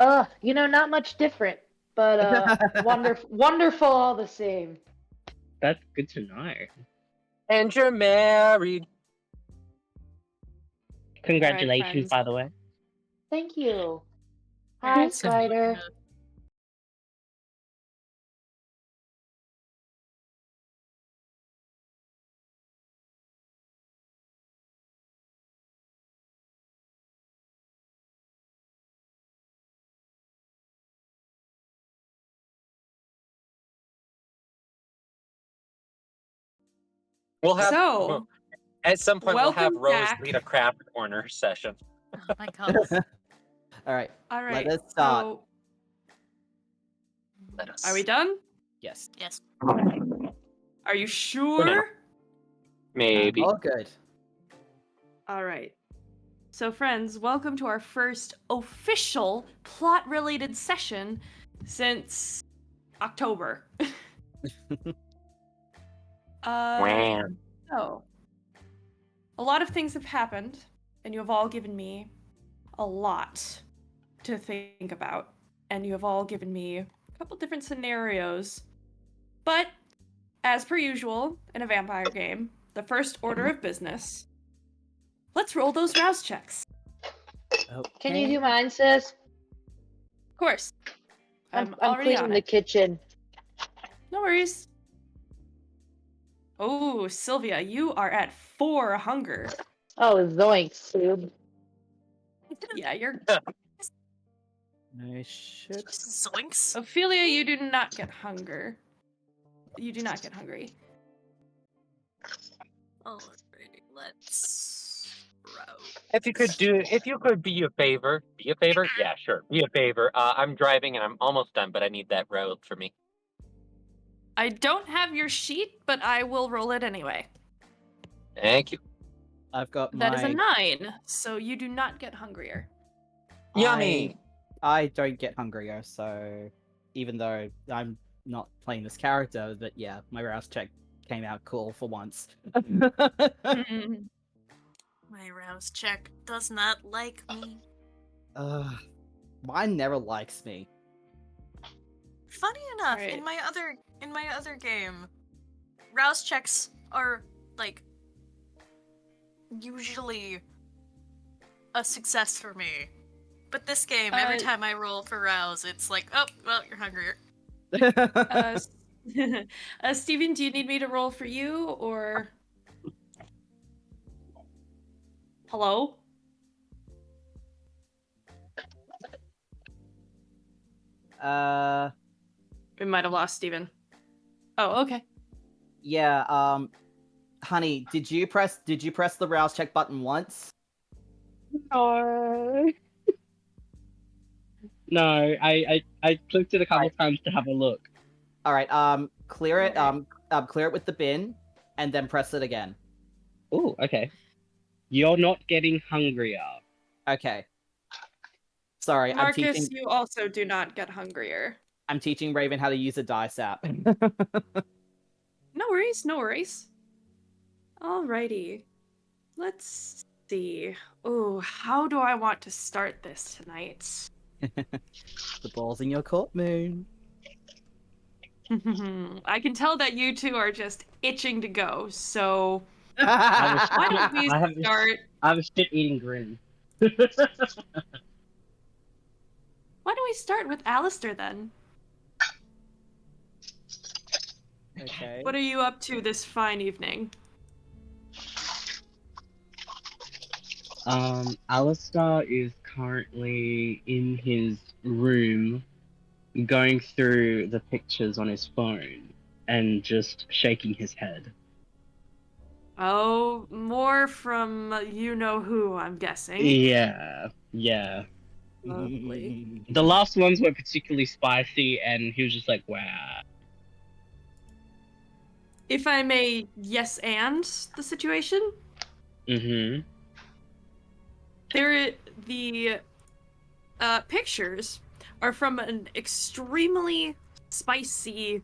Not much different, but wonderful all the same. That's good to know. And you're married. Congratulations, friends. by the way. Thank you. Hi, Alright, so we're Spider. gonna- We'll have So, at some point we'll have welcome Rose back. lead a craft corner session. Oh my god. All right. All right. Let us start. So, Let us. are we done? Yes. Yes. Are you sure? Maybe. All good. All right. So, friends, welcome to our first official plot-related session since October. Wham. So, a lot of things have happened, and you have all given me a lot to think about, and you have all given me a couple different scenarios. But, as per usual in a vampire game, the first order of business, let's roll those rouse checks. Can you do mine, sis? Of course. I'm already cleaning on the it. kitchen. No worries. Oh, Sylvia, you are at 4 hunger. Oh, zoinks, dude. Yeah, you're... I should. Zoinks. Ophelia, you do not get hunger. You do not get hungry. Alrighty, let's route. If you could be a favor. Yeah, sure. Be a favor. I'm driving and I'm almost done, but I need that road for me. I don't have your sheet, but I will roll it anyway. Thank you. I've got That is a my. 9, so you do not get hungrier. Yummy. I don't get hungrier, so even though I'm not playing this character, but yeah, my rouse check came out cool for once. My rouse check does not like me. Mine never likes me. Funny enough, Right. in my other game, rouse checks are like usually a success for me. But this game, every time I roll for rouse, it's like, oh, well, you're hungrier. Steven, do you need me to roll for you, or... Hello? We might have lost Steven. Oh, okay. Yeah, honey, did you press the rouse check button once? No. No, I clicked it a couple times to have a look. All right, clear it. Okay. Clear it with the bin, and then press it again. Oh, okay. You're not getting hungrier. Okay. Sorry, Marcus, you also do not get hungrier. I'm teaching Raven how to use a dice app. No worries, no worries. Alrighty. Let's see. Oh, how do I want to start this tonight? The ball's in your court, Moon. I can tell that you two are just itching to go, so I why don't we start... I was shit eating grin. Why don't we start with Alistair then? Okay. What are you up to this fine evening? Alistair is currently in his room going through the pictures on his phone and just shaking his head. Oh, more from you-know-who, I'm guessing. Yeah. Lovely. The last ones were particularly spicy, and he was just like, wow. If I may yes and the situation? Mm-hmm. The pictures are from an extremely spicy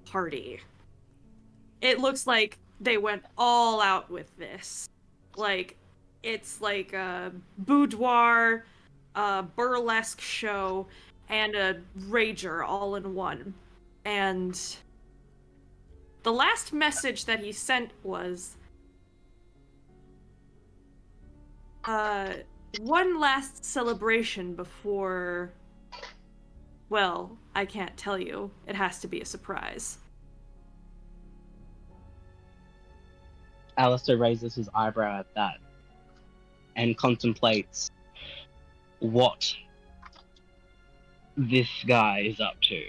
party. It looks like they went all out with this. Like, it's like a boudoir, a burlesque show, and a rager all in one. And the last message that he sent was, one last celebration before... Well, I can't tell you. It has to be a surprise. Alistair raises his eyebrow at that and contemplates what this guy is up to.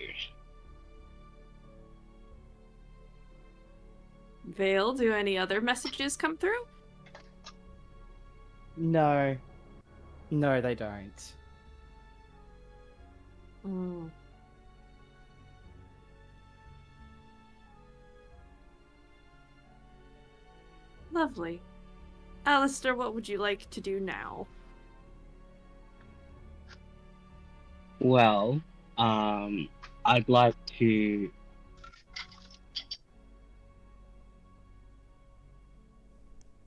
Vale, do any other messages come through? No. No, they don't. Mm. Lovely. Alistair, what would you like to do now? Well, I'd like to.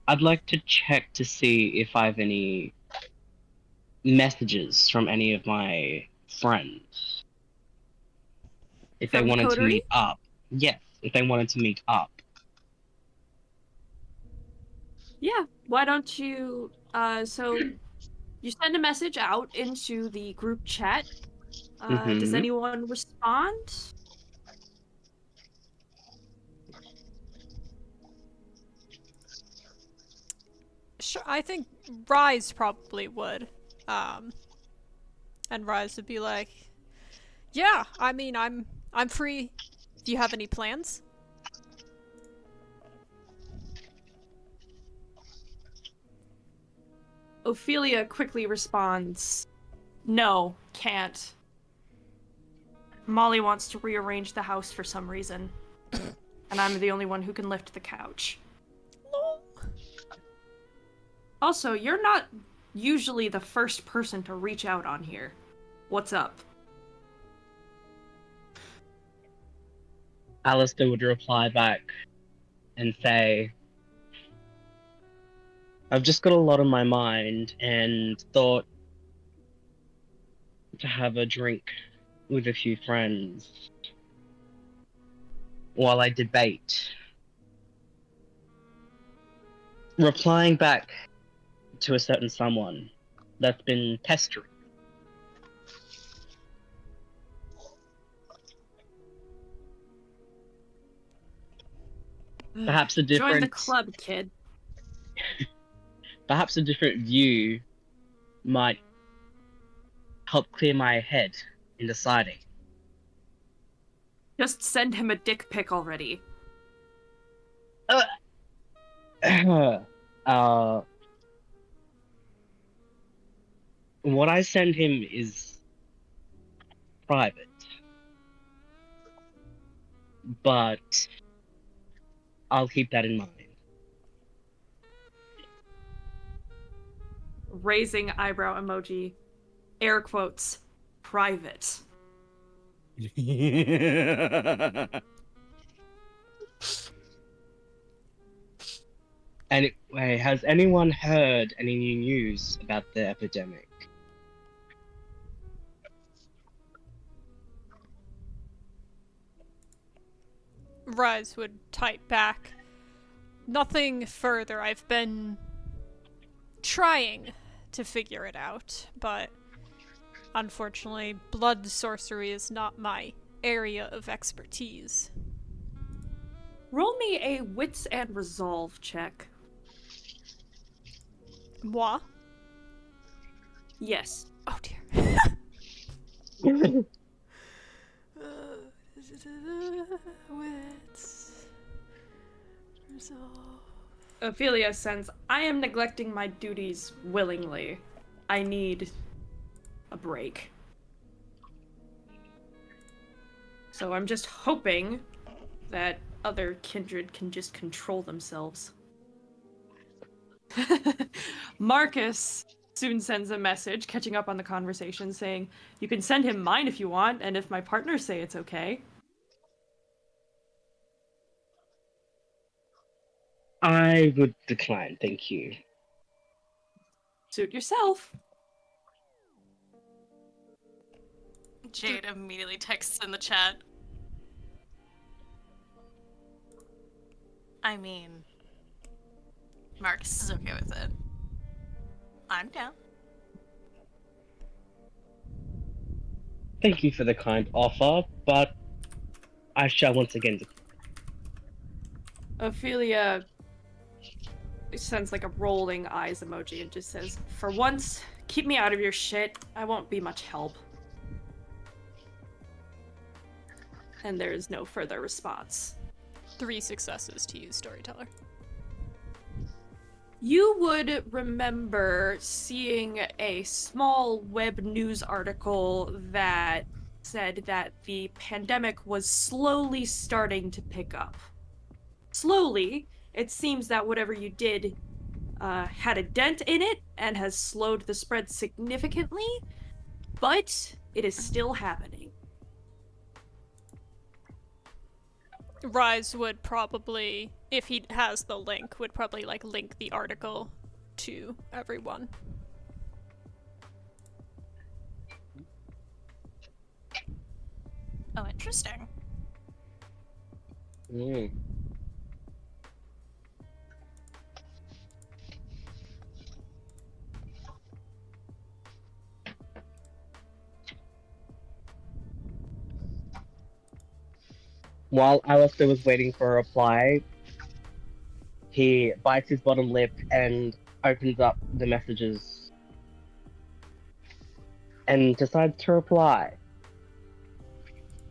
I'd like to check to see if I have any messages from any of my friends. If they From the wanted to coterie? meet up. Yes, if they wanted to meet up. Yeah, why don't you, so you send a message out into the group chat. Does Mm-hmm. anyone respond? Sure, I think Rise probably would. And Rise would be like, "Yeah, I mean, I'm free. Do you have any plans?" Ophelia quickly responds, no, can't. Molly wants to rearrange the house for some reason. And I'm the only one who can lift the couch. Lol. Also, you're not usually the first person to reach out on here. What's up? Alistair would reply back and say, I've just got a lot on my mind and thought to have a drink with a few friends while I debate. Replying back to a certain someone that's been pestering. Perhaps a different Join the club, kid. perhaps a different view might help clear my head in deciding. Just send him a dick pic already. What I send him is private, but I'll keep that in mind. Raising eyebrow emoji. Air quotes. Private. Anyway, has anyone heard any new news about the epidemic? Rise would type back, "Nothing further. I've been trying to figure it out, but unfortunately, blood sorcery is not my area of expertise." Roll me a wits and resolve check. Moi? Yes. Oh dear. Wits. Resolve. Ophelia sends, I am neglecting my duties willingly. I need a break. So I'm just hoping that other kindred can just control themselves. Marcus soon sends a message, catching up on the conversation, saying, you can send him mine if you want, and if my partners say it's okay. I would decline, thank you. Suit yourself. Jade immediately texts in the chat. I mean, Marcus is okay with it. I'm down. Thank you for the kind offer, but I shall once again decline. Ophelia sends like a rolling eyes emoji and just says, "For once, keep me out of your shit. I won't be much help." And there is no further response. 3 successes to you, storyteller. You would remember seeing a small web news article that said that the pandemic was slowly starting to pick up. Slowly, it seems that whatever you did had a dent in it and has slowed the spread significantly, but it is still happening. Rise would probably, if he has the link, would probably like link the article to everyone. Oh, interesting. Mm. While Alistair was waiting for a reply, he bites his bottom lip and opens up the messages and decides to reply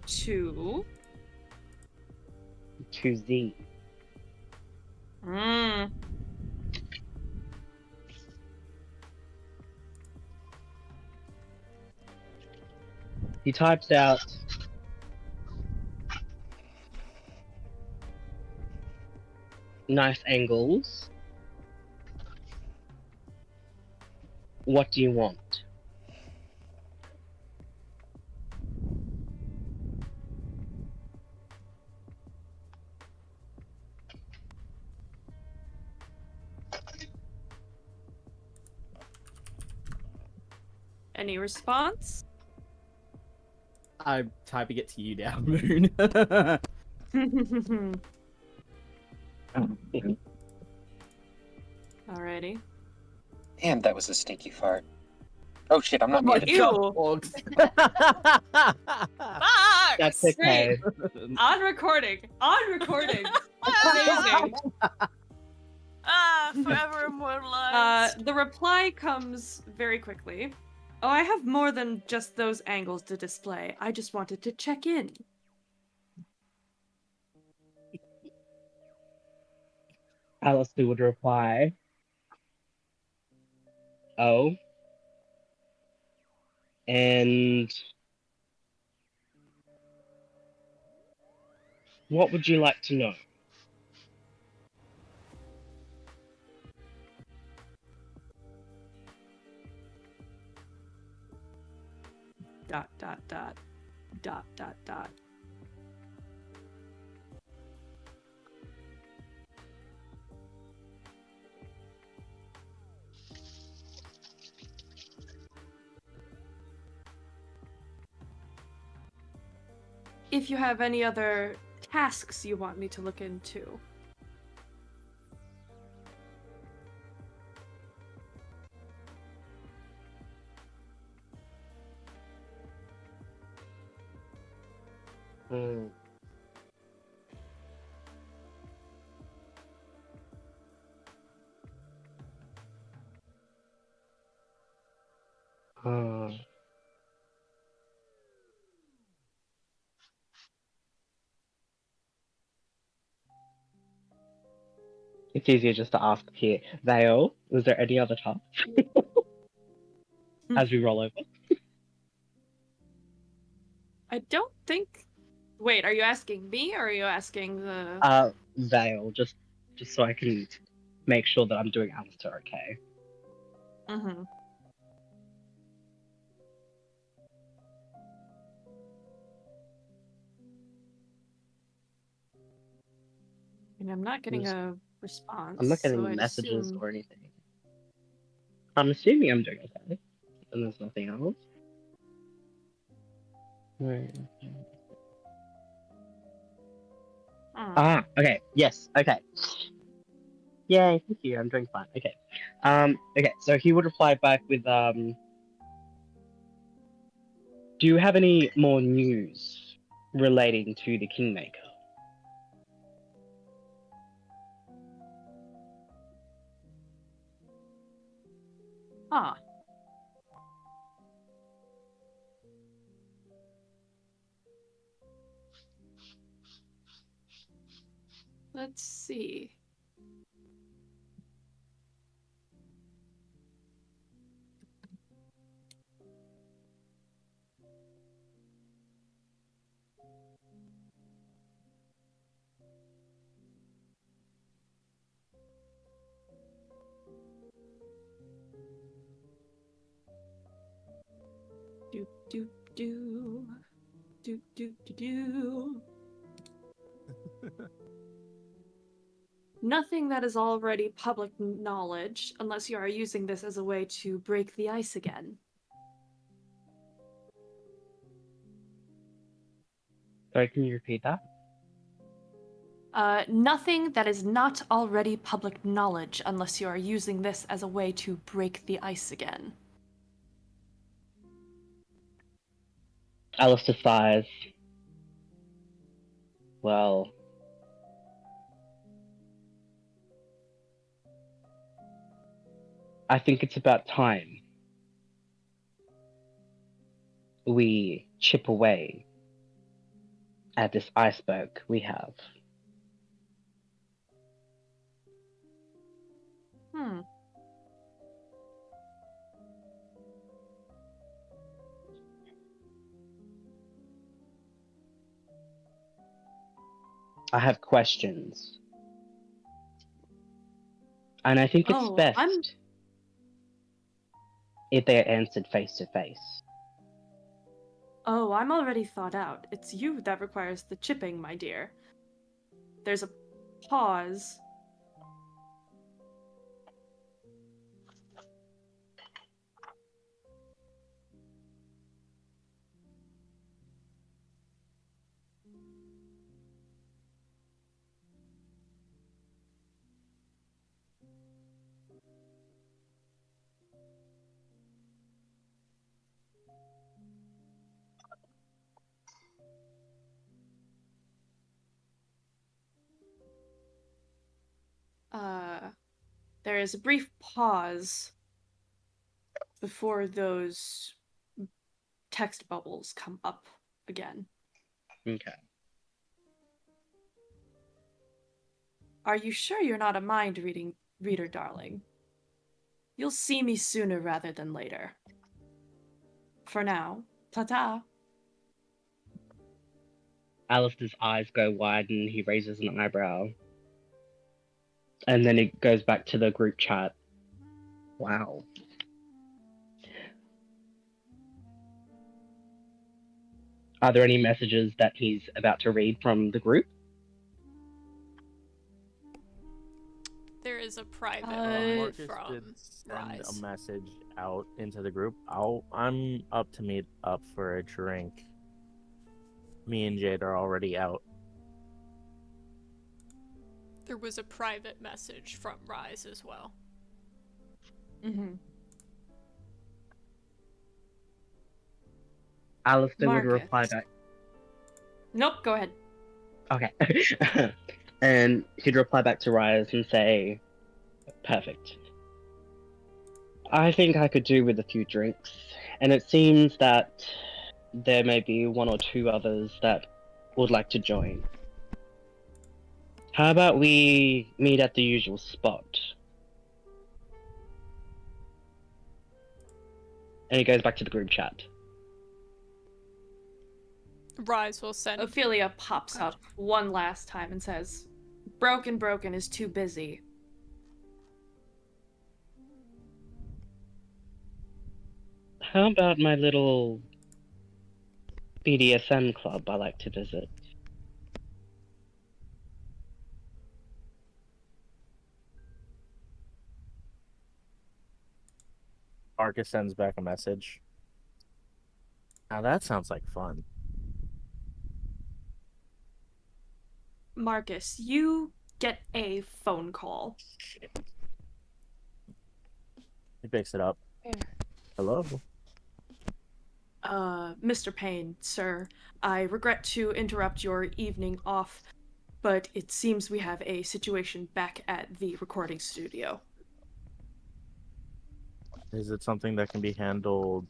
To Z. He types out, "Nice angles. What do you want?" Any response? I'm typing it to you now, Moon. Alrighty. Damn, that was a stinky fart. Oh shit, I'm not Oh my muted. Ew. God, Orcs. Fuck! That's okay. On recording. On recording. Amazing. Forever immortalized. The reply comes very quickly. "Oh, I have more than just those angles to display. I just wanted to check in." Alistair would reply, "Oh, and what would you like to know?" Dot, dot, dot. Dot, dot, dot. If you have any other tasks you want me to look into. Hmm. Uh, it's easier just to ask here. Vale, was there any other tasks? As we roll over. I don't think. Wait, are you asking me or are you asking the. Vale, just so I can make sure that I'm doing Alistair okay. Mm-hmm. And I'm not getting a response. I'm not getting so I'd messages assume... or anything. I'm assuming I'm doing okay. And there's nothing else. Where- Hmm. Okay. Yes. Okay. Yay! Thank you. I'm doing fine. Okay. Okay. So he would reply back with Do you have any more news relating to the Kingmaker? Huh. Let's see. Do do do do do do do. Nothing that is already public knowledge, unless you are using this as a way to break the ice again. Sorry, can you repeat that? Nothing that is not already public knowledge, unless you are using this as a way to break the ice again. Alistair sighs. Well, I think it's about time we chip away at this iceberg we have. Hmm. I have questions. And I think it's Oh, best if they are answered face to face. I'm already thought out. It's you that requires the chipping, my dear. There's a pause. There is a brief pause before those text bubbles come up again. Okay. Are you sure you're not a mind reader, darling? You'll see me sooner rather than later. For now, ta-ta. Alistair's eyes go wide and he raises an eyebrow. And then it goes back to the group chat. Wow. Are there any messages that he's about to read from the group? There is a private Marcus one did from send Rise. a message out into the group. I'm up to meet up for a drink. Me and Jade are already out. There was a private message from Rise as well. Mm-hmm. Alistair would Marcus. reply back. Nope, go ahead. Okay. And he'd reply back to Rise and say, perfect. I think I could do with a few drinks, and it seems that there may be one or two others that would like to join. How about we meet at the usual spot? And he goes back to the group chat. Rise will send. Ophelia pops up one last time and says, Broken is too busy. How about my little BDSM club I like to visit? Marcus sends back a message. Now that sounds like fun. Marcus, you get a phone call. He picks it up. Hello. Mr. Payne, sir, I regret to interrupt your evening off, but it seems we have a situation back at the recording studio. Is it something that can be handled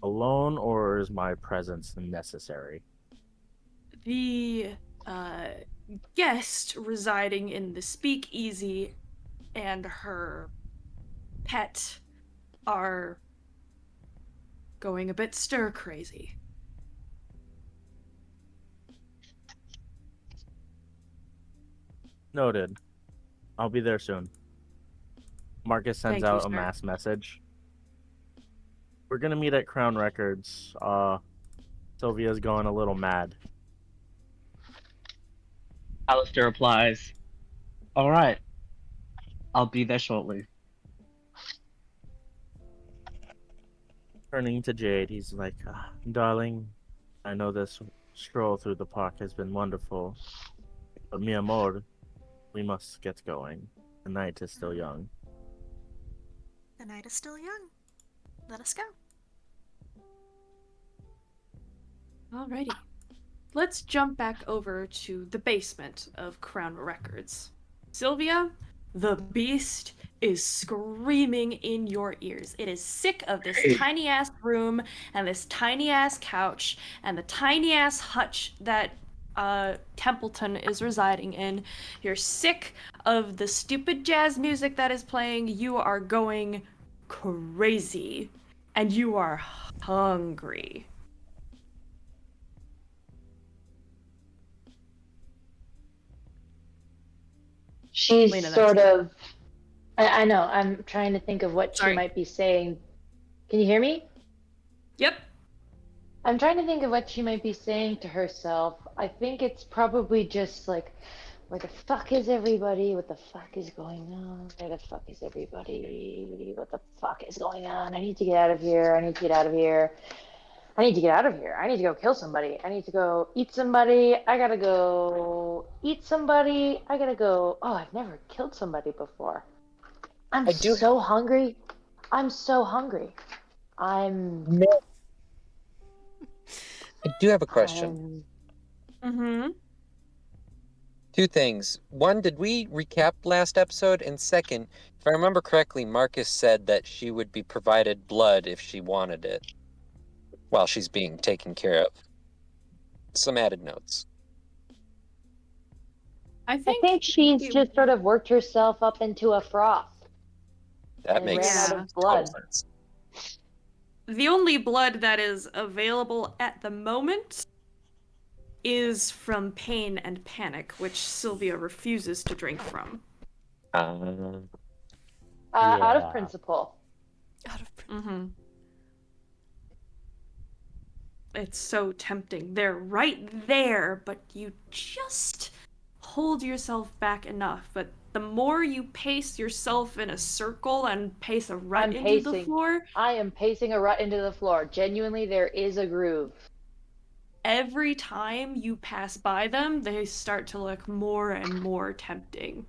alone, or is my presence necessary? The guest residing in the speakeasy and her pet are going a bit stir crazy. Noted. I'll be there soon. Marcus sends Thank you, out a sir. mass message. We're gonna meet at Crown Records. Sylvia's going a little mad. Alistair replies, "All right, I'll be there shortly." Turning to Jade, he's like, darling, I know this stroll through the park has been wonderful, but mi amor, we must get going. The night is still young. The night is still young. Let us go. Alrighty. Let's jump back over to the basement of Crown Records. Sylvia, the beast is screaming in your ears. It is sick of this tiny ass room and this tiny ass couch and the tiny ass hutch that Templeton is residing in. You're sick of the stupid jazz music that is playing. You are going crazy and you are hungry. She's Lena, that's sort you. of. I know. I'm trying to think of what Sorry. she might be saying. Can you hear me? Yep. I'm trying to think of what she might be saying to herself. I think it's probably just like, where the fuck is everybody? What the fuck is going on? Where the fuck is everybody? What the fuck is going on? I need to get out of here. I need to get out of here. I need to get out of here. I need to go kill somebody. I need to go eat somebody. I gotta go eat somebody. I gotta go. Oh, I've never killed somebody before. I'm I do- so hungry. I'm so hungry. I'm. I do have a question. Mm-hmm. Two things. One, did we recap last episode? And second, if I remember correctly, Marcus said that she would be provided blood if she wanted it while she's being taken care of. Some added notes. I I think think she's it- just sort of worked herself up into a froth That and makes ran out Yeah. of blood. total sense. the only blood that is available at the moment is from pain and panic, which Sylvia refuses to drink from. Out of Yeah. principle. Out of Mm-hmm. It's so tempting. They're right there, but you just hold yourself back enough. But the more you pace yourself in a circle and pace a rut I'm into the pacing. floor, I am pacing a rut into the floor. Genuinely, there is a groove. every time you pass by them, they start to look more and more tempting.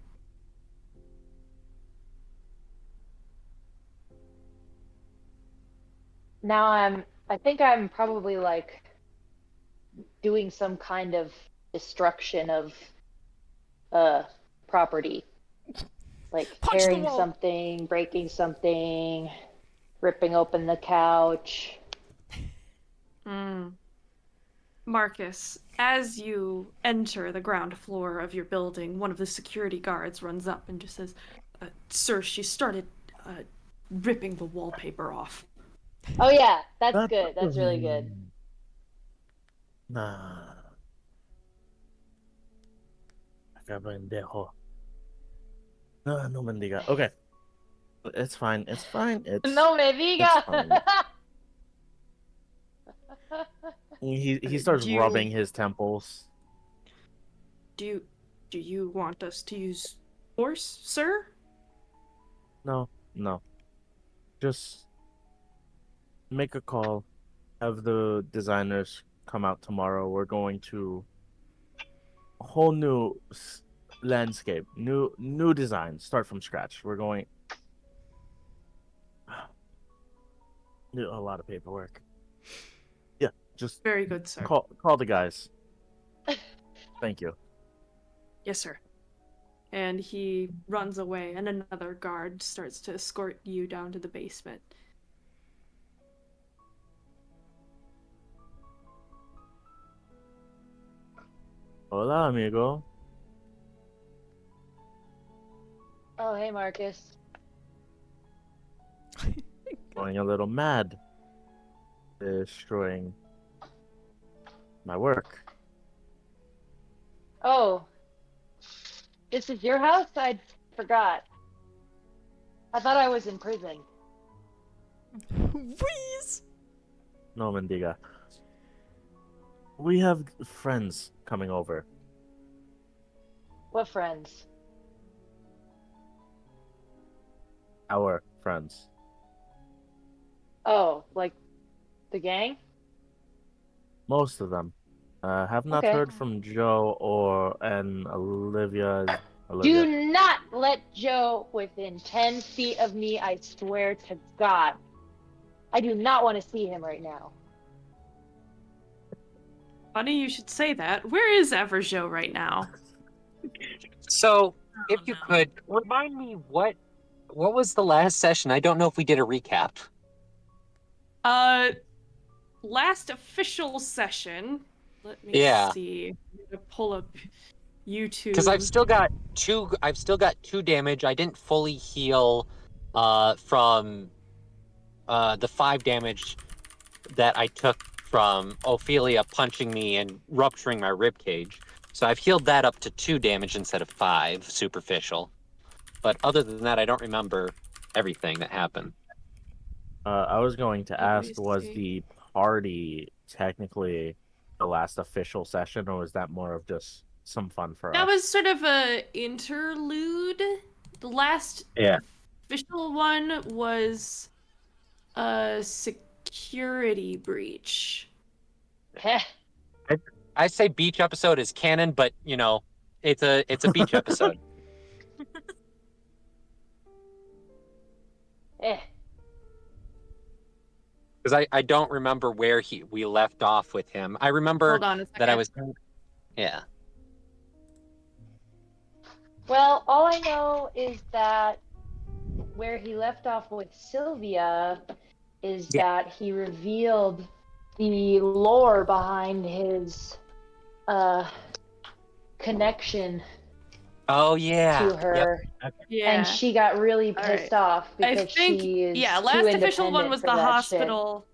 Now I think I'm probably like doing some kind of destruction of property. Like Punch the tearing wall. something, breaking something, ripping open the couch. Marcus, as you enter the ground floor of your building, one of the security guards runs up and just says, "Sir, she started ripping the wallpaper off." Oh yeah, that's That- good. That's really good. Nah. Acá pendejo. No mendiga. Okay. It's fine. It's fine. It's No me it's fine. diga. He starts Do you- rubbing his temples. Do you want us to use force, sir? No. Just make a call. Have the designers come out tomorrow. We're going to whole new landscape, new design, start from scratch. We're going do a lot of paperwork. Yeah, just Very good, sir. call the guys. Thank you. Yes, sir. And he runs away, and another guard starts to escort you down to the basement. Hola, amigo. Oh, hey, Marcus. Going a little mad. Destroying my work. Oh, this is your house? I forgot. I thought I was in prison. Wheeze! No, Mendiga. We have friends coming over. What friends? Our friends. Oh, like the gang? Most of them. Have not Okay. heard from Joe and Olivia. Do not let Joe within 10 feet of me, I swear to God. I do not want to see him right now. Funny you should say that. Where is Everjo right now? So, if you no. could remind me what was the last session? I don't know if we did a recap. Last official session. Let me Yeah. see. I'm gonna pull up YouTube. Because I've still got two damage. I didn't fully heal from the 5 damage that I took from Ophelia punching me and rupturing my rib cage. So I've healed that up to 2 damage instead of 5 superficial. But other than that, I don't remember everything that happened. I was going to Let me ask, was see. the party technically the last official session, or was that more of just some fun for That us? was sort of a interlude. The last Yeah. official one was a security breach. Heh. I say beach episode is canon, but it's a beach episode. Eh. Because I don't remember where we left off with him. I remember Hold on a second. that I was yeah. Well, all I know is that where he left off with Sylvia is Yeah. that he revealed the lore behind his connection Oh yeah. to her. Yep. Yeah. And she got really All pissed right. off I because think, she is yeah, too last official one independent was for the that shit. hospital.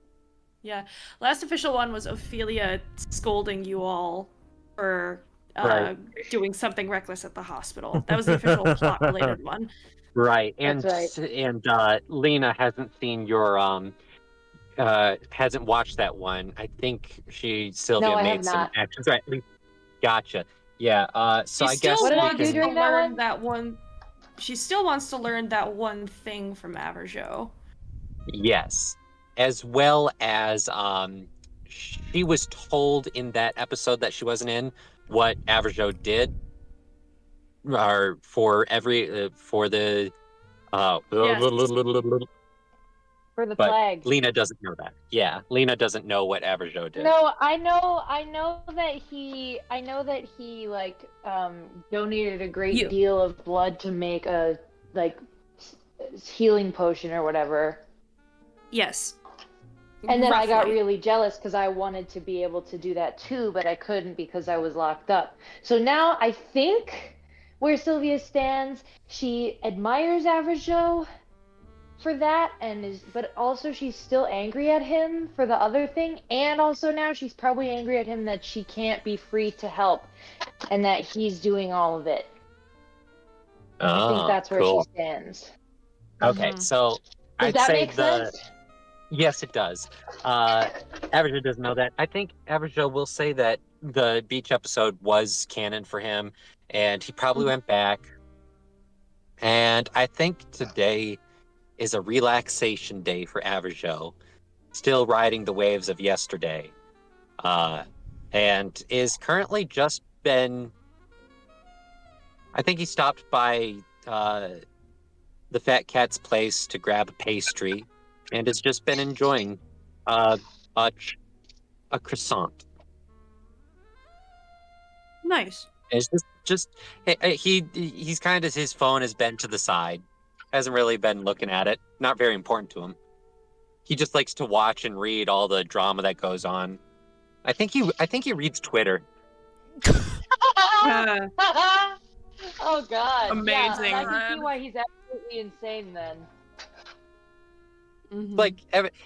Yeah, last official one was Ophelia scolding you all for Right. doing something reckless at the hospital. That was the official plot-related one. Right. That's And Lena hasn't seen your hasn't watched that one. I think Sylvia No, I made have some not. actions. Right. Gotcha. Yeah. So She I guess still What did we I wants do can. to during that learn one? that one. She still wants to learn that one thing from Averjo. Yes, as well as she was told in that episode that she wasn't in what Averjo did, or for every for the Yes. For the but plague. Lena doesn't know that. Yeah, Lena doesn't know what Averjo did. No, I know that he like donated a great deal of blood to make a like healing potion or whatever. Yes. And then I got Roughly. really jealous because I wanted to be able to do that too, but I couldn't because I was locked up. So now I think where Sylvia stands, she admires Averjo for that but also she's still angry at him for the other thing, and also now she's probably angry at him that she can't be free to help and that he's doing all of it. I think that's where she stands. Okay, so Does I'd that say make sense? yes, it does. Averjo doesn't know that. I think Averjo will say that the beach episode was canon for him, and he probably went back. And I think today is a relaxation day for Averjo, still riding the waves of yesterday, and is currently just been I think he stopped by the fat cat's place to grab a pastry, and has just been enjoying uh, a croissant. Nice. It's just he's kind of, his phone has been to the side, hasn't really been looking at it. Not very important to him. He just likes to watch and read all the drama that goes on. I think he reads Twitter. Uh, Oh God. Yeah, Amazing. I can see why he's absolutely insane then. mhm. Like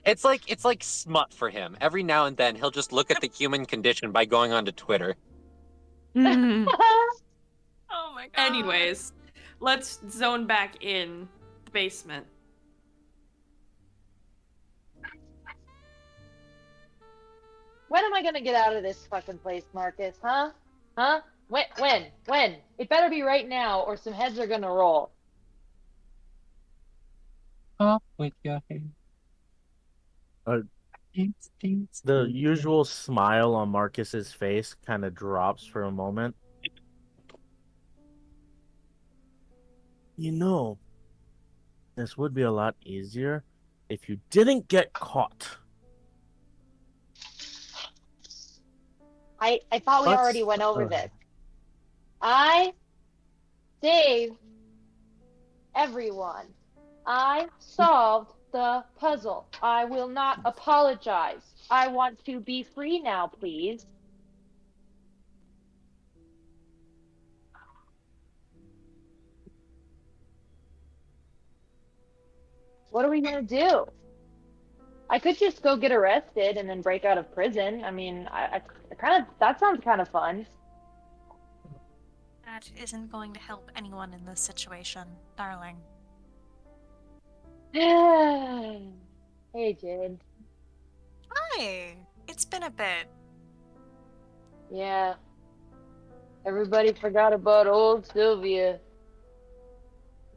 it's like smut for him. Every now and then he'll just look at the human condition by going onto Twitter. Mhm. Oh my god. Anyways, let's zone back in the basement. When am I gonna get out of this fucking place, Marcus? Huh? Huh? When? It better be right now, or some heads are gonna roll. Up with your hand. The usual smile on Marcus's face kind of drops for a moment. You know, this would be a lot easier if you didn't get caught. I thought we But, already went over this. I saved everyone. I solved the puzzle. I will not apologize. I want to be free now, please. What are we gonna do? I could just go get arrested and then break out of prison. I mean, I kind of, that sounds kind of fun. That isn't going to help anyone in this situation, darling. Hey, Jade. Hi! It's been a bit. Yeah. Everybody forgot about old Sylvia.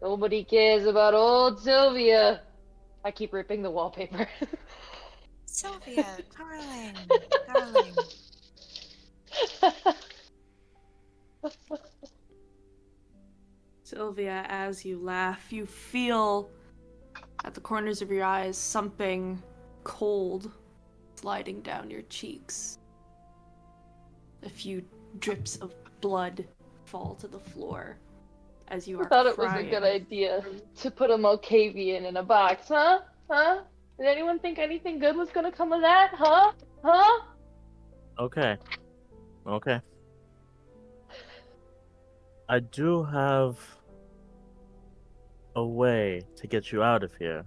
Nobody cares about old Sylvia. I keep ripping the wallpaper. Sylvia, darling, darling. Sylvia, as you laugh, you feel at the corners of your eyes something cold sliding down your cheeks. A few drips of blood fall to the floor as you I are thought it crying. was a good idea to put a Malkavian in a box, huh? Huh? Did anyone think anything good was gonna come of that? Huh? Huh? Okay. I do have a way to get you out of here.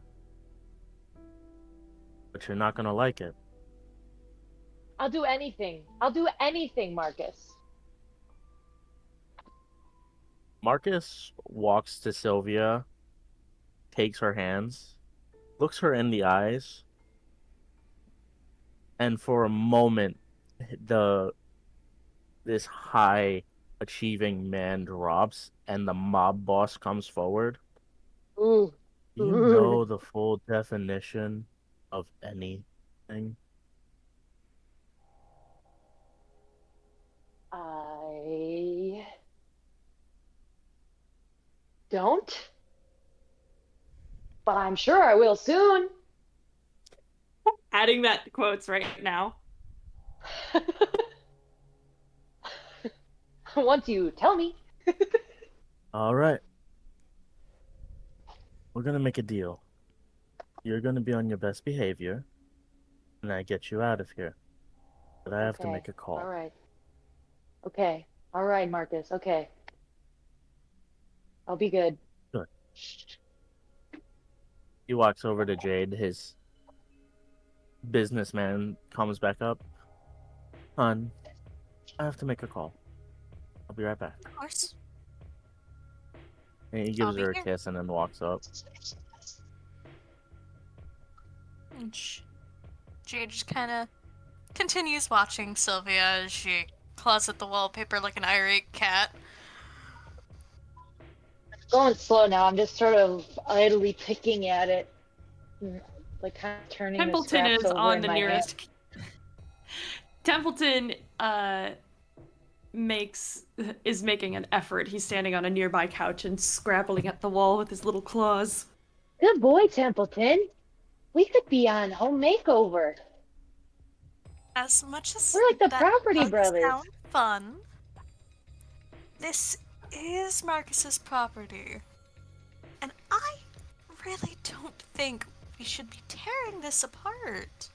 But you're not gonna like it. I'll do anything. I'll do anything, Marcus. Marcus walks to Sylvia, takes her hands, looks her in the eyes, and for a moment, this high achieving man drops, and the mob boss comes forward. Ooh. Do you know the full definition of anything? I don't, but I'm sure I will soon. Adding that to quotes right now. Once you tell me. All right. We're gonna make a deal. You're gonna be on your best behavior, and I get you out of here. But I have to make a call. All right. Okay. All right, Marcus. Okay. I'll be good. Good. He walks over to Jade. His businessman comes back up. Hon, I have to make a call. I'll be right back. Of course. And he I'll gives be her a here. kiss and then walks up. And Jade just kind of continues watching Sylvia as she claws at the wallpaper like an irate cat. Going slow now. I'm just sort of idly picking at it, like kind of turning the Templeton scraps is over on in the my hand. nearest. Templeton is making an effort. He's standing on a nearby couch and scrabbling at the wall with his little claws. Good boy, Templeton. We could be on Home Makeover. As much as We're like the that Property does Brothers. sound fun, this is Marcus's property. And I really don't think we should be tearing this apart.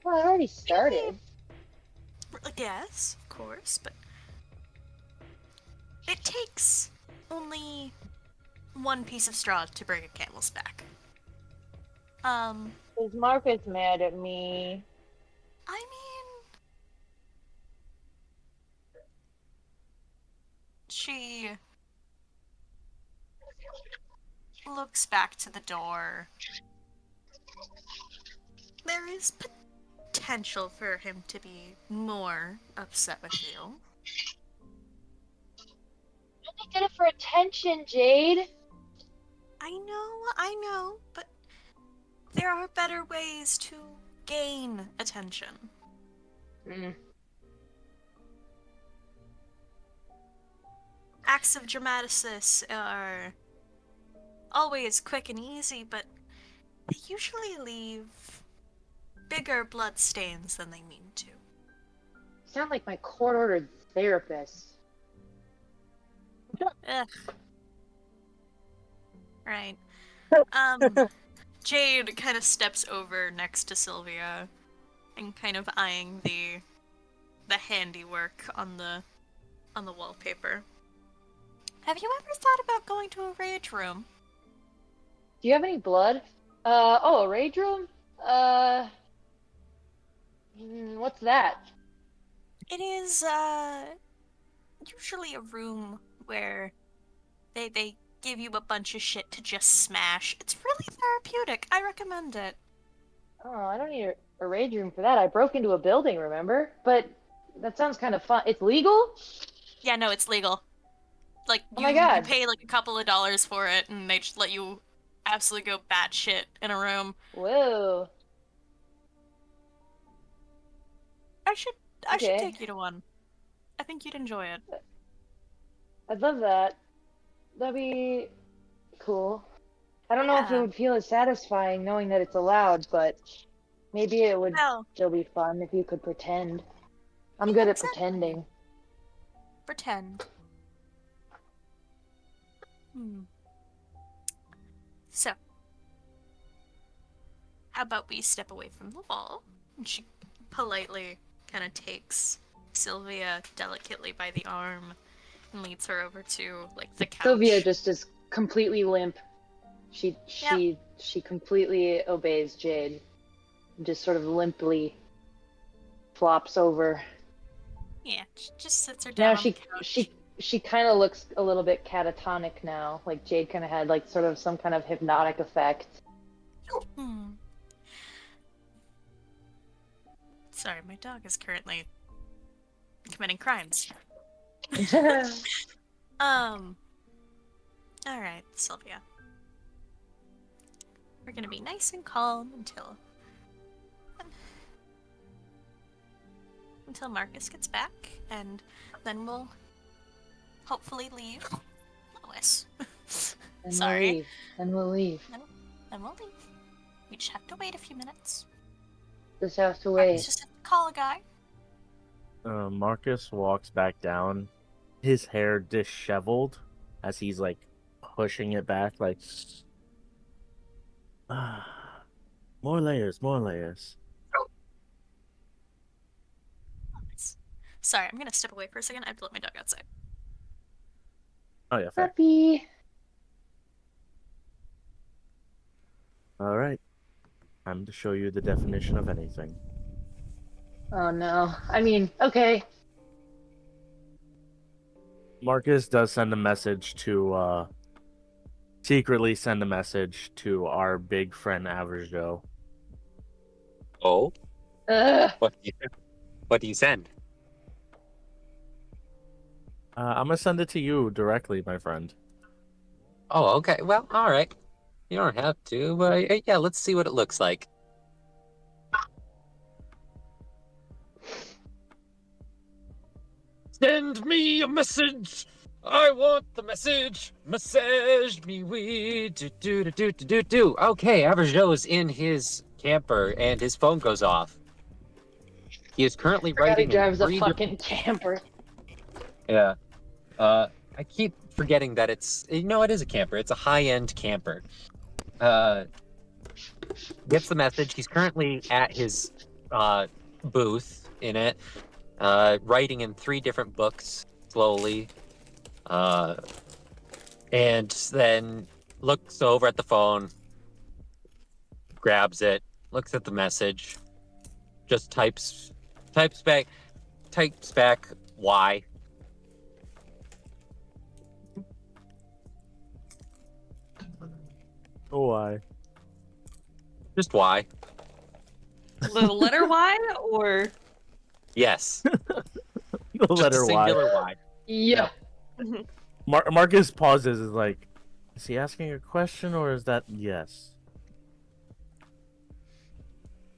Well, I already started. Yes, of course, but it takes only one piece of straw to break a camel's back. Is Marcus mad at me? I mean, she looks back to the door. There is potential for him to be more upset with you. I did it for attention, Jade. I know, but there are better ways to gain attention. Acts of dramaticus are always quick and easy, but they usually leave bigger blood stains than they mean to. Sound like my court-ordered therapist. Ugh. Right. Jade kind of steps over next to Sylvia and kind of eyeing the handiwork on the wallpaper. Have you ever thought about going to a rage room? Do you have any blood? A rage room? What's that? It is usually a room where they give you a bunch of shit to just smash. It's really therapeutic. I recommend it. Oh, I don't need a rage room for that. I broke into a building, remember? But that sounds kind of fun. It's legal? Yeah, no, it's legal. Like, Oh my you God. pay like a couple of dollars for it, and they just let you absolutely go batshit in a room. Whoa. I should Okay. take you to one. I think you'd enjoy it. I'd love that. That'd be cool. I don't know if it Yeah. would feel as satisfying knowing that it's allowed, but maybe it would Well, still be fun if you could pretend. I'm good at exactly. pretending. Pretend. So, how about we step away from the wall? And she politely kind of takes Sylvia delicately by the arm and leads her over to like the couch. Sylvia just is completely limp. She completely obeys Jade. Just sort of limply flops over. Yeah, she just sits her down Now on the couch. she kind of looks a little bit catatonic now. Like Jade kind of had like sort of some kind of hypnotic effect. Sorry, my dog is currently committing crimes. Alright, Sylvia. We're gonna be nice and calm until Marcus gets back, and then we'll hopefully leave Lois. And Sorry. We'll leave. Then we'll leave. We just have to wait a few minutes. Just have to Marcus wait. just have to call a guy. Marcus walks back down, his hair disheveled as he's like pushing it back, like more layers, more layers. Sorry, I'm gonna step away for a second. I have to let my dog outside. Oh yeah, fair. Puppy. All right, time to show you the definition of anything. Oh no. I mean, okay. Marcus does send a message to secretly send a message to our big friend Averjo. Oh, Ugh. what do you send? I'm gonna send it to you directly, my friend. Oh, okay. Well, all right. You don't have to, but yeah, let's see what it looks like. Send me a message. I want the message. Message me, we do. Okay, Averjo's in his camper, and his phone goes off. He is currently Forgot he writing in drives a 3 fucking camper. Yeah. I keep forgetting that it's it is a camper. It's a high-end camper. Gets the message. He's currently at his booth in it, writing in 3 different books slowly. And then looks over at the phone, grabs it, looks at the message, just types back why. Oh, why? Just why. The letter Y or Yes. The Just letter a Y. singular why. Yeah. Marcus pauses. Is like, is he asking a question or is that yes?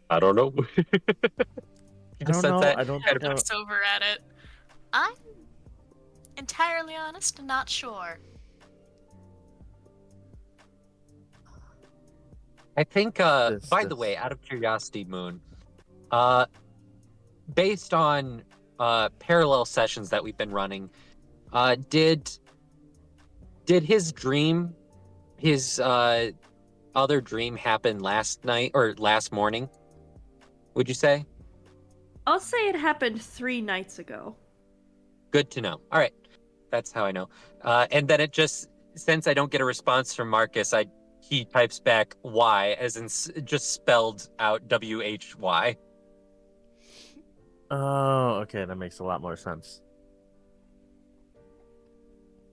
I don't know. I don't know. I don't Kind think of I. looks over at it. I'm entirely honest and not sure. I think This, by the this. way, out of curiosity, Moon, based on parallel sessions that we've been running, did his dream, his other dream happen last night or last morning? Would you say? I'll say it happened 3 nights ago. Good to know. All right, that's how I know. And then it just, since I don't get a response from Marcus, he types back Y, as in just spelled out WHY. Oh, okay. That makes a lot more sense.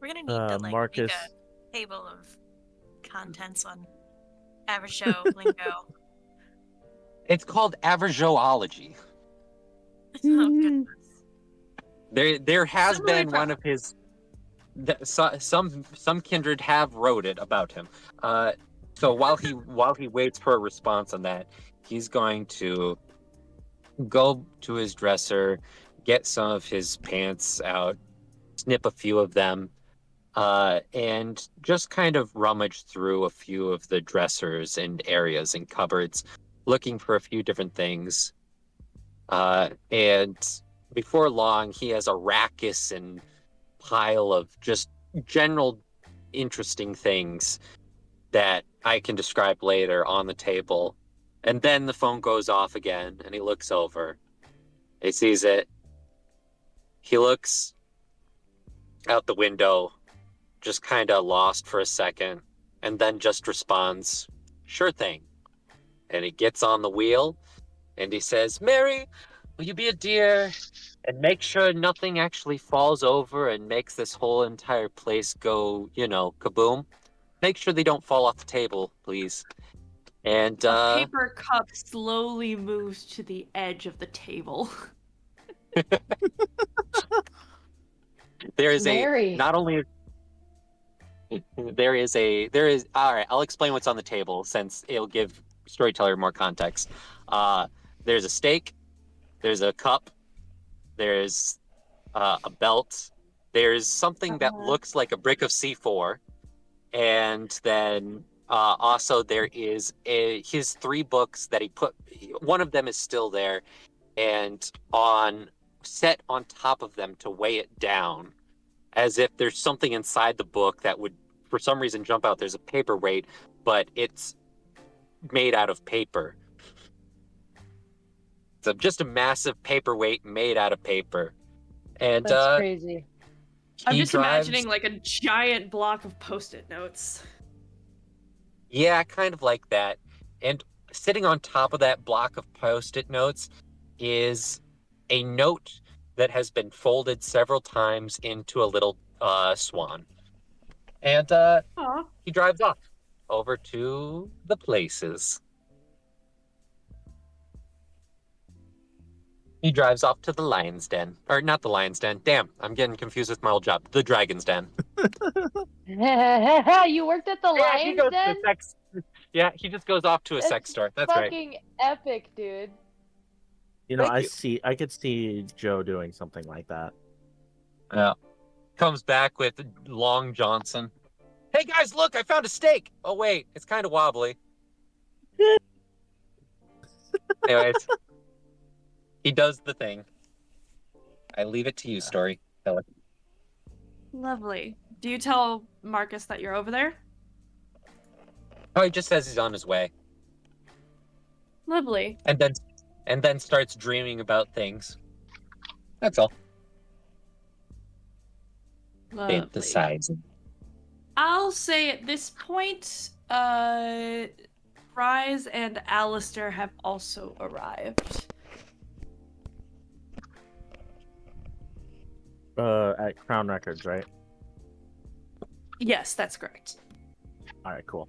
We're gonna need to make Marcus. a table of contents on average show lingo. It's called Averjoology. Oh goodness. There has Similar been to- one of his. Some kindred have wrote it about him. So while he waits for a response on that, he's going to go to his dresser, get some of his pants out, snip a few of them, and just kind of rummage through a few of the dressers and areas and cupboards, looking for a few different things. And before long, he has a raucous and pile of just general interesting things that I can describe later on the table. And then the phone goes off again, and he looks over. He sees it. He looks out the window, just kind of lost for a second, and then just responds, "Sure thing." And he gets on the wheel, and he says, "Mary, will you be a dear and make sure nothing actually falls over and makes this whole entire place go, kaboom? Make sure they don't fall off the table, please." And A paper cup slowly moves to the edge of the table. there is Mary. not only there is all right, I'll explain what's on the table since it'll give storyteller more context. There's a steak, there's a cup, there's a belt, there's something that looks like a brick of C4, and then also there is his 3 books that he put. One of them is still there, and set on top of them to weigh it down, as if there's something inside the book that would, for some reason, jump out. There's a paperweight, but it's made out of paper. So just a massive paperweight made out of paper. And That's crazy. I'm he just drives- imagining like a giant block of post-it notes. Yeah, kind of like that. And sitting on top of that block of post-it notes is a note that has been folded several times into a little swan. And Aw. he drives off over to the places. He drives off to the lion's den. Or not the lion's den. Damn, I'm getting confused with my old job. The dragon's den. You worked at the Yeah, he Lions goes to Den? a sex. Yeah, he just goes off to a sex store. That's right. Fucking epic, dude. You know, Thank you. I could see Joe doing something like that. Yeah. Comes back with Long Johnson. Hey guys, look, I found a steak. Oh wait, it's kind of wobbly. Anyways, he does the thing. I leave it to you, Story. Tell it. Lovely. Do you tell Marcus that you're over there? Oh, he just says he's on his way, Lovely. and then starts dreaming about things. That's all. Lovely. Fantasizing. I'll say at this point, Rise and Alistair have also arrived. At Crown Records, right? Yes, that's correct. All right, cool.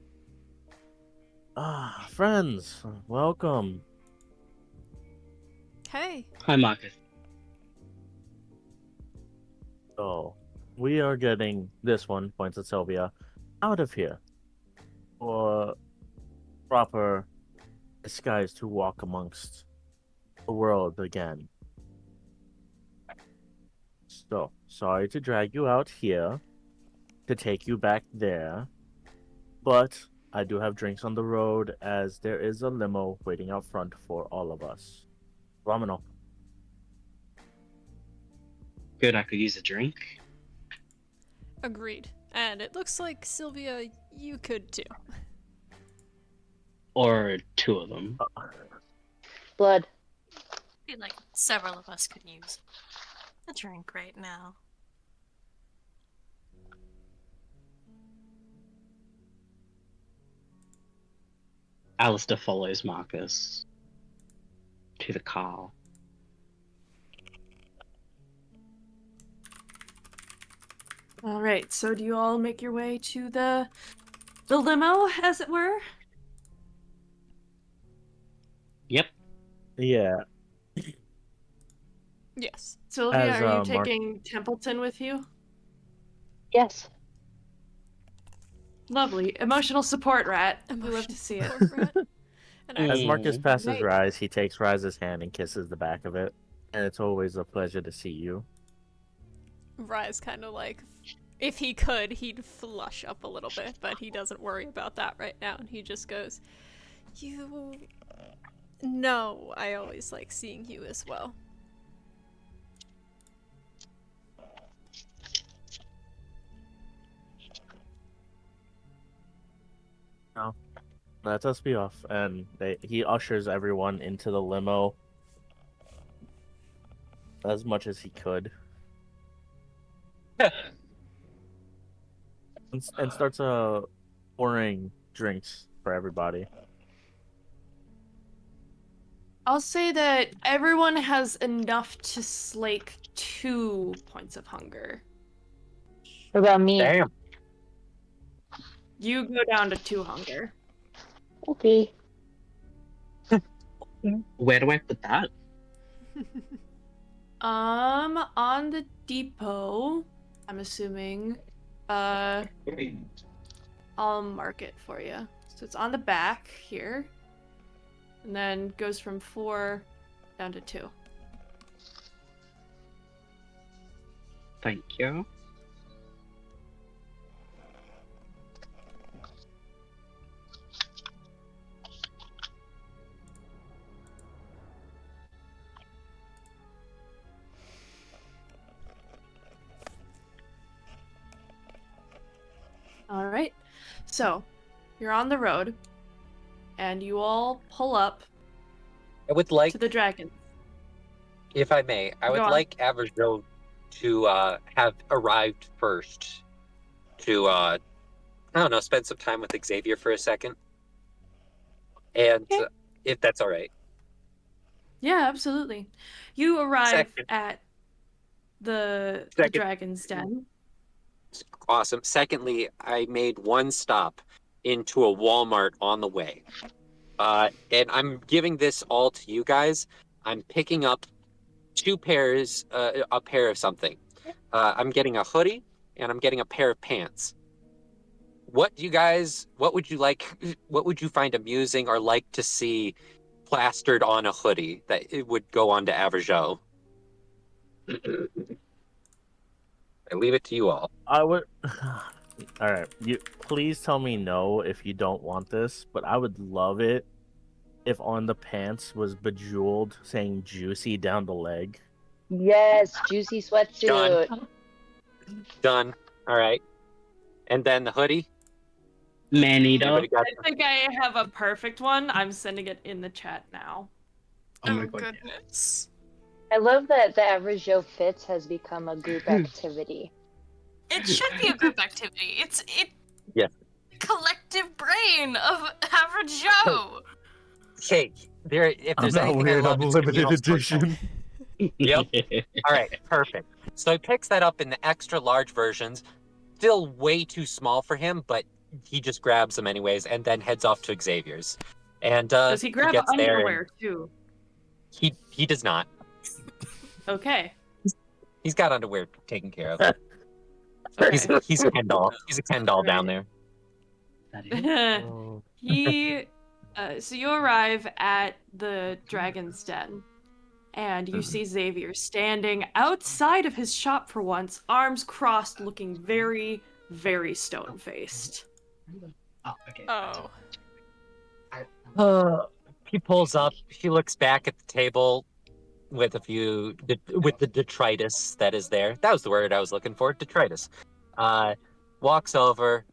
Ah, friends, welcome. Hey. Hi, Marcus. So, we are getting this one, points at Sylvia, out of here for proper disguise to walk amongst the world again. So, sorry to drag you out here to take you back there, but I do have drinks on the road as there is a limo waiting out front for all of us. Phenomenal. Good, I could use a drink. Agreed. And it looks like, Sylvia, you could too. Or two of them. Blood. I feel like several of us could use a drink right now. Alistair follows Marcus to the car. All right. So do you all make your way to the limo, as it were? Yep. Yeah. Yes. Sylvia, As, are you Mark- taking Templeton with you? Yes. Lovely. Emotional support rat. We love to see it. Support rat. And Mm. As Marcus passes Right. Rise, he takes Rise's hand and kisses the back of it. And it's always a pleasure to see you. Rise kind of like, if he could, he'd flush up a little bit, but he doesn't worry about that right now. And he just goes, "You know, I always like seeing you as well." Let us be off. And he ushers everyone into the limo as much as he could. And starts pouring drinks for everybody. I'll say that everyone has enough to slake 2 points of hunger. What about me? Damn. You go down to 2 hunger. Okay. Where do I put that? On the depot, I'm assuming. I'll mark it for you. So it's on the back here. And then goes from 4 down to 2. Thank you. All right. So, you're on the road, and you all pull up I would like, to the dragon. if I may, I would Go on. like Averjo to have arrived first to I don't know, spend some time with Xavier for a second. And Okay. if that's all right. Yeah, absolutely. You arrive Second. at the Second. dragon's den. Awesome. Secondly, I made one stop into a Walmart on the way. And I'm giving this all to you guys. I'm picking up a pair of something. I'm getting a hoodie and I'm getting a pair of pants. What would you find amusing or like to see plastered on a hoodie that it would go on to Averjo? I leave it to you all. I would. All right, you please tell me no if you don't want this, but I would love it if on the pants was bejeweled saying "juicy" down the leg. Yes, juicy sweatsuit. Done. All right. And then the hoodie. Man eater. Anybody got? I think I have a perfect one. I'm sending it in the chat now. Oh my Oh, god. goodness. I love that the average Joe Fits has become a group activity. It should be a group activity. It's Yes. collective brain of average Joe. Okay. If I'm there's not anything weird. I I'm love, it's limited communal storytelling. edition. Yep. All right. Perfect. So he picks that up in the extra large versions. Still way too small for him, but he just grabs them anyways, and then heads off to Xavier's. And Does he grab gets there. underwear too? He does not. Okay. He's got underwear taken care of. Okay. He's a Ken doll. He's a Ken doll down there. That is. Oh. So you arrive at the Dragon's Den, and you see Xavier standing outside of his shop for once, arms crossed, looking very, very stone-faced. Oh, okay. Oh. He pulls up. He looks back at the table with with the detritus that is there. That was the word I was looking for. Detritus. Walks over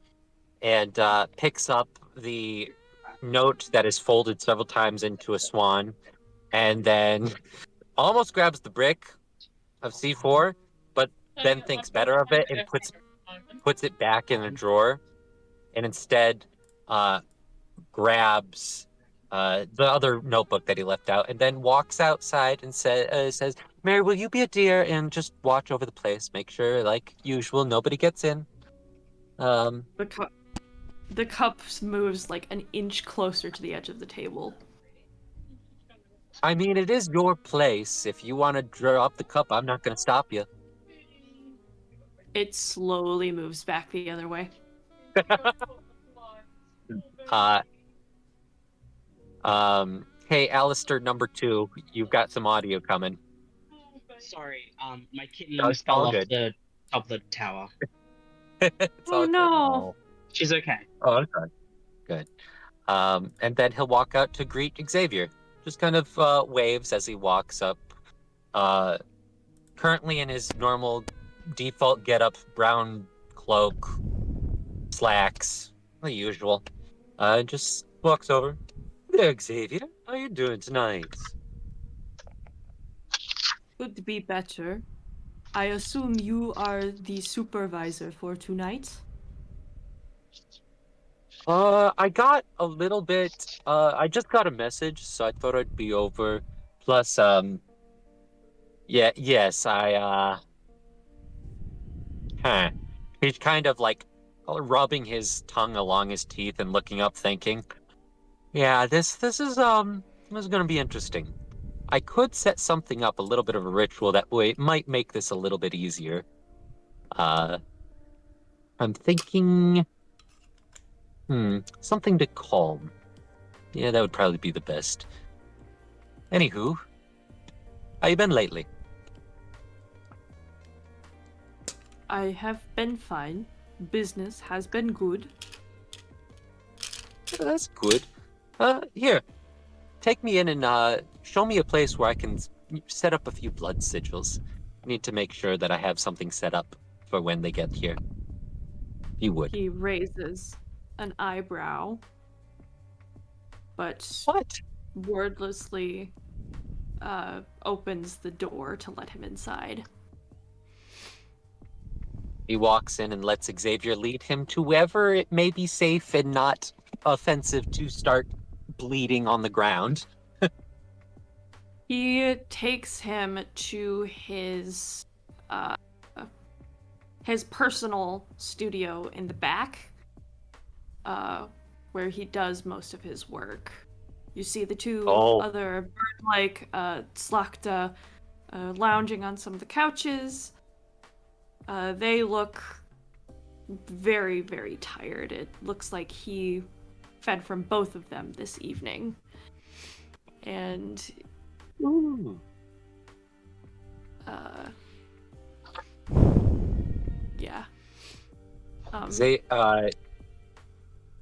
and picks up the note that is folded several times into a swan, and then almost grabs the brick of C4, but then thinks better of it and puts it back in a drawer, and instead grabs the other notebook that he left out, and then walks outside and says, "Mary, will you be a dear and just watch over the place? Make sure, like usual, nobody gets in." The cup moves like an inch closer to the edge of the table. I mean, it is your place. If you want to drop the cup, I'm not going to stop you. It slowly moves back the other way. Hey, Alistair number 2, you've got some audio coming. Sorry, my kitten No, almost it's all fell off good. the top of the tower. It's all Oh good. no! She's okay. Oh, okay. Good. And then he'll walk out to greet Xavier. Just kind of waves as he walks up. Currently in his normal default getup, brown cloak, slacks, the usual. Just walks over. There, Xavier. How you doing tonight? Could be better. I assume you are the supervisor for tonight? I got a little bit. I just got a message, so I thought I'd be over. Plus, yes, huh. He's kind of like rubbing his tongue along his teeth and looking up, thinking, "Yeah, this is gonna be interesting. I could set something up, a little bit of a ritual that way might make this a little bit easier. I'm thinking, something to calm. Yeah, that would probably be the best. Anywho, how you been lately?" I have been fine. Business has been good. Yeah, that's good. Here, take me in and show me a place where I can set up a few blood sigils. Need to make sure that I have something set up for when they get here. If you would. He raises an eyebrow, but What? wordlessly opens the door to let him inside. He walks in and lets Xavier lead him to wherever it may be safe and not offensive to start bleeding on the ground. He takes him to his personal studio in the back, where he does most of his work. You see the two other bird-like Slakta lounging on some of the couches. They look very, very tired. It looks like he fed from both of them this evening. And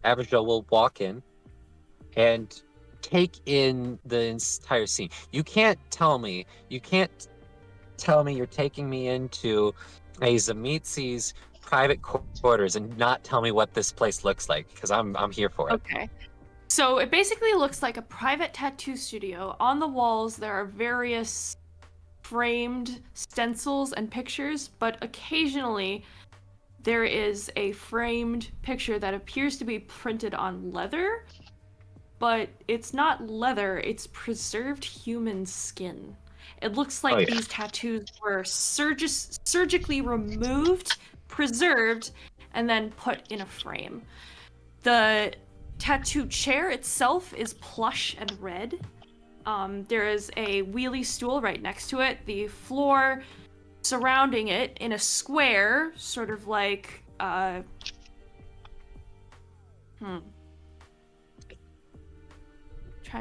Abigail will walk in and take in the entire scene. You can't tell me you're taking me into a Zamitsi's private quarters and not tell me what this place looks like, because I'm here for it. Okay. So it basically looks like a private tattoo studio. On the walls, there are various framed stencils and pictures, but occasionally there is a framed picture that appears to be printed on leather, but it's not leather, it's preserved human skin. It looks like these tattoos were surgically removed, preserved, and then put in a frame. The tattoo chair itself is plush and red. There is a wheelie stool right next to it. The floor surrounding it in a square, sort of like, trying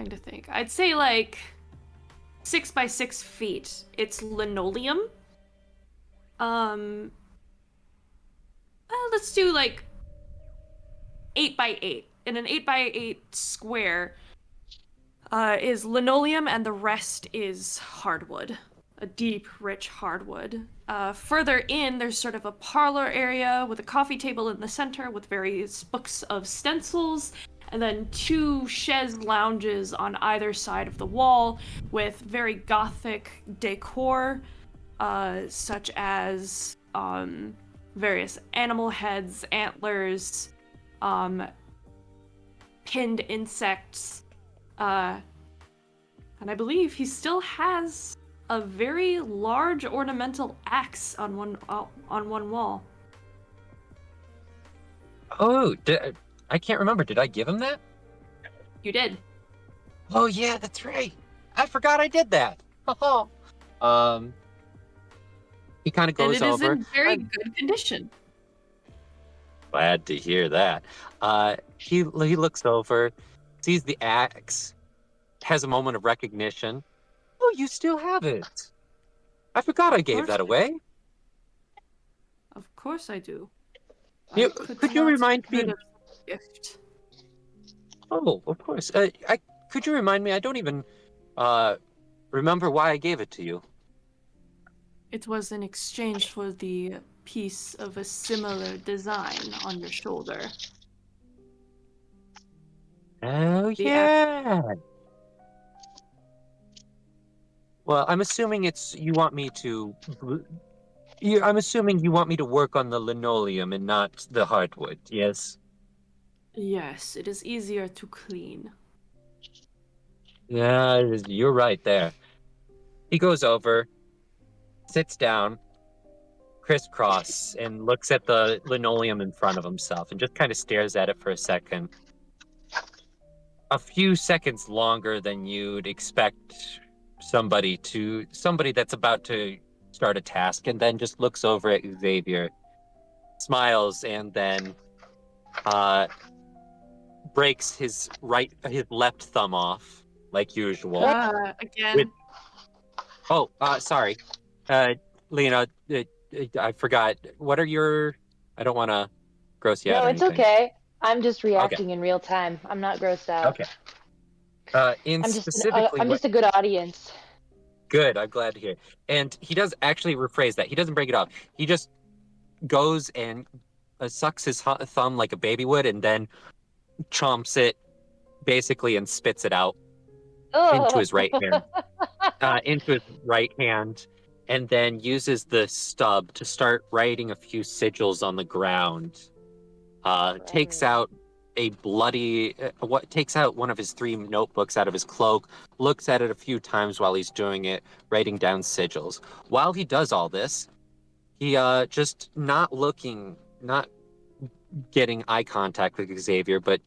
to think. I'd say like 6 by 6 feet. It's linoleum. Let's do like 8 by 8. In an 8 by 8 square is linoleum, and the rest is hardwood. A deep, rich hardwood. Further in, there's sort of a parlor area with a coffee table in the center with various books of stencils, and then 2 chaise lounges on either side of the wall with very gothic decor, such as various animal heads, antlers, pinned insects, and I believe he still has a very large ornamental axe on one wall. Oh, I can't remember. Did I give him that? You did. Oh yeah, that's right. I forgot I did that. He kind of goes and it over. is in very good condition. Glad to hear that. He looks over, sees the axe, has a moment of recognition. Oh, you still have it. I forgot I gave that away. Of course I do. Could you remind me? Gift. Oh, of course. Could you remind me? I don't even remember why I gave it to you. It was in exchange for the piece of a similar design on your shoulder. Oh, yeah. Well, I'm assuming you want me to work on the linoleum and not the hardwood, yes? Yes, it is easier to clean. Yeah, you're right there. He goes over, sits down, crisscross, and looks at the linoleum in front of himself and just kind of stares at it for a second. A few seconds longer than you'd expect somebody that's about to start a task, and then just looks over at Xavier, smiles, and then breaks his left thumb off like usual. Again. Sorry, Lena, I forgot. What are your? I don't want to gross you out. No, or it's anything. okay. I'm just reacting in real time. I'm not grossed out. Okay. I'm just a good audience. Good. I'm glad to hear. And he does actually rephrase that. He doesn't break it off. He just goes and sucks his thumb like a baby would, and then chomps it basically and spits it out into his right hand. And then uses the stub to start writing a few sigils on the ground. Takes out takes out one of his 3 notebooks out of his cloak, looks at it a few times while he's doing it, writing down sigils. While he does all this, he just not getting eye contact with Xavier, but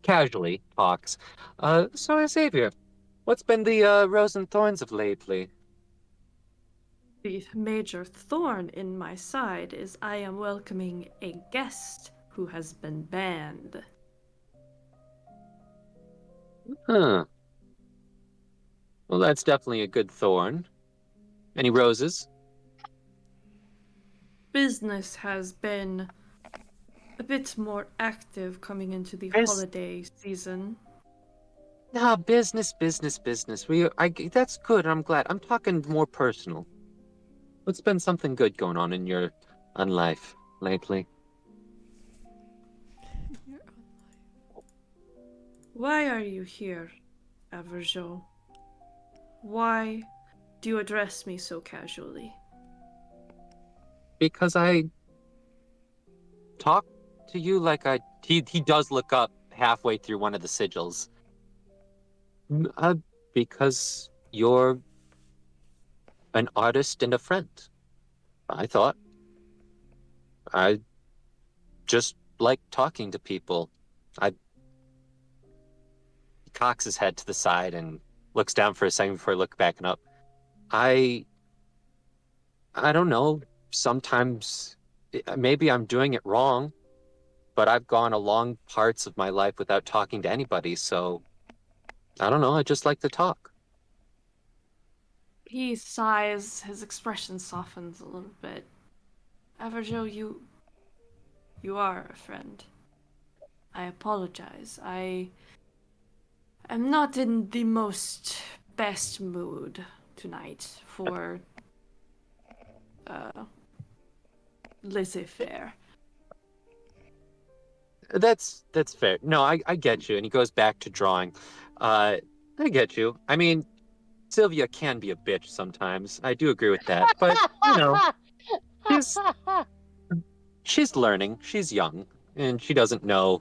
casually talks. So Xavier, what's been the rose and thorns of lately? The major thorn in my side is I am welcoming a guest who has been banned. Huh. Well, that's definitely a good thorn. Any roses? Business has been a bit more active coming into the Yes. holiday season. Nah, business. That's good. I'm glad. I'm talking more personal. What's been something good going on in your life lately? Why are you here, Averjo? Why do you address me so casually? Because I talk to you like he does look up halfway through one of the sigils. Because you're an artist and a friend. I thought. I just like talking to people. I He cocks his head to the side and looks down for a second before looking back and up. I I don't know. Sometimes maybe I'm doing it wrong, but I've gone a long parts of my life without talking to anybody, so I don't know, I just like to talk. He sighs, his expression softens a little bit. Averjo, you are a friend. I apologize. I am not in the most best mood tonight for laissez-faire. That's fair. No, I get you. And he goes back to drawing. I get you. I mean, Sylvia can be a bitch sometimes. I do agree with that. But, she's she's learning. She's young, and she doesn't know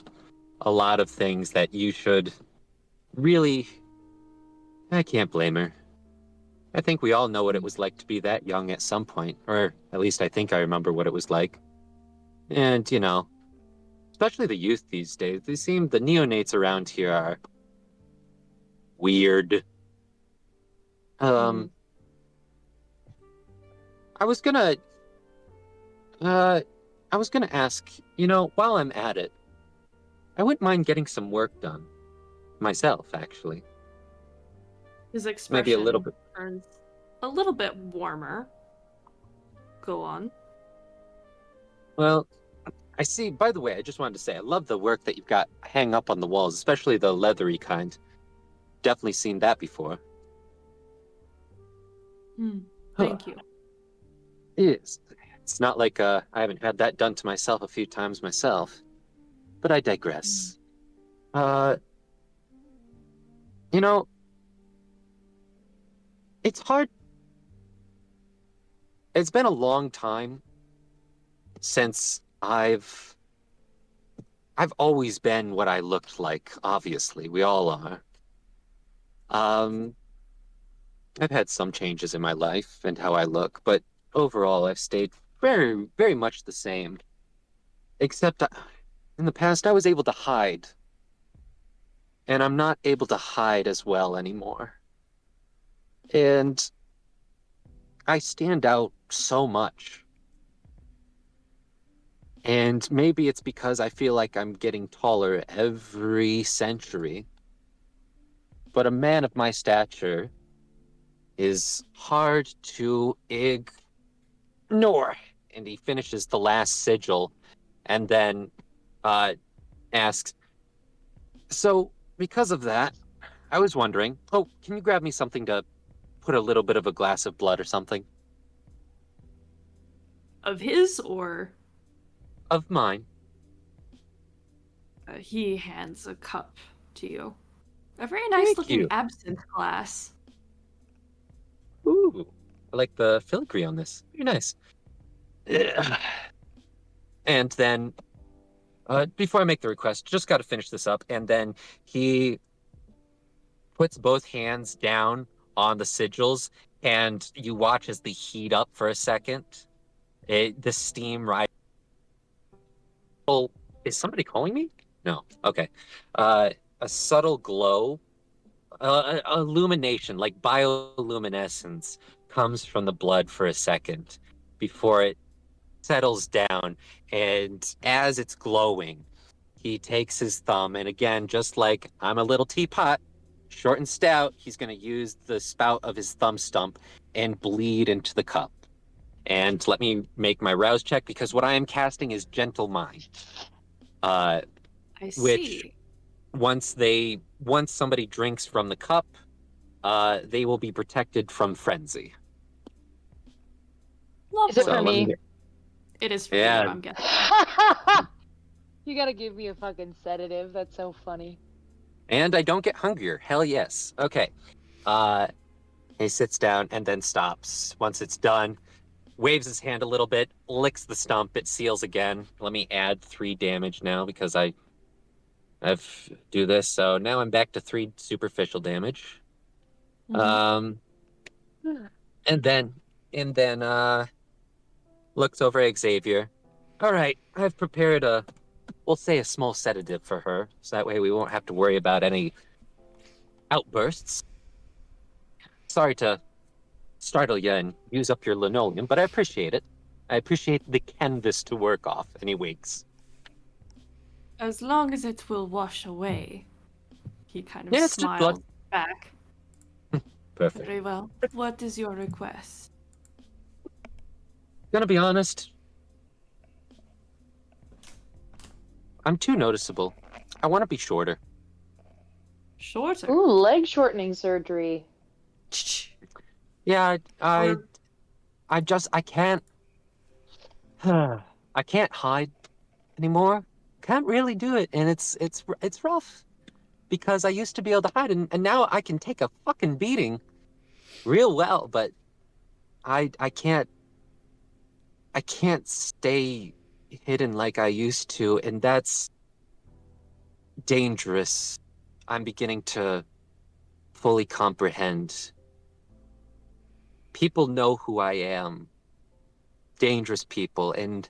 a lot of things that you should really. I can't blame her. I think we all know what it was like to be that young at some point, or at least I think I remember what it was like. And, especially the youth these days, the neonates around here are weird. Um, I was gonna, uh, I was gonna ask, while I'm at it, I wouldn't mind getting some work done. Myself, actually. His Maybe a little expression bit. turns a little bit warmer. Go on. Well, I see, by the way, I just wanted to say, I love the work that you've got hang up on the walls, especially the leathery kind. Definitely seen that before. Thank you. It is. It's not like I haven't had that done to myself a few times myself. But I digress. You know, it's hard. It's been a long time since I've always been what I looked like, obviously. We all are. Um, I've had some changes in my life and how I look, but overall I've stayed very, very much the same. Except in the past I was able to hide, and I'm not able to hide as well anymore. And I stand out so much. And maybe it's because I feel like I'm getting taller every century. But a man of my stature is hard to ignore. And he finishes the last sigil and then asks, so because of that, I was wondering, oh, can you grab me something to put a little bit of a glass of blood or something? Of his or Of mine. he hands a cup to you. A very nice Thank looking you. absinthe glass. Ooh, I like the filigree on this. Very nice. And then, before I make the request, just got to finish this up. And then he puts both hands down on the sigils, and you watch as they heat up for a second. The steam rises. Oh, is somebody calling me? No. Okay. A subtle glow, illumination, like bioluminescence, comes from the blood for a second before it settles down. And as it's glowing, he takes his thumb, and again, just like I'm a little teapot, short and stout, he's going to use the spout of his thumb stump and bleed into the cup. And let me make my rouse check, because what I am casting is Gentle Mind. Uh, I which see. once somebody drinks from the cup, they will be protected from frenzy. Is it So for Lovely. let me. me? It is for you, Yeah, I'm guessing. You gotta give me a fucking sedative. That's so funny. and I don't get hungrier. Hell yes. Okay. Uh, he sits down and then stops. Once it's done, waves his hand a little bit, licks the stump. It seals again. Let me add 3 damage now because I've do this. So now I'm back to 3 superficial damage. Mhm. And then looks over at Xavier. All right, I've prepared we'll say a small sedative for her, so that way we won't have to worry about any outbursts. Sorry to startle you and use up your linoleum, but I appreciate it. I appreciate the canvas to work off. And he winks. As long as it will wash away. He kind of Yeah, it's just blood. smiles back. Perfect. Very well. What is your request? Gonna be honest, I'm too noticeable. I want to be shorter. Shorter. Ooh, leg shortening surgery. Yeah, Or I can't, I can't hide anymore. Can't really do it, and it's rough because I used to be able to hide, and now I can take a fucking beating real well, but I can't stay hidden like I used to, and that's dangerous. I'm beginning to fully comprehend. People know who I am, dangerous people, and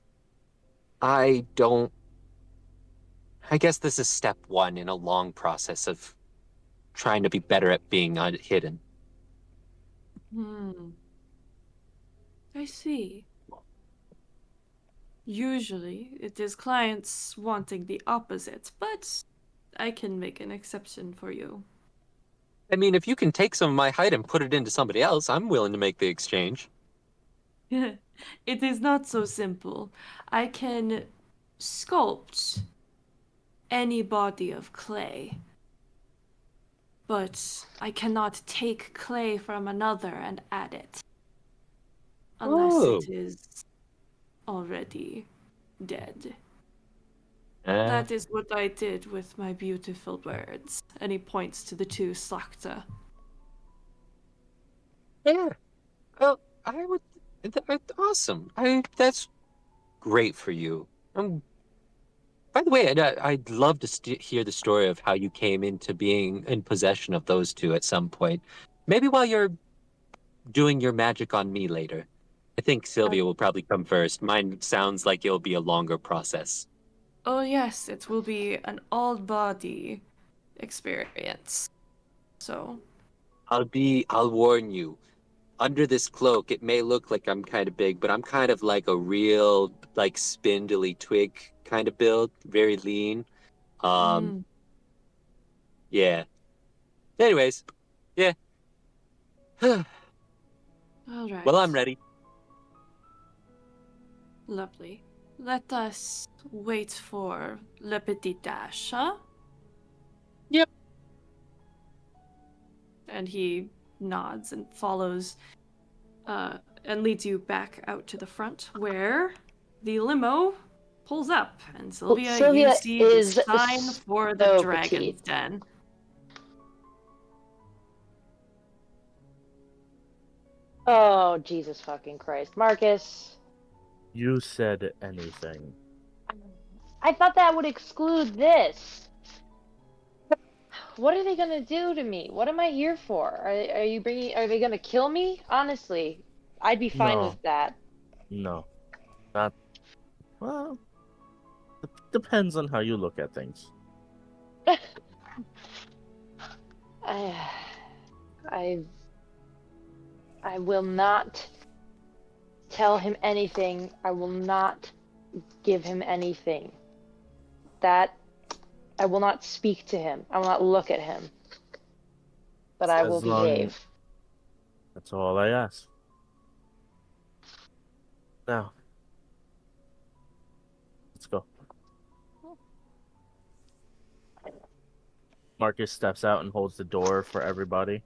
I don't. I guess this is step 1 in a long process of trying to be better at being hidden. I see. Usually, it is clients wanting the opposite, but I can make an exception for you. I mean, if you can take some of my hide and put it into somebody else, I'm willing to make the exchange. It is not so simple. I can sculpt any body of clay, but I cannot take clay from another and add it unless Oh. it is already dead. Uh, That is what I did with my beautiful birds. And he points to the 2 slakta. yeah. Well, I would. Awesome. That's great for you. By the way, I'd love to hear the story of how you came into being in possession of those 2 at some point. Maybe while you're doing your magic on me later. I think Sylvia will probably come first. Mine sounds like it'll be a longer process. Oh, yes, it will be an all body experience. So, I'll warn you. Under this cloak, it may look like I'm kind of big, but I'm kind of like a real, like, spindly twig kind of build, very lean. Um, yeah. Anyways, yeah. Well, all I'm right. ready. Lovely. Let us wait for Le Petit Dash, huh? Yep. And he nods and follows and leads you back out to the front where the limo pulls up. And Well, Sylvia, you Sylvia see the is sign for the so Dragon's petite. Den. Oh, Jesus fucking Christ. Marcus. You said anything. I thought that would exclude this. What are they gonna do to me? What am I here for? Are you bringing? Are they gonna kill me? Honestly, I'd be fine No, with that. no. Not well. Depends on how you look at things. I, I, I will not tell him anything. I will not give him anything. That I will not speak to him. I will not look at him. But I will As long behave. that's all I ask. Now, let's go. Marcus steps out and holds the door for everybody.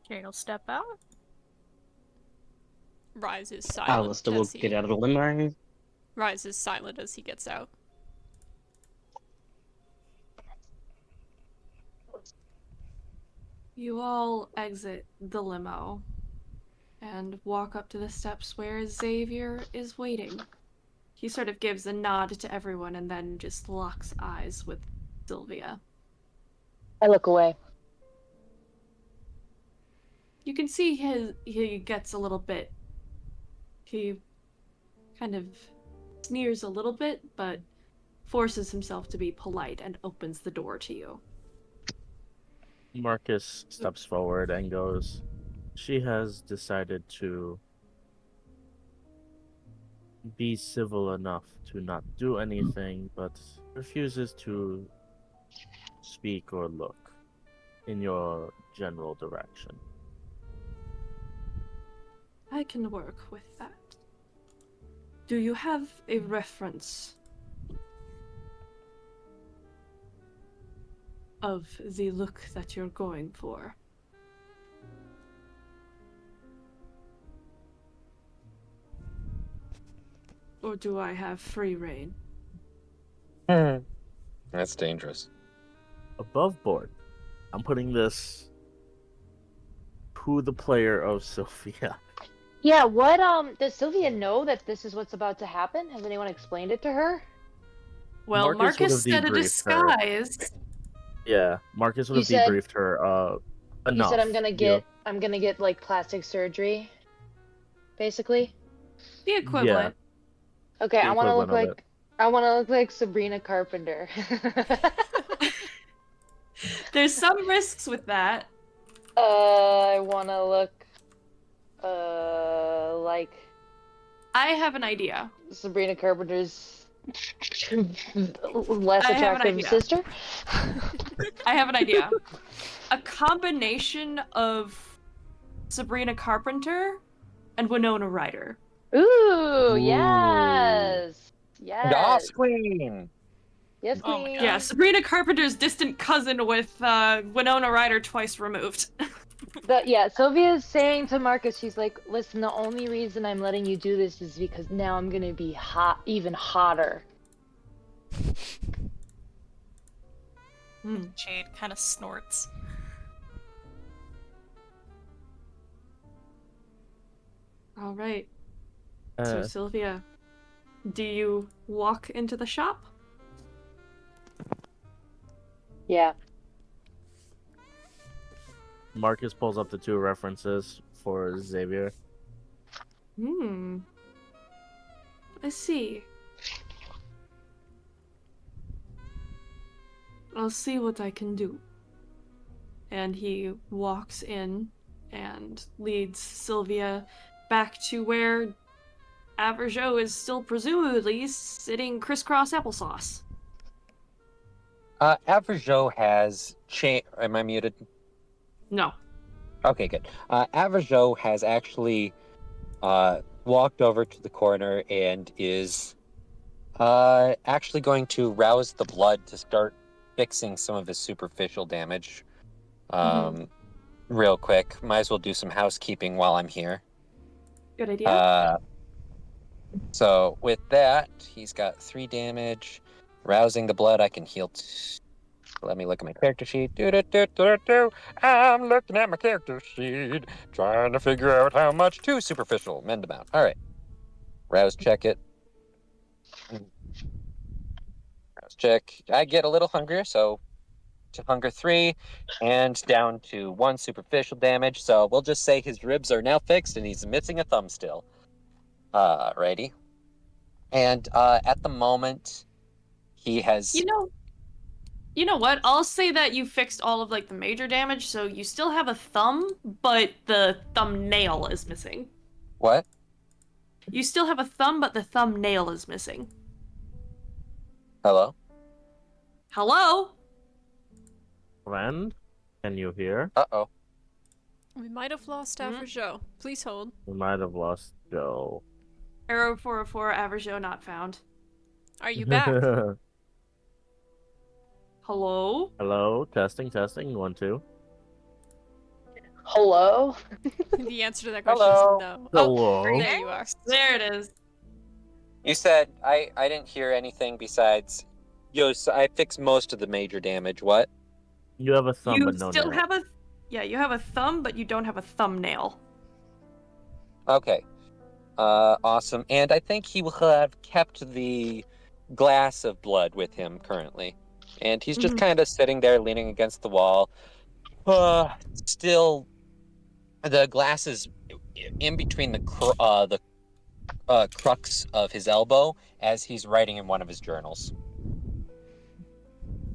Jade will step out. Rise is silent Alistair will as get he out of the limo. Rise is silent as he gets out. You all exit the limo and walk up to the steps where Xavier is waiting. He sort of gives a nod to everyone and then just locks eyes with Sylvia. I look away. You can see he gets a little bit. He kind of sneers a little bit, but forces himself to be polite and opens the door to you. Marcus steps forward and goes, "She has decided to be civil enough to not do anything, but refuses to speak or look in your general direction." I can work with that. Do you have a reference of the look that you're going for? Or do I have free reign? That's dangerous. Above board, I'm putting this to the player of Sophia. Yeah, does Sylvia know that this is what's about to happen? Has anyone explained it to her? Well, Marcus would Marcus have said a debriefed her. disguise. Yeah, Marcus would You have said- debriefed her enough. You said I'm You gonna get like plastic surgery, basically. The equivalent. Okay, The equivalent of it. I wanna look like Sabrina Carpenter. There's some risks with that. I wanna look like I have an idea. Sabrina Carpenter's less I have an attractive idea. sister. I have an idea. A combination of Sabrina Carpenter and Winona Ryder. Ooh, yes. Yes. Goss Queen! Yes, Oh my queen. God. Yeah, Sabrina Carpenter's distant cousin with Winona Ryder twice removed. Sylvia's saying to Marcus, she's like, listen, the only reason I'm letting you do this is because now I'm gonna be even hotter. Jade kind of snorts. All right. So Sylvia, do you walk into the shop? Yeah. Marcus pulls up the two references for Xavier. I see. I'll see what I can do. And he walks in and leads Sylvia back to where Averjo is still presumably sitting crisscross applesauce. Averjo has Am I muted? No. Okay, good. Averjo has actually walked over to the corner and is actually going to rouse the blood to start fixing some of his superficial damage. Real quick. Might as well do some housekeeping while I'm here. Good idea. So with that, he's got 3 damage. Rousing the blood, I can heal. Let me look at my character sheet. I'm looking at my character sheet, trying to figure out how much 2 superficial. Mend amount. All right. Rouse check it. Rouse check. I get a little hungrier, so to hunger 3 and down to 1 superficial damage. So we'll just say his ribs are now fixed and he's missing a thumb still. Righty. And at the moment, he has. You know what? I'll say that you fixed all of like the major damage, so you still have a thumb, but the thumbnail is missing. What? You still have a thumb, but the thumbnail is missing. Hello? Hello? Friend, can you hear? Uh-oh. We might have lost Averjo. Please hold. We might have lost Joe. Arrow 404, Averjo not found. Are you back? Hello? Hello, testing, 1, 2. Hello? The answer to that question Hello. is no. Hello. There you are. There it is. You said I didn't hear anything besides. I fixed most of the major damage. What? You have a thumb, You but no still nail. have a you have a thumb, but you don't have a thumbnail. Okay. Awesome. And I think he will have kept the glass of blood with him currently. And he's just Mhm. kind of sitting there leaning against the wall. Still, the glass is in between the crux of his elbow as he's writing in one of his journals.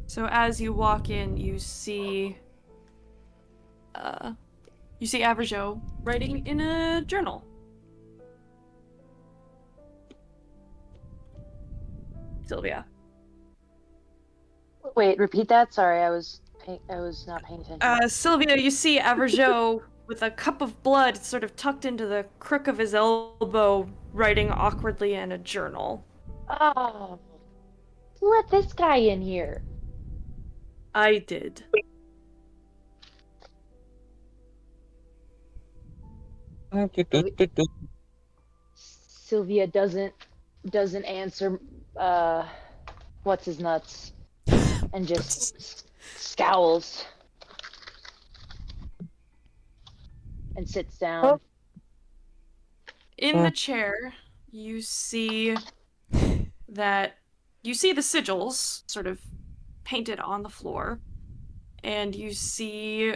So as you walk in, you see Averjo writing in a journal. Sylvia. Wait, repeat that. Sorry, I was not paying attention. Sylvia, you see Averjo with a cup of blood sort of tucked into the crook of his elbow, writing awkwardly in a journal. Oh, let this guy in here. I did. Sylvia doesn't answer. What's his nuts, and just scowls and sits down. In the chair, you see the sigils sort of painted on the floor, and you see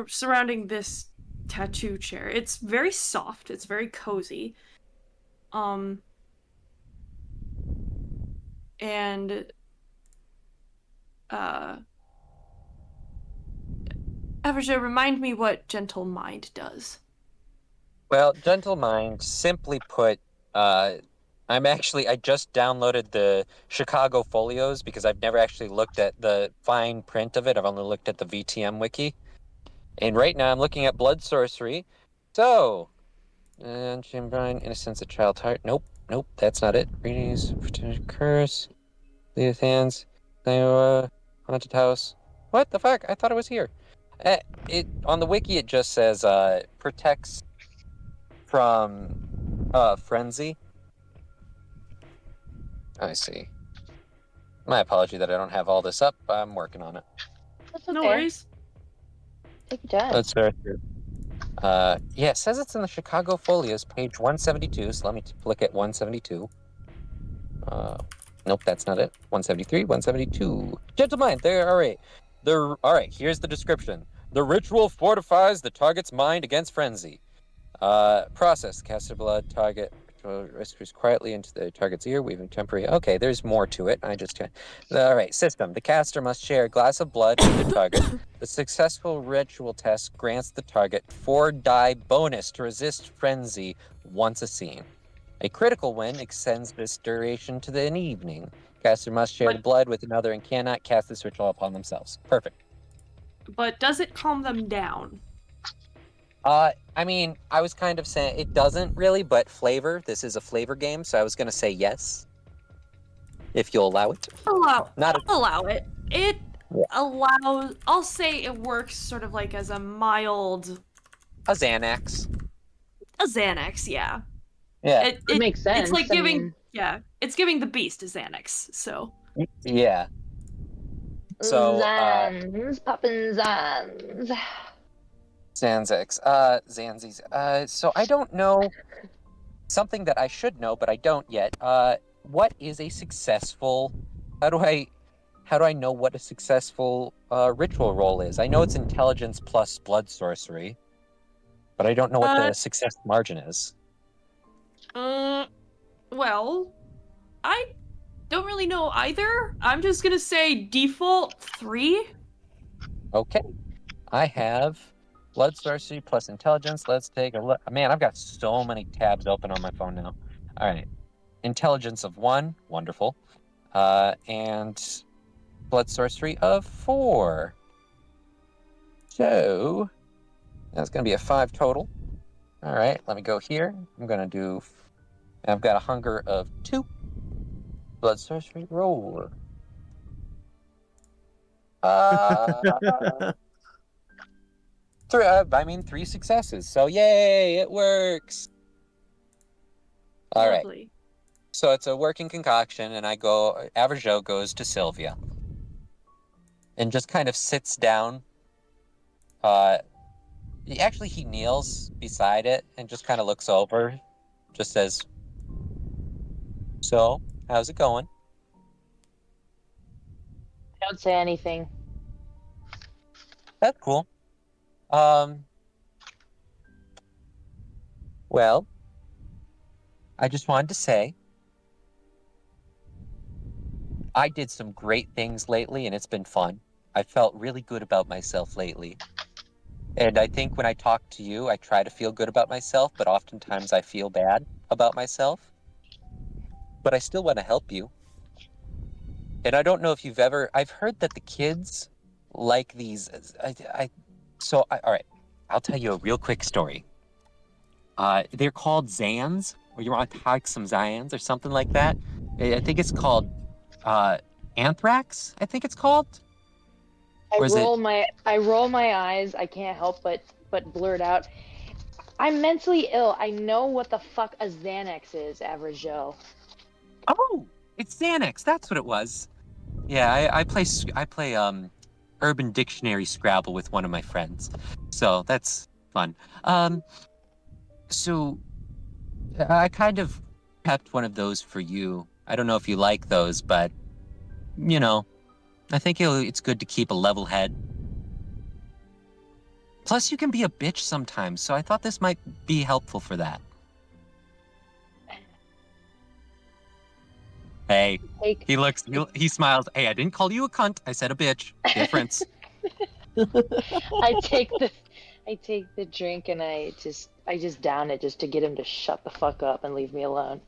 surrounding this tattoo chair. It's very soft, it's very cozy. And Averjo, remind me what Gentle Mind does. Well, Gentle Mind, simply put, I just downloaded the Chicago Folios because I've never actually looked at the fine print of it. I've only looked at the VTM wiki. And right now I'm looking at blood sorcery. So, Jim Bryan, Innocence of Child Heart. Nope, that's not it. Readings, Curse, Leah's Hands, Haunted House. What the fuck? I thought it was here. On the wiki it just says protects from frenzy. I see. My apology that I don't have all this up. I'm working on it. That's okay. No worries. Take your time. Let's start here. Yeah, it says it's in the Chicago Folios, page 172. So let me look at 172. Nope, that's not it. 173, 172. Gentle Mind, there, all right. All right, here's the description. The ritual fortifies the target's mind against frenzy. Process. Caster blood, target whispers quietly into the target's ear, weaving temporary. Okay, there's more to it. All right, system. The caster must share a glass of blood with the target. The successful ritual test grants the target 4 die bonus to resist frenzy once a scene. A critical win extends this duration to an evening. Caster must share the blood with another and cannot cast this ritual upon themselves. Perfect. But does it calm them down? I mean, I was kind of saying it doesn't really, but flavor. This is a flavor game, so I was gonna say yes, if you'll allow it. I'll Not allow it. It Yeah. allows. I'll say it works sort of like as a mild a Xanax. a Xanax. Yeah. Yeah. It makes sense. It's like I giving. mean, Yeah. It's giving the beast a Xanax. So. Yeah. So Zans, poppin' Zans. Xanzix. Zanzies. So I don't know something that I should know, but I don't yet. What is a successful? How do I know what a successful ritual roll is? I know it's intelligence plus blood sorcery, but I don't know what the success margin is. Well, I don't really know either. I'm just gonna say default 3. Okay. I have blood sorcery plus intelligence. Let's take a look. Man, I've got so many tabs open on my phone now. All right. Intelligence of 1. Wonderful. And blood sorcery of 4. So that's going to be a 5 total. All right. Let me go here. I've got a hunger of 2. Blood sorcery roll. Uh, three successes. So yay, it works. All right. Lovely. So it's a working concoction, and Average Joe goes to Sylvia and just kind of sits down. He kneels beside it and just kind of looks over, just says, "So, how's it going?" Don't say anything. That's cool. Well, I just wanted to say I did some great things lately, and it's been fun. I felt really good about myself lately. And I think when I talk to you, I try to feel good about myself, but oftentimes I feel bad about myself. But I still want to help you. And I don't know if I've heard that the kids like these. All right, I'll tell you a real quick story. They're called Zans, or you want to take some Zans or something like that. I think it's called Anthrax, I think it's called. Or is it? I roll my eyes. I can't help but blurt out. I'm mentally ill. I know what the fuck a Xanax is, Average Joe. Oh, it's Xanax. That's what it was. Yeah, I play Urban Dictionary Scrabble with one of my friends, so that's fun. So I kind of kept one of those for you. I don't know if you like those, but you know, I think it's good to keep a level head. Plus, you can be a bitch sometimes, so I thought this might be helpful for that. Hey, Take he smiles. Hey, I didn't call you a cunt. I said a bitch. Difference. I take the drink and I just down it just to get him to shut the fuck up and leave me alone.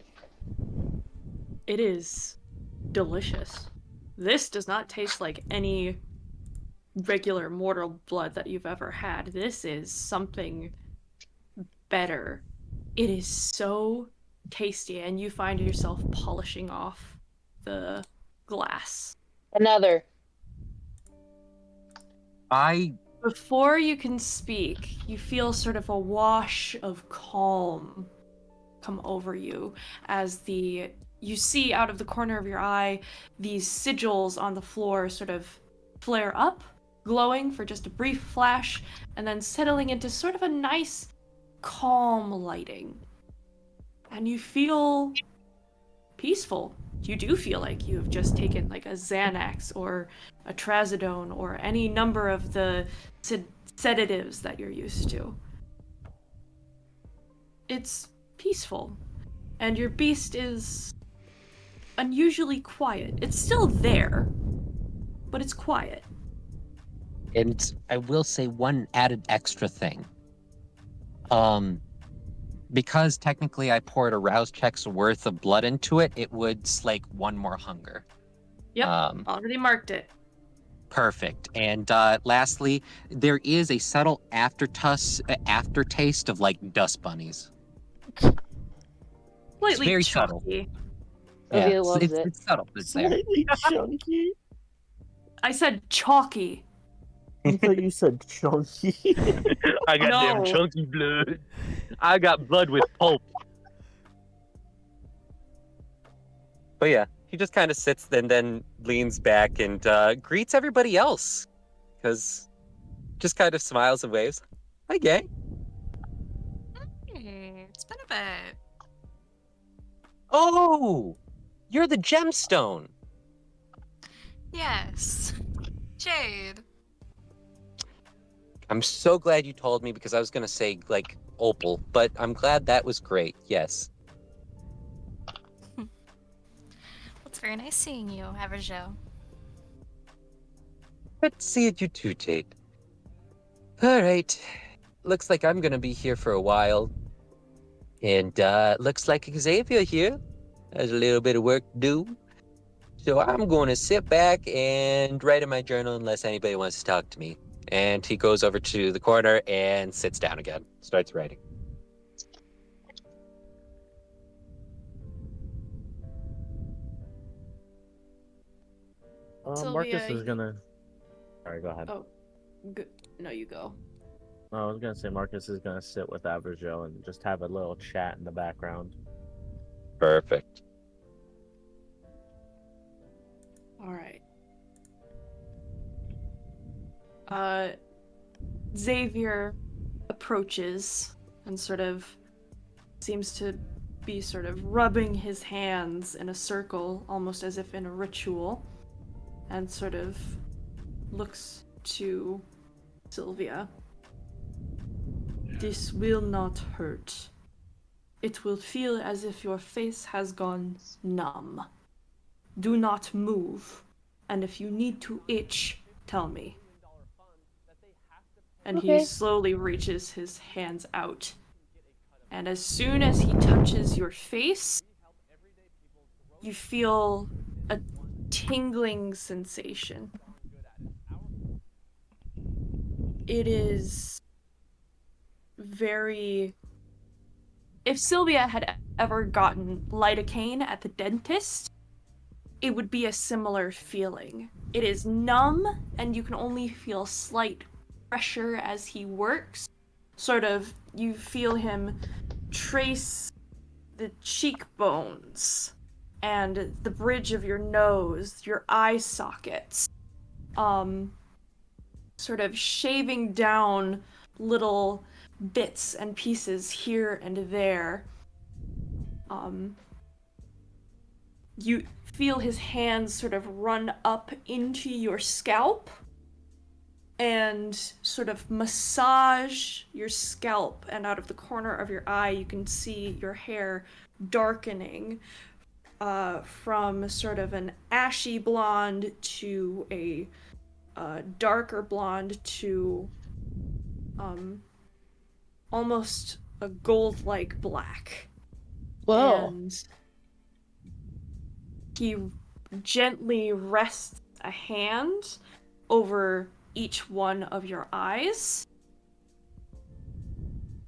It is delicious. This does not taste like any regular mortal blood that you've ever had. This is something better. It is so tasty, and you find yourself polishing off the glass. Another. Before you can speak, you feel sort of a wash of calm come over you as you see out of the corner of your eye these sigils on the floor sort of flare up, glowing for just a brief flash, and then settling into sort of a nice, calm lighting. And you feel peaceful. You do feel like you have just taken like a Xanax or a Trazodone or any number of the sedatives that you're used to. It's peaceful. And your beast is unusually quiet. It's still there, but it's quiet. And I will say one added extra thing. Because technically I poured a rouse check's worth of blood into it, it would slake one more hunger. Yep, already marked it. Perfect. And lastly, there is a subtle aftertaste of like dust bunnies. Slightly very chunky. Olivia loves it. It's subtle, but it's there. Slightly chunky. I said chalky. I thought you said chunky. I got damn No. chunky blood. I got blood with pulp. But yeah, he just kind of sits and then leans back and greets everybody else. Because just kind of smiles and waves. Hi, gang. Hey, it's been a bit. Oh, you're the gemstone. Yes. Jade. I'm so glad you told me because I was going to say, like, opal, but I'm glad that was great. Yes. It's very nice seeing you, Averjo. Good to see you too, Jade. All right. Looks like I'm going to be here for a while. And looks like Xavier here has a little bit of work to do. So I'm going to sit back and write in my journal unless anybody wants to talk to me. And he goes over to the corner and sits down again. Starts writing. Marcus Sylvia, is gonna. Sorry, go ahead. Oh, good. No, you go. I was gonna say Marcus is gonna sit with Averjo and just have a little chat in the background. Perfect. All right. Xavier approaches and sort of seems to be sort of rubbing his hands in a circle, almost as if in a ritual, and sort of looks to Sylvia. This will not hurt. It will feel as if your face has gone numb. Do not move, and if you need to itch, tell me. And he Okay. slowly reaches his hands out. And as soon as he touches your face, you feel a tingling sensation. It is very... If Sylvia had ever gotten lidocaine at the dentist, it would be a similar feeling. It is numb, and you can only feel slight pressure as he works. Sort of, you feel him trace the cheekbones and the bridge of your nose, your eye sockets, sort of shaving down little bits and pieces here and there. You feel his hands sort of run up into your scalp and sort of massage your scalp, and out of the corner of your eye you can see your hair darkening from sort of an ashy blonde to a darker blonde to almost a gold-like black. Whoa. And he gently rests a hand over each one of your eyes,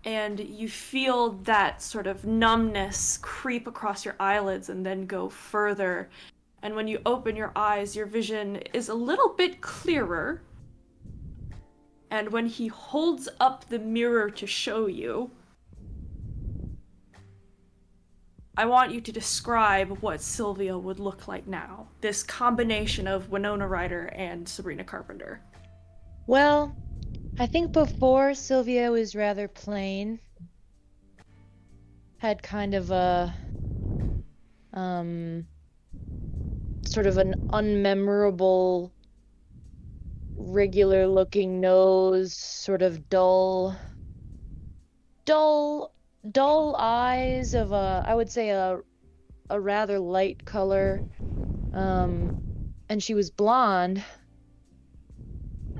and you feel that sort of numbness creep across your eyelids and then go further. And when you open your eyes, your vision is a little bit clearer. And when he holds up the mirror to show you, I want you to describe what Sylvia would look like now. This combination of Winona Ryder and Sabrina Carpenter. Well, I think before Sylvia was rather plain. Had kind of a sort of an unmemorable, regular looking nose, sort of dull eyes of I would say a rather light color. And she was blonde.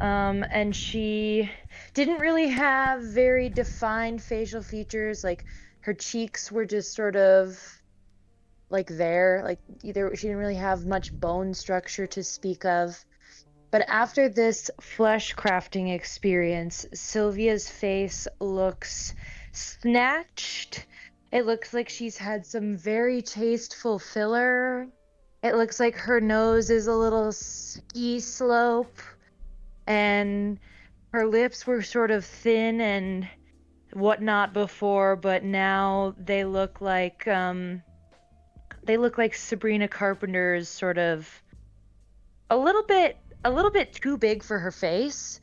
And she didn't really have very defined facial features. Like her cheeks were just sort of like there, like either she didn't really have much bone structure to speak of. But after this flesh crafting experience, Sylvia's face looks snatched. It looks like she's had some very tasteful filler. It looks like her nose is a little ski slope, and her lips were sort of thin and whatnot before, but now they look like Sabrina Carpenter's sort of a little bit too big for her face.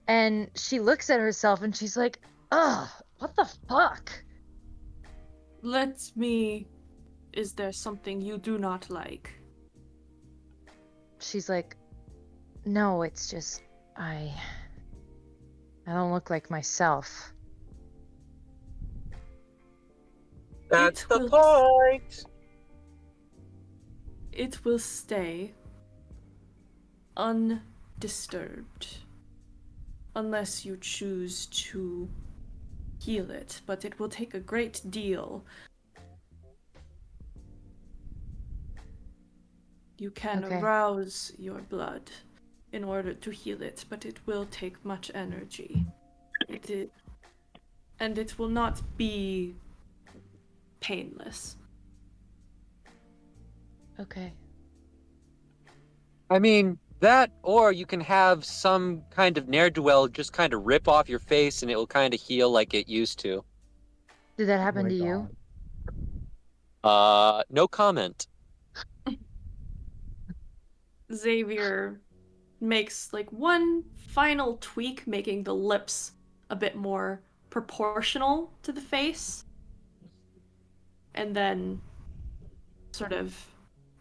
And she looks at herself and she's like, ugh, what the fuck? Is there something you do not like? She's like, no, it's just, I don't look like myself. That's It the will- point. It will stay undisturbed unless you choose to heal it, but it will take a great deal. You can Okay. arouse your blood in order to heal it, but it will take much energy. And it will not be painless. Okay. I mean, that, or you can have some kind of ne'er-do-well just kind of rip off your face and it will kind of heal like it used to. Did that Oh happen my to you? God. No comment. Xavier makes like one final tweak, making the lips a bit more proportional to the face, and then sort of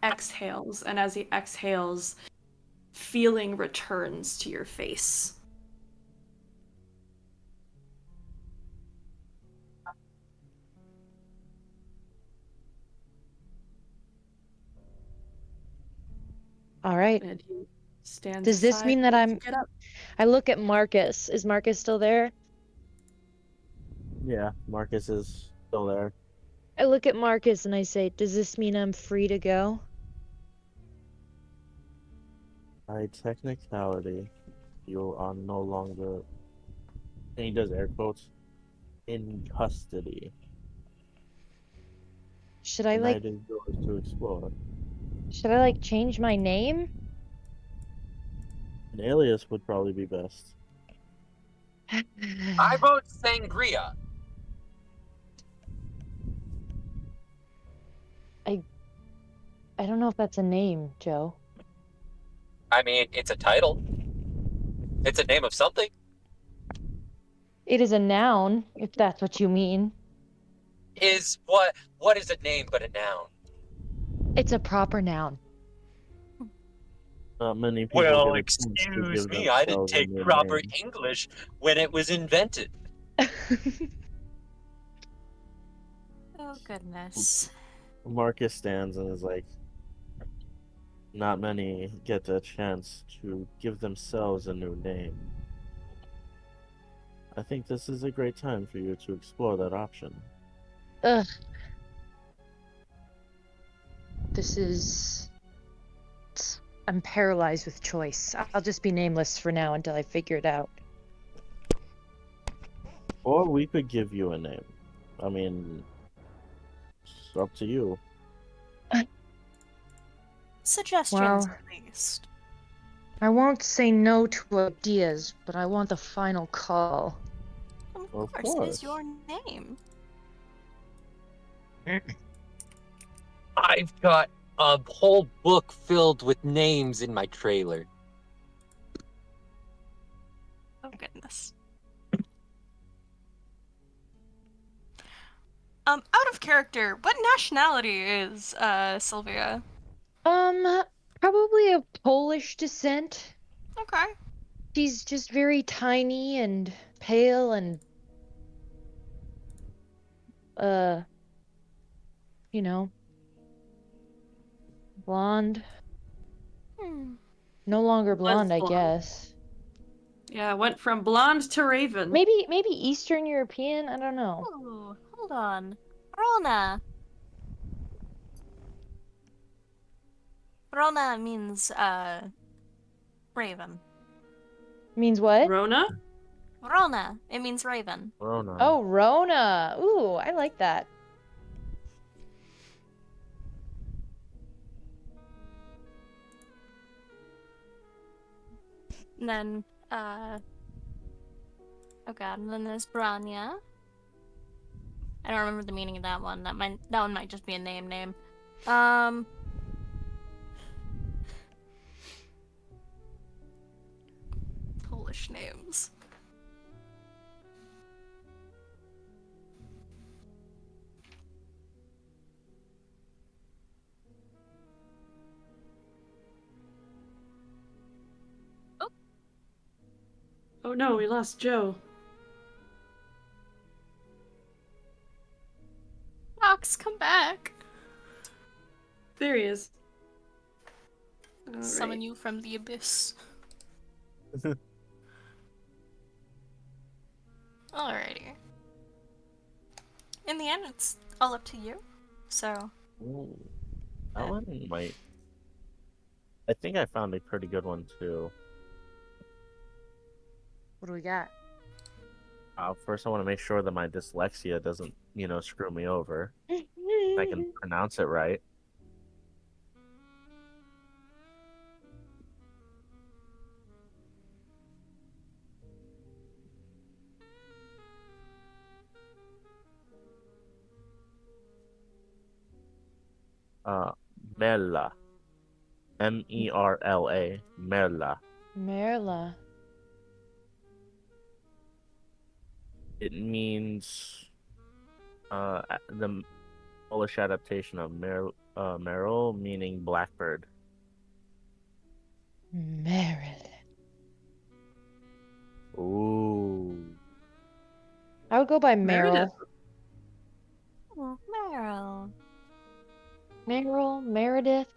exhales. And as he exhales, feeling returns to your face. All right. And he stands Does this aside mean that to get up. I look at Marcus. Is Marcus still there? Yeah, Marcus is still there. I look at Marcus and I say, does this mean I'm free to go? By technicality, you are no longer, and he does air quotes, in custody. Should The I night is yours to explore. change my name? An alias would probably be best. I vote Sangria. I don't know if that's a name, Joe. I mean, it's a title. It's a name of something. It is a noun, if that's what you mean. Is what is a name but a noun? It's a proper noun. Not many people Well, get a chance to excuse give me, I didn't themselves a take new proper name. English when it was invented. Oh goodness. Marcus stands and is like, not many get the chance to give themselves a new name. I think this is a great time for you to explore that option. Ugh. This is... I'm paralyzed with choice. I'll just be nameless for now until I figure it out. Or we could give you a name. I mean, it's up to you. Suggestions, Well, at least. I won't say no to ideas, but I want the final call. Of It course. is your name. I've got a whole book filled with names in my trailer. Oh goodness. Out of character, what nationality is Sylvia? Probably of Polish descent. Okay. She's just very tiny and pale and, you know, blonde. No longer blonde, I blonde. guess. Yeah, went from blonde to raven. Maybe Eastern European, I don't know. Ooh, hold on. Rona. Rona means raven. Means what? Rona? Rona. It means raven. Rona. Oh, Rona. Ooh, I like that. And then oh god, and then there's Branya. I don't remember the meaning of that one. That one might just be a name. Polish names. Oh no, we lost Joe. Fox, come back. There he is. Summon you from the abyss. Alrighty. In the end, it's all up to you. So. Ooh, that one might. I think I found a pretty good one too. What do we got? First, I want to make sure that my dyslexia doesn't, screw me over. I can pronounce it right. Merla. Merla. Merla. Merla. It means the Polish adaptation of Merle, meaning blackbird. Meredith. Ooh. I would go by Meredith. Meryl. Oh, Meryl. Meryl, Meredith.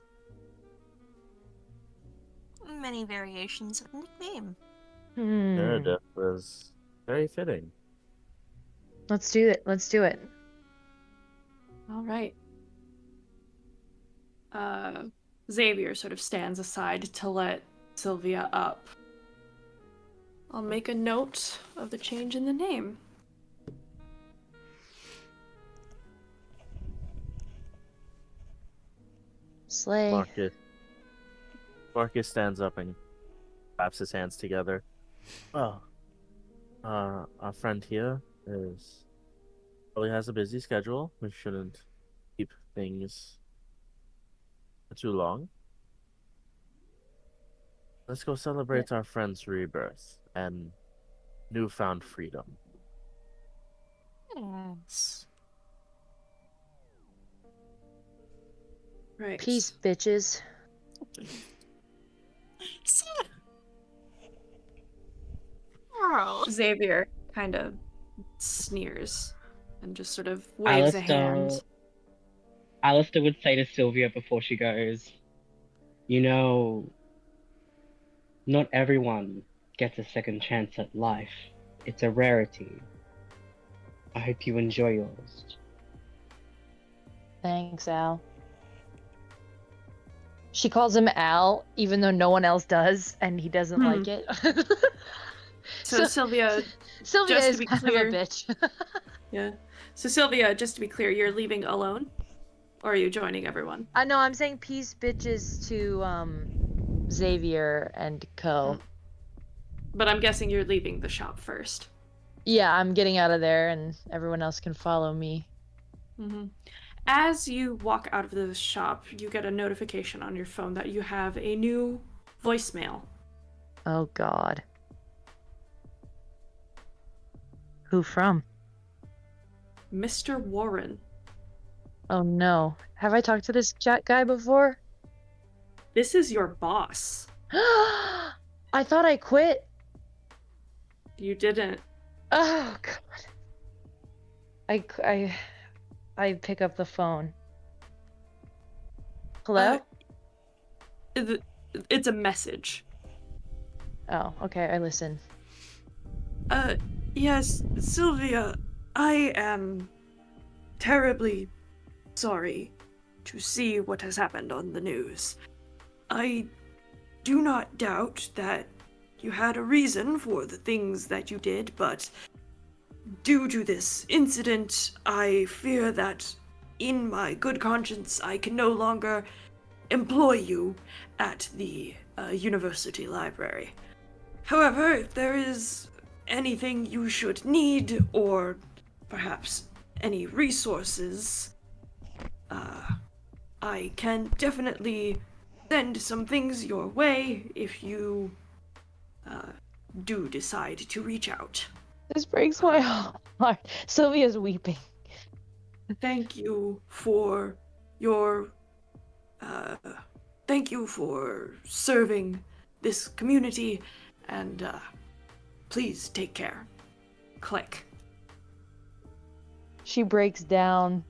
Many variations of the nickname. Meredith was very fitting. Let's do it. Let's do it. All right. Xavier sort of stands aside to let Sylvia up. I'll make a note of the change in the name. Slay. Marcus stands up and claps his hands together. Well, our friend here probably has a busy schedule. We shouldn't keep things for too long. Let's go celebrate our friend's rebirth and newfound freedom. Yes. Right. Peace, bitches. Meryl. Xavier kind of sneers and just sort of waves a hand. Alistair would say to Sylvia before she goes, you know, not everyone gets a second chance at life. It's a rarity. I hope you enjoy yours. Thanks, Al. She calls him Al, even though no one else does, and he doesn't like it. So Sylvia, Sylvia just to is be kind clear- of a bitch. yeah. So Sylvia, just to be clear, you're leaving alone, or are you joining everyone? I know, I'm saying peace, bitches to Xavier and co. But I'm guessing you're leaving the shop first. Yeah, I'm getting out of there, and everyone else can follow me. Mm-hmm. As you walk out of the shop, you get a notification on your phone that you have a new voicemail. Oh God. Who from? Mr. Warren. Oh no. Have I talked to this guy before? This is your boss. I thought I quit. You didn't. Oh God. I pick up the phone. Hello? It's a message. Oh, okay, I listen. Yes, Sylvia, I am terribly sorry to see what has happened on the news. I do not doubt that you had a reason for the things that you did, but due to this incident, I fear that in my good conscience I can no longer employ you at the university library. However, if there is anything you should need, or perhaps any resources, I can definitely send some things your way if you do decide to reach out. This breaks my heart. Sylvia's weeping. Thank you for your thank you for serving this community, and please take care. Click. She breaks down.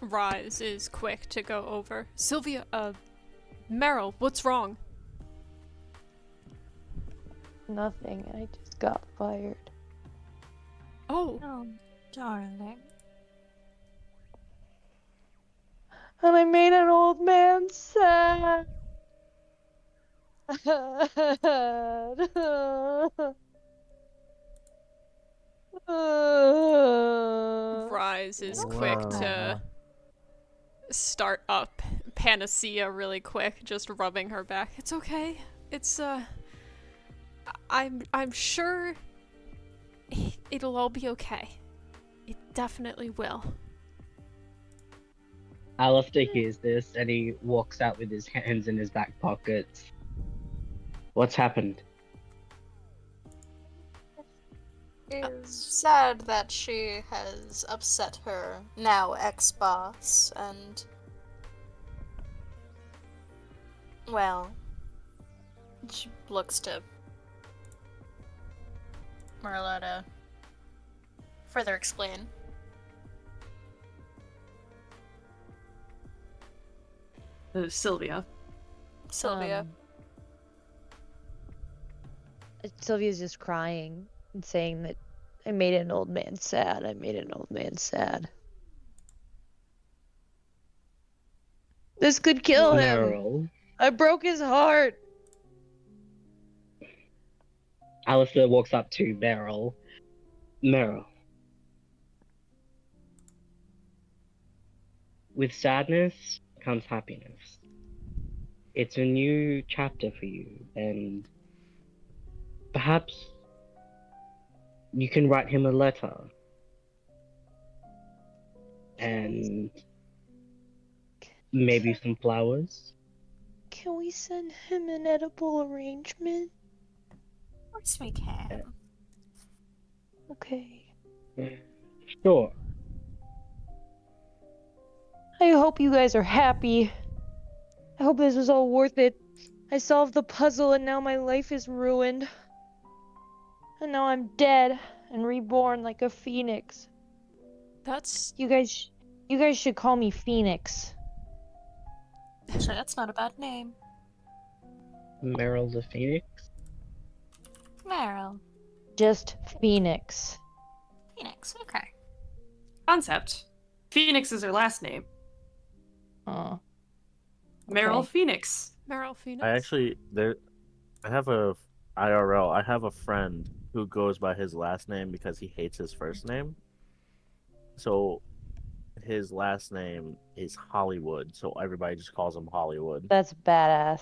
Rise is quick to go over. Sylvia, Meryl, what's wrong? Nothing. I just got fired. Oh, Oh, darling. And I made an old man sad. Rise is Don't quick Wow. to start up Panacea really quick, just rubbing her back. It's okay. It's I'm sure it'll all be okay. It definitely will. Alistair hears this and he walks out with his hands in his back pockets. What's happened? Is sad that she has upset her now ex-boss, and well, she looks to Marla to further explain. Sylvia. Sylvia. Sylvia's just crying and saying that I made an old man sad. I made an old man sad. This could kill him. Meryl. I broke his heart. Alistair walks up to Meryl. Meryl. With sadness comes happiness. It's a new chapter for you, and perhaps you can write him a letter. And maybe some flowers. Can we send him an edible arrangement? Of course we can. Okay. Sure. I hope you guys are happy. I hope this was all worth it. I solved the puzzle and now my life is ruined. And now I'm dead and reborn like a phoenix. That's You guys should call me Phoenix. Actually, that's not a bad name. Meryl the Phoenix. Meryl. Just Phoenix. Phoenix, okay. Concept. Phoenix is her last name. Oh. Meryl Okay. Phoenix. Meryl Phoenix. I have a IRL. I have a friend who goes by his last name because he hates his first name. So his last name is Hollywood, so everybody just calls him Hollywood. That's badass.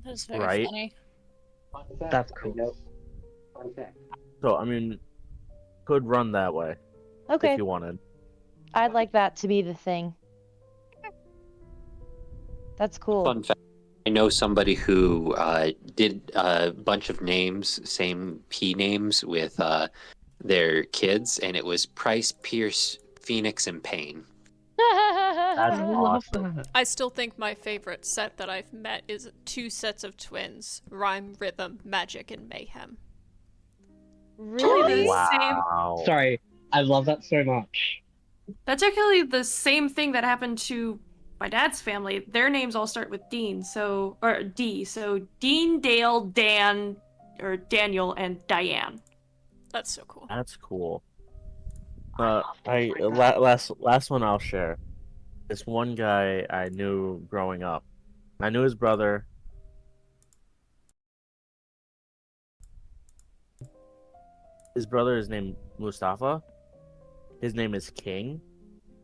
That's very Right? funny. That's cool. So I mean, could run that way Okay. if you wanted. I'd like that to be the thing. That's cool. Fun fact: I know somebody who did a bunch of names, same P names with their kids, and it was Price, Pierce, Phoenix, and Payne. That's I love awesome. that. I still think my favorite set that I've met is 2 sets of twins: rhyme, rhythm, magic, and mayhem. Really? The same. Wow. Sorry, I love that so much. That's actually the same thing that happened to my dad's family. Their names all start with Dean, or D. So Dean, Dale, Dan, or Daniel, and Diane. That's so cool. That's cool. love things like that. Last one I'll share. This one guy I knew growing up. I knew his brother. His brother is named Mustafa. His name is King,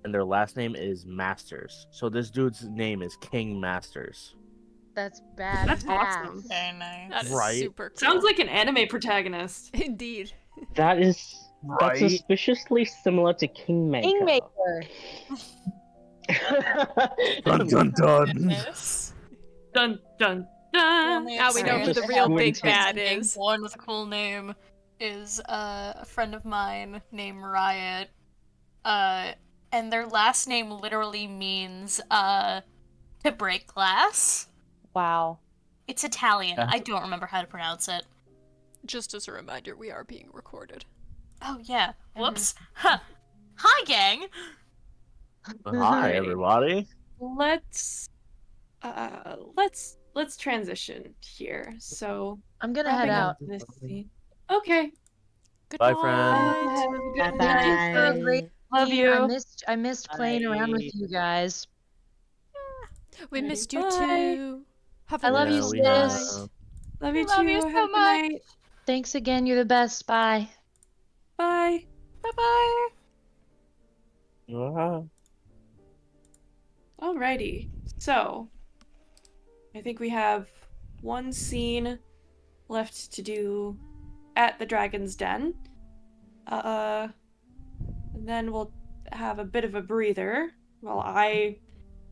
and their last name is Masters. So this dude's name is King Masters. That's bad. That's awesome. Very nice. That is Right? super cool. Sounds like an anime protagonist. Indeed. That's Right? suspiciously similar to Kingmaker. Kingmaker. Dun dun dun. Yes. Dun dun The dun. only Now we know who experience the I real have big with bad being is. born with a cool name is a friend of mine named Riot. And their last name literally means to break glass. Wow. It's Italian. That's- I don't remember how to pronounce it. Just as a reminder, we are being recorded. Oh yeah. Whoops. Huh. Hi, gang. Hi everybody. Let's transition here. So I'm gonna head wrapping out. up this scene. Okay. Good Bye, night. friend. Have a good Thank you night. for a great Love scene. you. I missed playing around with you guys. We Alrighty, missed you bye. too. Have a I love you, peaceful we night. sis. Love you Love too. you Have so a good much. night. Thanks again. You're the best. Bye. Bye. Bye bye. Wow. Alrighty. So I think we have one scene left to do at the Dragon's Den. And then we'll have a bit of a breather while I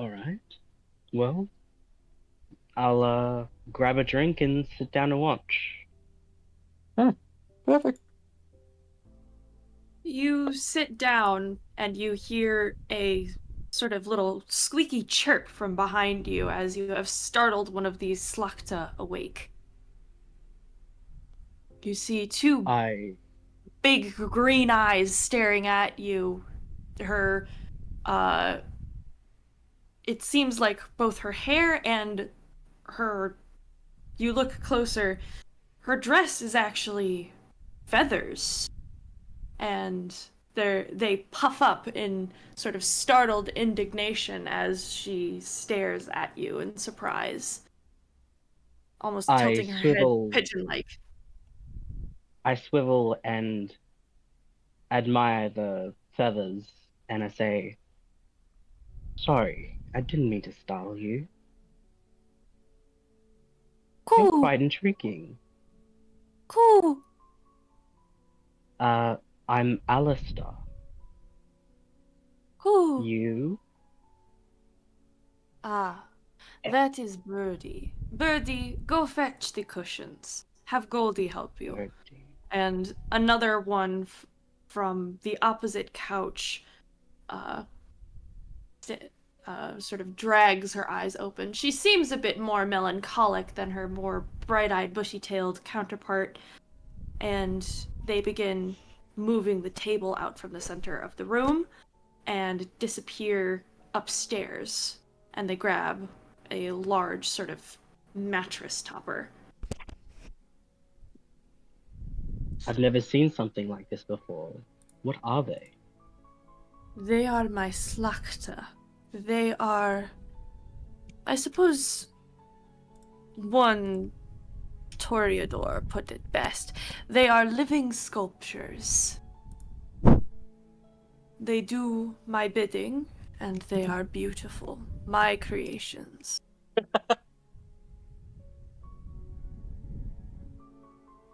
All right. Well, I'll grab a drink and sit down and watch. Perfect. You sit down and you hear a sort of little squeaky chirp from behind you as you have startled one of these Slachta awake. You see two I big green eyes staring at you. Her, it seems like both her hair and her, you look closer, her dress is actually feathers. And they puff up in sort of startled indignation as she stares at you in surprise, almost I tilting her head swivel. pigeon-like. I swivel and admire the feathers, and I say, "Sorry, I didn't mean to startle you. You're Cool, quite intriguing." cool. I'm Alistair. Cool. You? Ah, that is Birdie. Birdie, go fetch the cushions. Have Goldie help you. Birdie. And another one from the opposite couch sort of drags her eyes open. She seems a bit more melancholic than her more bright-eyed, bushy-tailed counterpart, and they begin moving the table out from the center of the room and disappear upstairs, and they grab a large sort of mattress topper. I've never seen something like this before. What are they? They are my Slachta. They are, I suppose, one Toreador put it best. They are living sculptures. They do my bidding, and they are beautiful. My creations.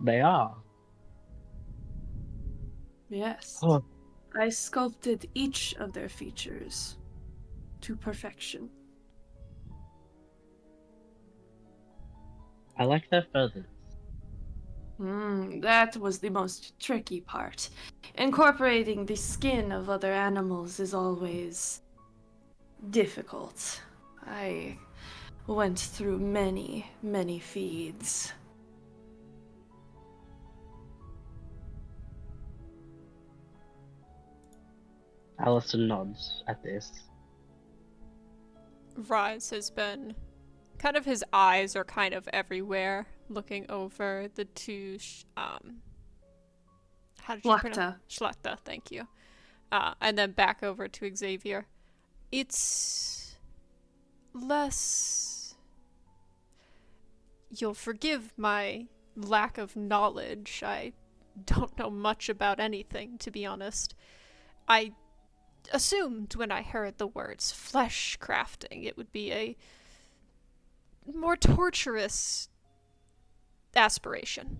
They are. Yes. Oh, I sculpted each of their features to perfection. I like their feathers. That was the most tricky part. Incorporating the skin of other animals is always difficult. I went through many, many feeds. Alistair nods at this. Rise has been kind of, his eyes are kind of everywhere, looking over the two how did you pronounce Schlachta, thank you. And then back over to Xavier. It's less, you'll forgive my lack of knowledge. I don't know much about anything, to be honest. I assumed when I heard the words flesh crafting, it would be a more torturous aspiration.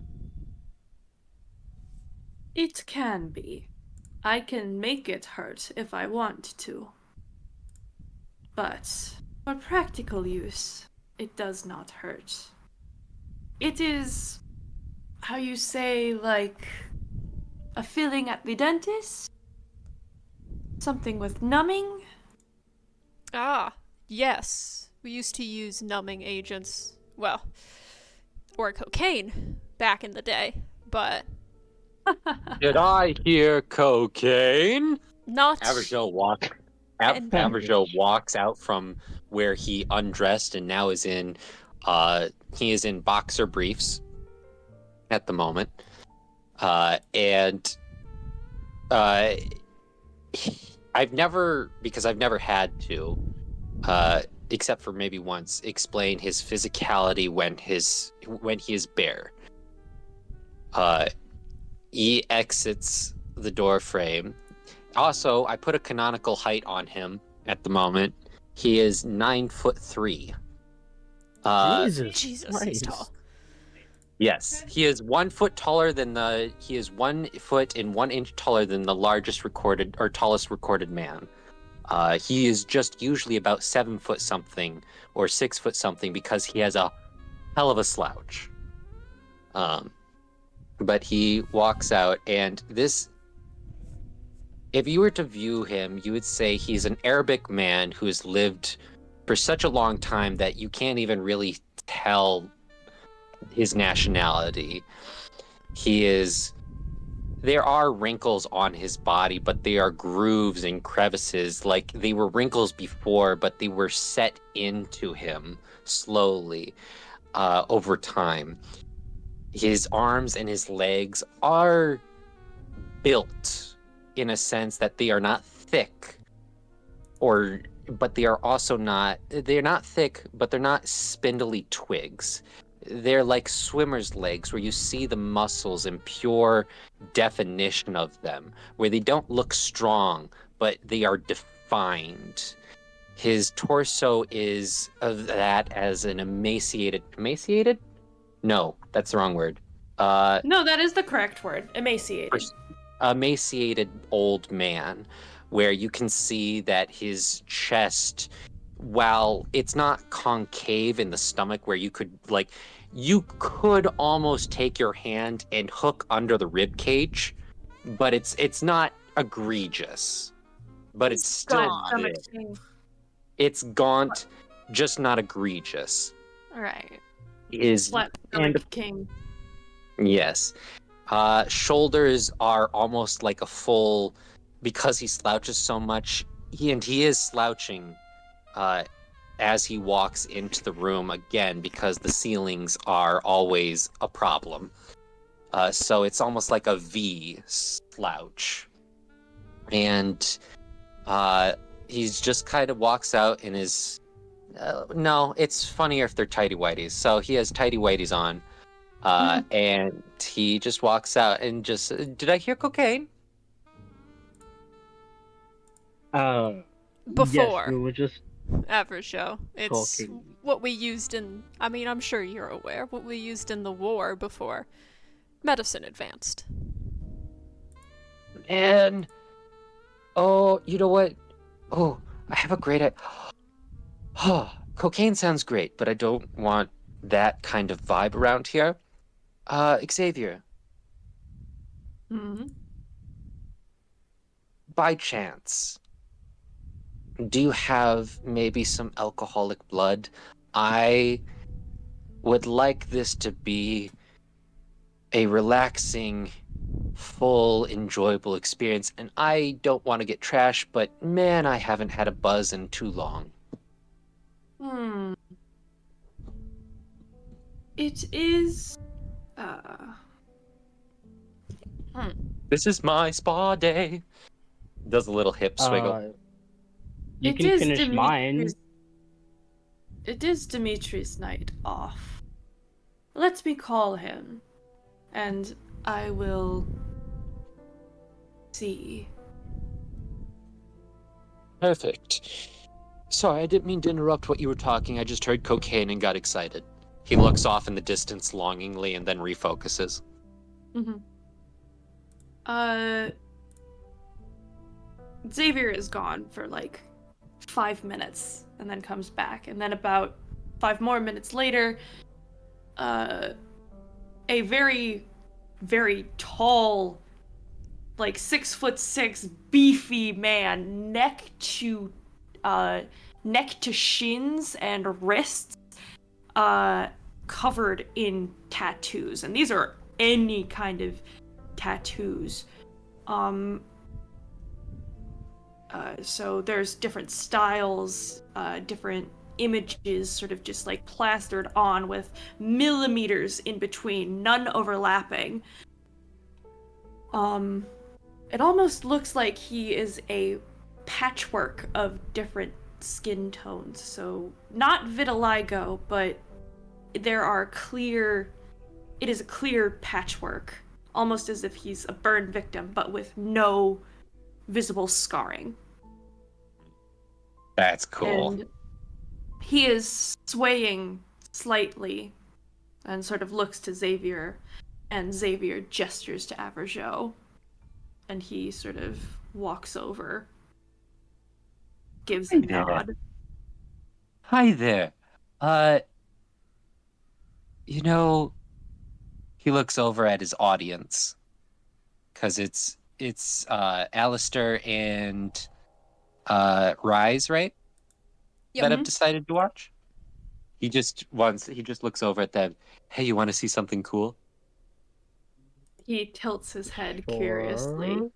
It can be. I can make it hurt if I want to. But for practical use, it does not hurt. It is, how you say, like a filling at the dentist? Something with numbing? Ah, yes. We used to use numbing agents, well, or cocaine back in the day, but Did I hear cocaine? not Averjo walks out from where he undressed and now is in he is in boxer briefs at the moment. And I've never had to except for maybe once explain his physicality when he is bare. He exits the door frame. Also, I put a canonical height on him at the moment. He is 9'3". Jesus Jesus, Christ. he's tall. Yes, he is 1 foot taller than he is 1 foot and 1 inch taller than the largest recorded or tallest recorded man. He is just usually about 7 foot something or 6 foot something because he has a hell of a slouch. But he walks out, and this, if you were to view him, you would say he's an Arabic man who's lived for such a long time that you can't even really tell his nationality. There are wrinkles on his body, but they are grooves and crevices. Like they were wrinkles before, but they were set into him slowly over time. His arms and his legs are built in a sense that they are not thick, but they're not thick, but they're not spindly twigs. They're like swimmer's legs, where you see the muscles and pure definition of them, where they don't look strong, but they are defined. His torso is of that as an emaciated? No, that's the wrong word. No, that is the correct word. Emaciated. Emaciated old man, where you can see that his chest, while it's not concave in the stomach, where you could almost take your hand and hook under the rib cage, but it's not egregious, but it's still gone. there. It's gaunt, just not egregious. Right. Is Flat and stomach king. Yes. Shoulders are almost like a full, because he slouches so much. He is slouching as he walks into the room again, because the ceilings are always a problem. So it's almost like a V slouch. And he's just kind of walks out in his. No, it's funnier if they're tighty whities. So he has tighty whities on. And he just walks out and just, did I hear cocaine? Before. Yes, we were just Average show. It's talking. what we used in. I mean, I'm sure you're aware. What we used in the war before medicine advanced. And oh, you know what? Oh, I have a great idea. Oh, cocaine sounds great, but I don't want that kind of vibe around here. Xavier, Mm-hmm. by chance, do you have maybe some alcoholic blood? I would like this to be a relaxing, full, enjoyable experience, and I don't want to get trashed, but man, I haven't had a buzz in too long. It is. This is my spa day. Does a little hip swiggle. You It can is finish mine. It is Dimitri's night off. Let me call him, and I will see. Perfect. Sorry, I didn't mean to interrupt what you were talking. I just heard cocaine and got excited. He looks off in the distance longingly and then refocuses. Mm-hmm. Xavier is gone for like 5 minutes and then comes back, and then about 5 more minutes later, a very, very tall, like 6'6", beefy man, neck to shins and wrists, covered in tattoos, and these are any kind of tattoos. So there's different styles, different images sort of just like plastered on with millimeters in between, none overlapping. It almost looks like he is a patchwork of different skin tones. So not vitiligo, but it is a clear patchwork, almost as if he's a burn victim, but with no visible scarring. That's cool. And he is swaying slightly and sort of looks to Xavier, and Xavier gestures to Averjo, and he sort of walks over. gives a Hey there. nod. Hi there. Uh, you know, he looks over at his audience because it's Alistair and Rise, right? That have Mhm. decided to watch. He just looks over at them. Hey, you want to see something cool? He tilts his head curiously. Sure.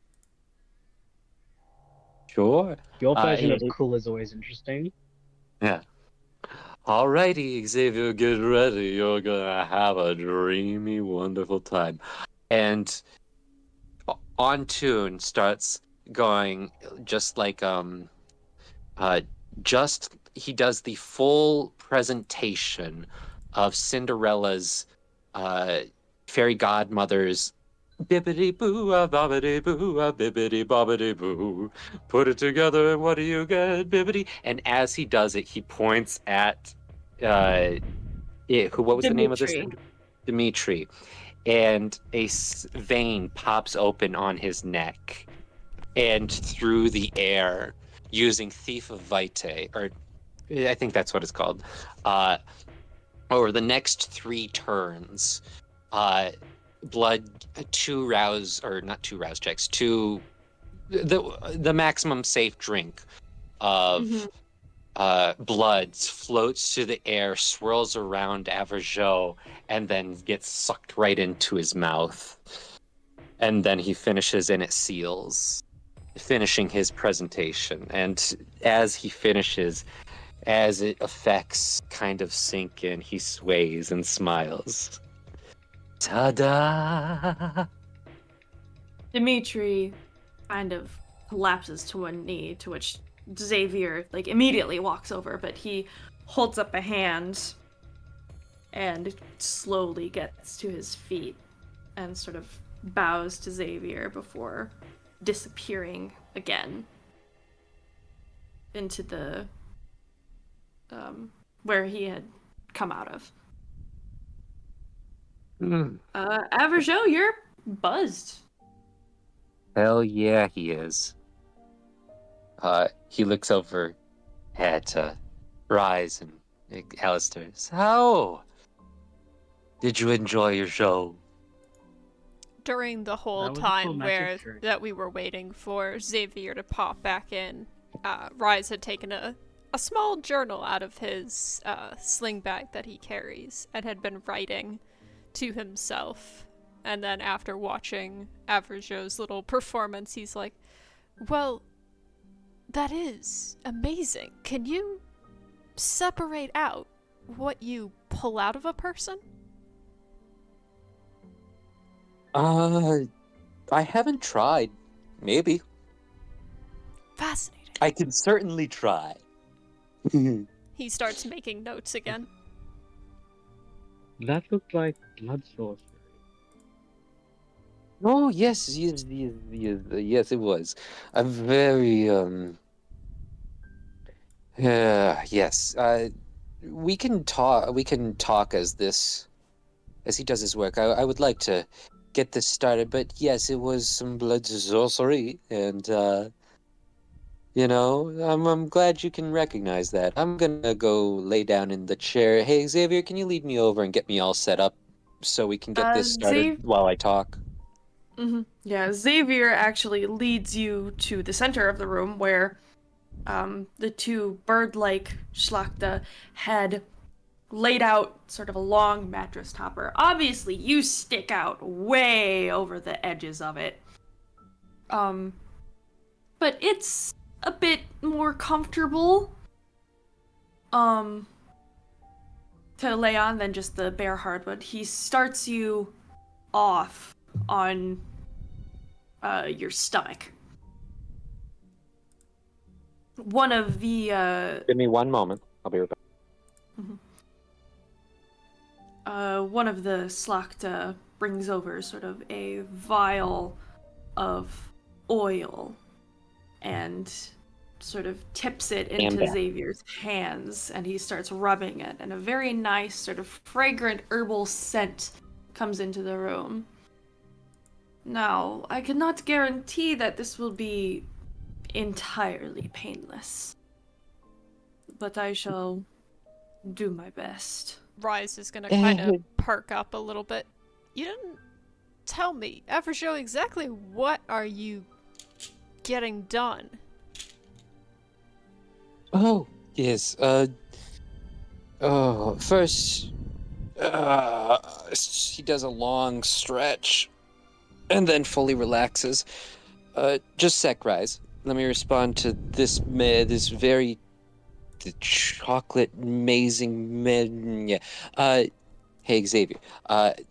Sure. Your version of It- cool is always interesting. yeah. Alrighty, Xavier, get ready. You're gonna have a dreamy, wonderful time. And on tune starts going just like uh just he does the full presentation of Cinderella's uh fairy godmother's bibbidi boo a bobbidi boo a bibbidi bobbidi boo. Put it together and what do you get? Bibbidi. And as he does it, he points at what was the name of this? Dimitri. Dimitri. And a vein pops open on his neck and through the air using Thief of Vitae, or I think that's what it's called. Uh, over the next 3 turns, uh, blood two rouse or not two rouse checks, two the maximum safe drink of Mhm. bloods floats through the air, swirls around Averjo, and then gets sucked right into his mouth. And then he finishes and it seals, finishing his presentation. And as he finishes, as it effects kind of sink in, he sways and smiles. Ta-da! Dimitri kind of collapses to one knee, to which Xavier like immediately walks over, but he holds up a hand and slowly gets to his feet and sort of bows to Xavier before disappearing again into the where he had come out of. Averjo, you're buzzed. Hell yeah, he is. He looks over at Rise and Alistair. How did you enjoy your show? During the whole That was a cool time magic trick. that we were waiting for Xavier to pop back in, Rise had taken a small journal out of his sling bag that he carries and had been writing to himself. And then after watching Averjo's little performance, he's like, well, that is amazing. Can you separate out what you pull out of a person? I haven't tried. Maybe. Fascinating. I can certainly try. He starts making notes again. That looked like blood sorcery. Oh, yes, yes, it was. A very, yes. We can talk as he does his work. I would like to get this started, but yes, it was some blood sorcery, and, I'm glad you can recognize that. I'm gonna go lay down in the chair. Hey, Xavier, can you lead me over and get me all set up so we can get this started while I talk? Yeah, Xavier actually leads you to the center of the room where the two bird-like Schlachta had laid out sort of a long mattress topper. Obviously, you stick out way over the edges of it. But it's a bit more comfortable to lay on than just the bare hardwood. He starts you off on your stomach. One of the Give me one moment. I'll be right back. one of the Slachta brings over sort of a vial of oil and sort of tips it into back. Xavier's hands, and he starts rubbing it, and a very nice sort of fragrant herbal scent comes into the room. Now, I cannot guarantee that this will be entirely painless, but I shall do my best. Rise is gonna kind of perk up a little bit. You didn't tell me, Evershow, exactly what are you getting done? Oh, yes. First, he does a long stretch and then fully relaxes. Just sec, Rise. Let me respond to this very chocolate amazing man. Yeah. Hey, Xavier.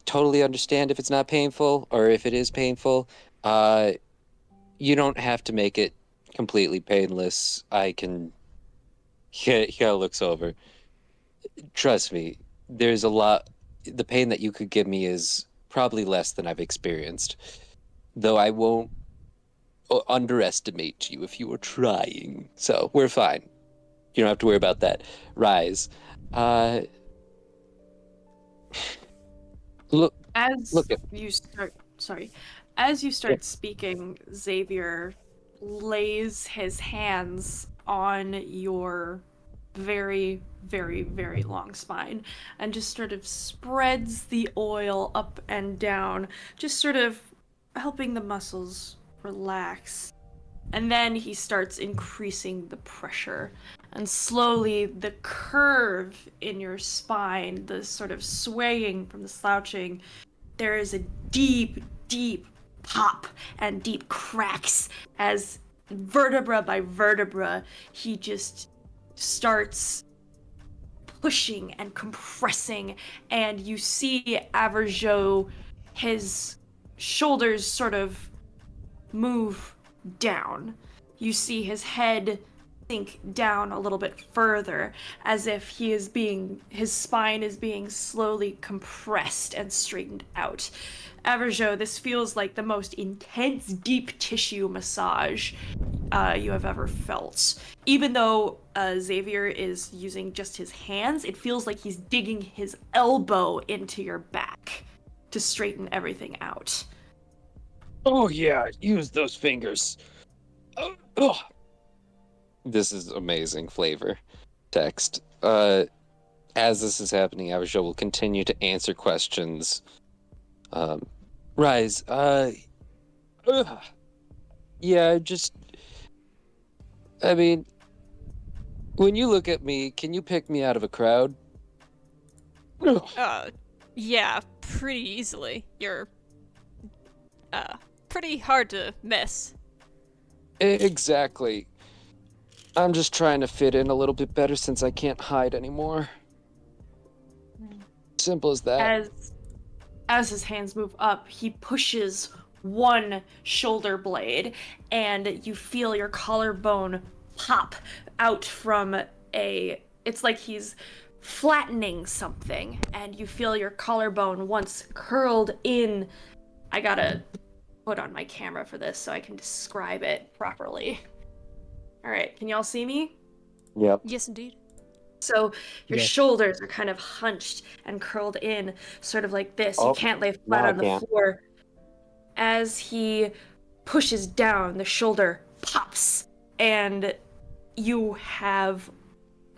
Totally understand if it's not painful or if it is painful. You don't have to make it completely painless. I can. He kind of looks over. Trust me, there's a lot. The pain that you could give me is probably less than I've experienced. Though I won't underestimate you if you were trying. So we're fine. You don't have to worry about that. Rise. Uh, look, As look at. you start, sorry, as you start speaking, Xavier lays his hands on your very, very, very long spine and just sort of spreads the oil up and down, just sort of helping the muscles relax. And then he starts increasing the pressure. And slowly, the curve in your spine, the sort of swaying from the slouching, there is a deep, deep pop and deep cracks as vertebra by vertebra, he just starts pushing and compressing, and you see Averjo, his shoulders sort of move down. You see his head sink down a little bit further, as if his spine is being slowly compressed and straightened out. Averjo, this feels like the most intense deep tissue massage you have ever felt. Even though Xavier is using just his hands, it feels like he's digging his elbow into your back to straighten everything out. Oh yeah, use those fingers. Oh. This is amazing flavor text. As this is happening, Avisha will continue to answer questions. Rise. Yeah, just. I mean, when you look at me, can you pick me out of a crowd? Yeah, pretty easily. You're, pretty hard to miss. Exactly. I'm just trying to fit in a little bit better since I can't hide anymore. Simple as that. As his hands move up, he pushes one shoulder blade, and you feel your collarbone pop out from it's like he's flattening something, and you feel your collarbone once curled in. I gotta put on my camera for this so I can describe it properly. All right, can y'all see me? Yep. Yes, indeed. So your Yes. shoulders are kind of hunched and curled in, sort of like this. Oh, You can't lay flat now I on the can. floor. As he pushes down, the shoulder pops, and you have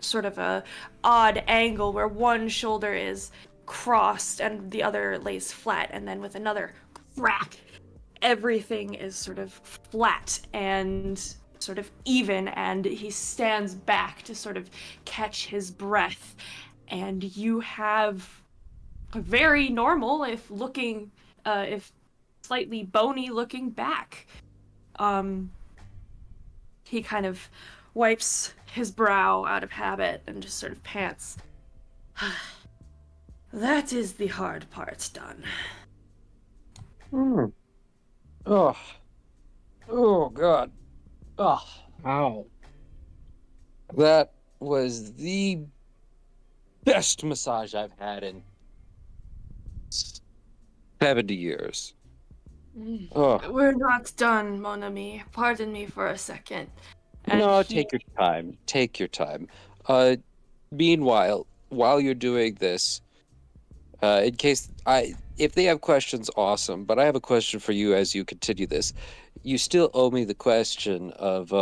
sort of a odd angle where one shoulder is crossed and the other lays flat, and then with another crack, everything is sort of flat and sort of even, and he stands back to sort of catch his breath, and you have a very normal, if slightly bony looking back. He kind of wipes his brow out of habit and just sort of pants. That is the hard part done. Oh. Oh God. Oh. Ow. That was the best massage I've had in 70 years. Oh. We're not done, mon ami. Pardon me for a second. And No, he- take your time. Take your time. Meanwhile, while you're doing this, in case if they have questions, awesome. But I have a question for you as you continue this. You still owe me the question of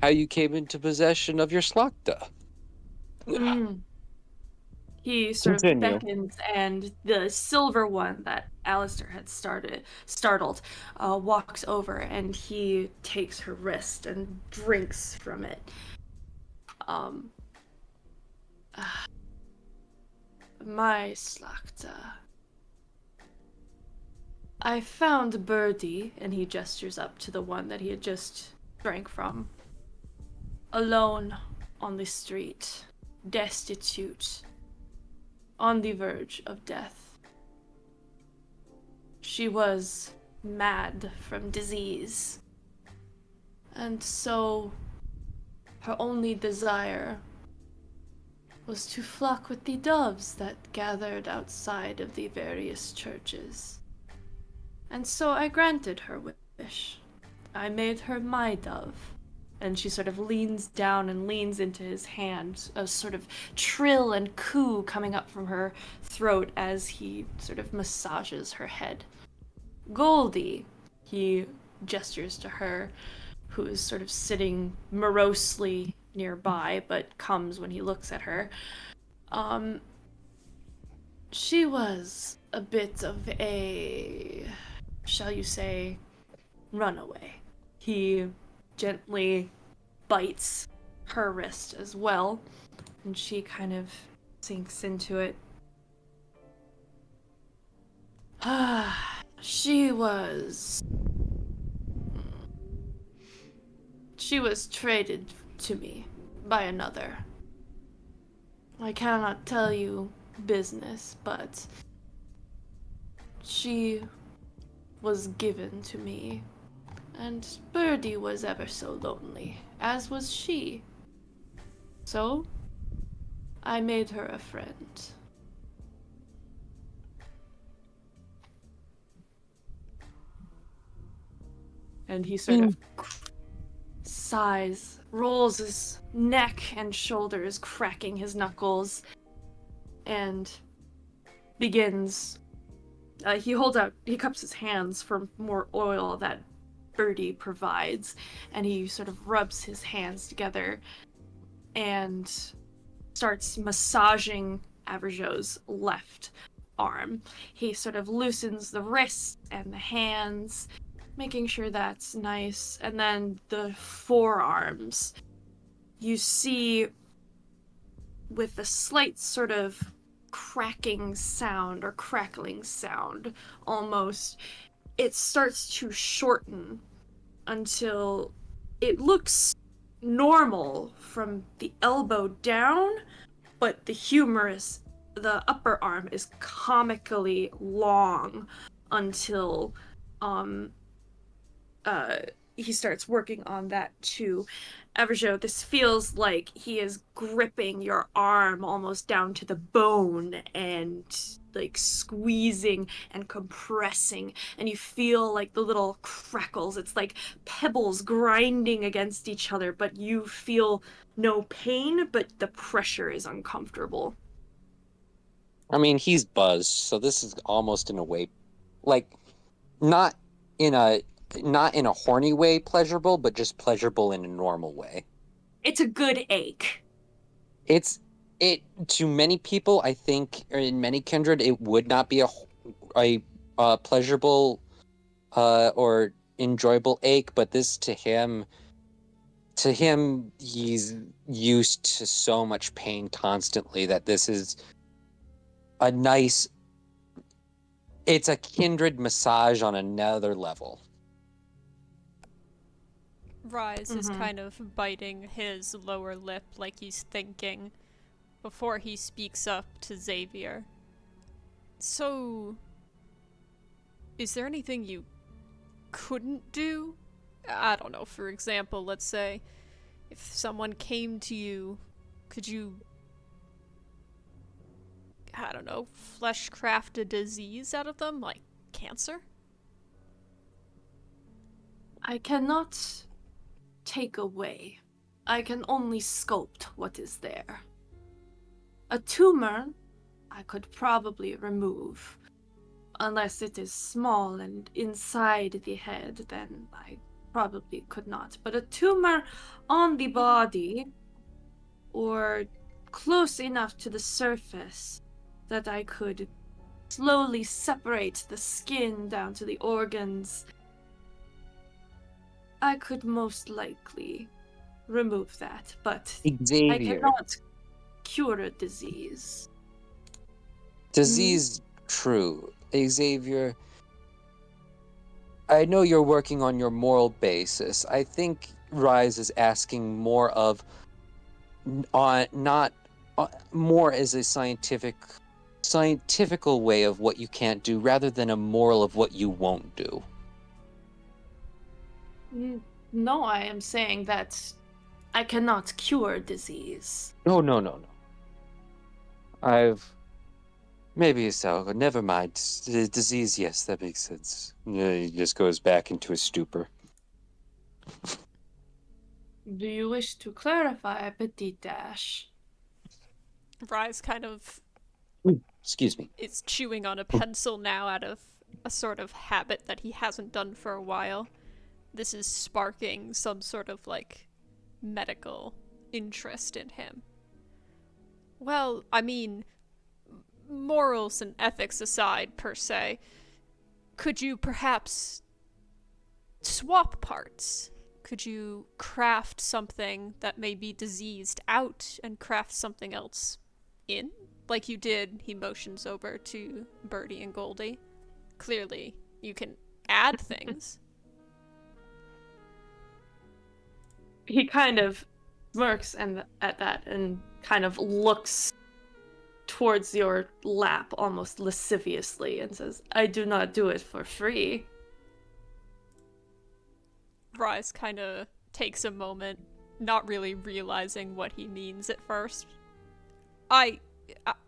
how you came into possession of your slakta. Mm. He sort of Continue. beckons, and the silver one that Alistair had startled, walks over, and he takes her wrist and drinks from it. Um, my slakta. I found Birdie, and he gestures up to the one that he had just drank from. Alone on the street, destitute, on the verge of death. She was mad from disease, and so her only desire was to flock with the doves that gathered outside of the various churches. And so I granted her wish. I made her my dove. And she sort of leans down and leans into his hand, a sort of trill and coo coming up from her throat as he sort of massages her head. Goldie, he gestures to her, who is sort of sitting morosely nearby, but comes when he looks at her. She was a bit of a, shall you say, runaway. He gently bites her wrist as well, and she kind of sinks into it. She was traded to me by another. I cannot tell you business, but she was given to me. And Birdie was ever so lonely, as was she. So, I made her a friend. And he sort of sighs, rolls his neck and shoulders, cracking his knuckles, and begins. He cups his hands for more oil that Birdie provides, and he sort of rubs his hands together and starts massaging Averjo's left arm. He sort of loosens the wrists and the hands, making sure that's nice, and then the forearms. You see, with a slight sort of cracking sound or crackling sound almost, it starts to shorten until it looks normal from the elbow down, but the upper arm is comically long until he starts working on that too. Everjo, this feels like he is gripping your arm almost down to the bone and like squeezing and compressing, and you feel like the little crackles. It's like pebbles grinding against each other, but you feel no pain, but the pressure is uncomfortable. I mean, he's buzzed, so this is almost in a way, like, not in a horny way pleasurable, but just pleasurable in a normal way. It's a good ache. It to many people, I think, or in many kindred, it would not be a pleasurable or enjoyable ache, but this to him, he's used to so much pain constantly that this is a nice. It's a kindred massage on another level. Rise is kind of biting his lower lip like he's thinking before he speaks up to Xavier. So, is there anything you couldn't do? I don't know, for example, let's say, if someone came to you, could you, I don't know, fleshcraft a disease out of them, like cancer? I cannot take away. I can only sculpt what is there. A tumor, I could probably remove. Unless it is small and inside the head, then I probably could not. But a tumor on the body, or close enough to the surface that I could slowly separate the skin down to the organs, I could most likely remove that. But I Xavier. cannot cure a disease. Disease, true. Xavier, I know you're working on your moral basis. I think Rise is asking more of, not more as a scientifical way of what you can't do, rather than a moral of what you won't do. No, I am saying that I cannot cure disease. No. Maybe so. Never mind. Disease, yes, that makes sense. Yeah, he just goes back into a stupor. Do you wish to clarify, Petit Dash? Rise kind of Excuse me. is chewing on a pencil now out of a sort of habit that he hasn't done for a while. This is sparking some sort of, like, medical interest in him. Well, I mean, morals and ethics aside, per se, could you perhaps swap parts? Could you craft something that may be diseased out and craft something else in? Like you did, he motions over to Birdie and Goldie. Clearly, you can add things. He kind of smirks at that and kind of looks towards your lap almost lasciviously and says, I do not do it for free. Rise kind of takes a moment, not really realizing what he means at first.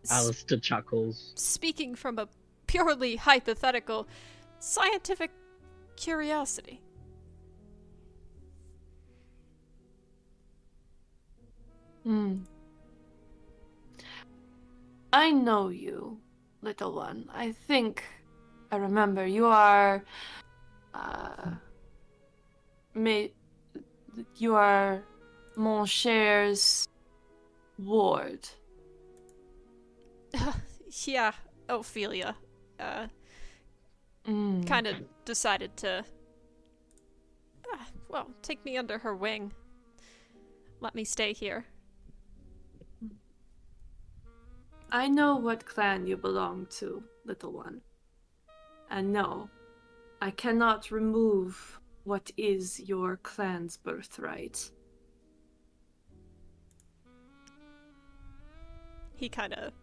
Alistair chuckles. Speaking from a purely hypothetical, scientific curiosity. I know you, little one. I think I remember you are you are Mon Cher's ward. Yeah, Ophelia. Kind of decided to, well, take me under her wing. Let me stay here. I know what clan you belong to, little one. And no, I cannot remove what is your clan's birthright. He kind of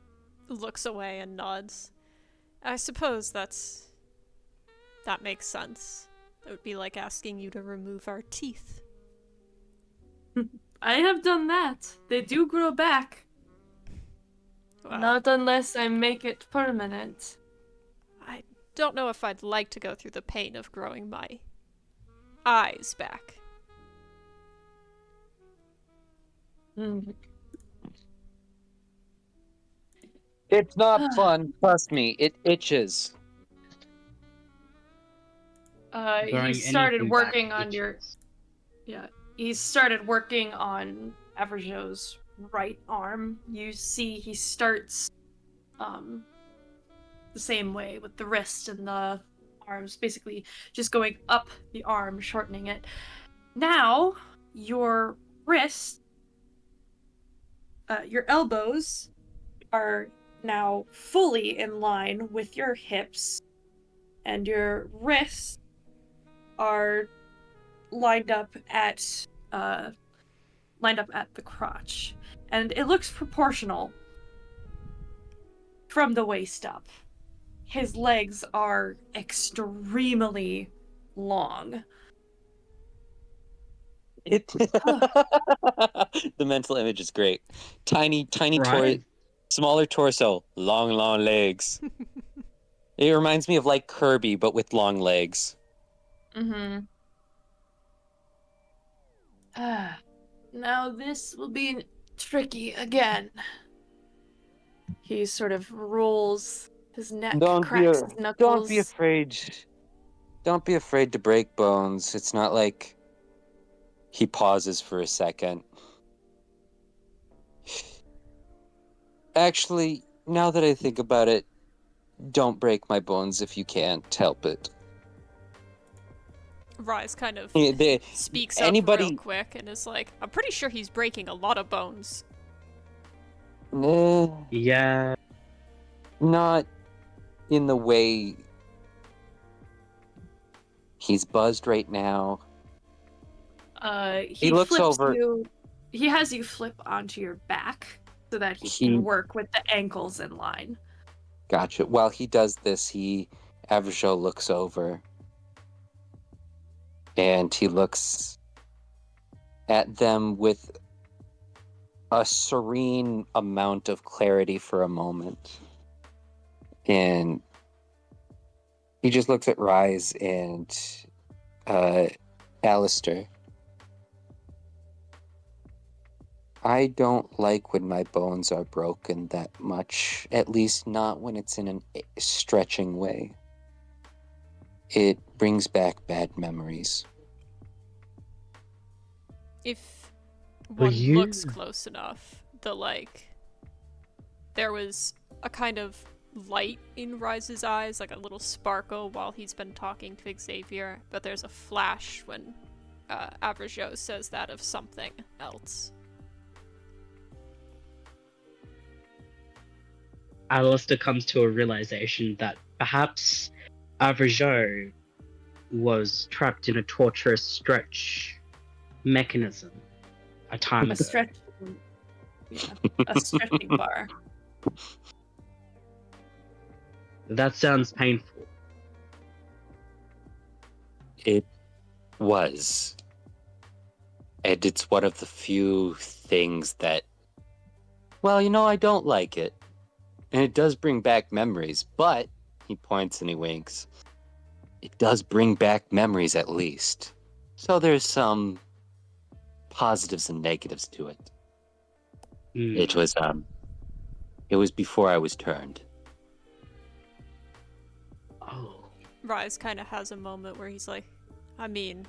looks away and nods. I suppose that makes sense. It would be like asking you to remove our teeth. I have done that. They do grow back. Well, Not unless I make it permanent. I don't know if I'd like to go through the pain of growing my eyes back. It's not fun. Trust me, it itches. He started working on your... Yeah, he started working on Averjo's right arm. You see he starts the same way with the wrist and the arms, basically just going up the arm, shortening it. Now, your wrist, your elbows are now fully in line with your hips, and your wrists are lined up at the crotch, and it looks proportional from the waist up. His legs are extremely long. The mental image is great. Tiny Right. smaller torso, long legs. It reminds me of like Kirby, but with long legs. Now this will be tricky again. He sort of rolls his neck, cracks his knuckles. Don't be afraid. Don't be afraid to break bones. It's not like he pauses for a second. Actually, now that I think about it, don't break my bones if you can't help it. Rise kind of speaks up real Anybody? quick and is like, I'm pretty sure he's breaking a lot of bones. Nah, Yeah. not in the way he's buzzed right now. He looks flips over. you. He has you flip onto your back so that he He- can work with the ankles in line. Gotcha. While he does this, Averjo looks over and he looks at them with a serene amount of clarity for a moment. And he just looks at Rise and Alistair. I don't like when my bones are broken that much, at least not when it's in a stretching way. It brings back bad memories. If Were one you- looks close enough, there was a kind of light in Rise's eyes, like a little sparkle while he's been talking to Xavier, but there's a flash when Averjo says that of something else. Alistair comes to a realization that perhaps Averjo was trapped in a torturous stretch mechanism a time A ago. a stretching bar. That sounds painful. It was. And it's one of the few things that, well, I don't like it. And it does bring back memories, but, he points and he winks, it does bring back memories at least. So there's some positives and negatives to it. Mm. It was before I was turned. Oh. Rise kind of has a moment where he's like, I mean,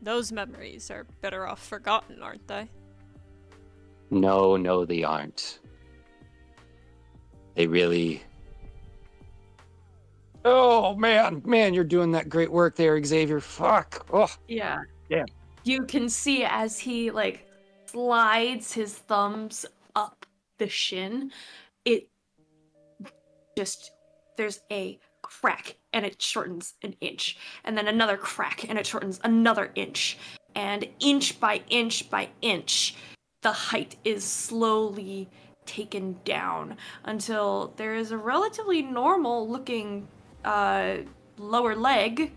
those memories are better off forgotten, aren't they? No, they aren't. They really... Oh, man, you're doing that great work there, Xavier. Fuck. Oh, Yeah. Yeah. You can see as he slides his thumbs up the shin, it just there's a crack and it shortens an inch, and then another crack and it shortens another inch, and inch by inch by inch, the height is slowly taken down until there is a relatively normal looking lower leg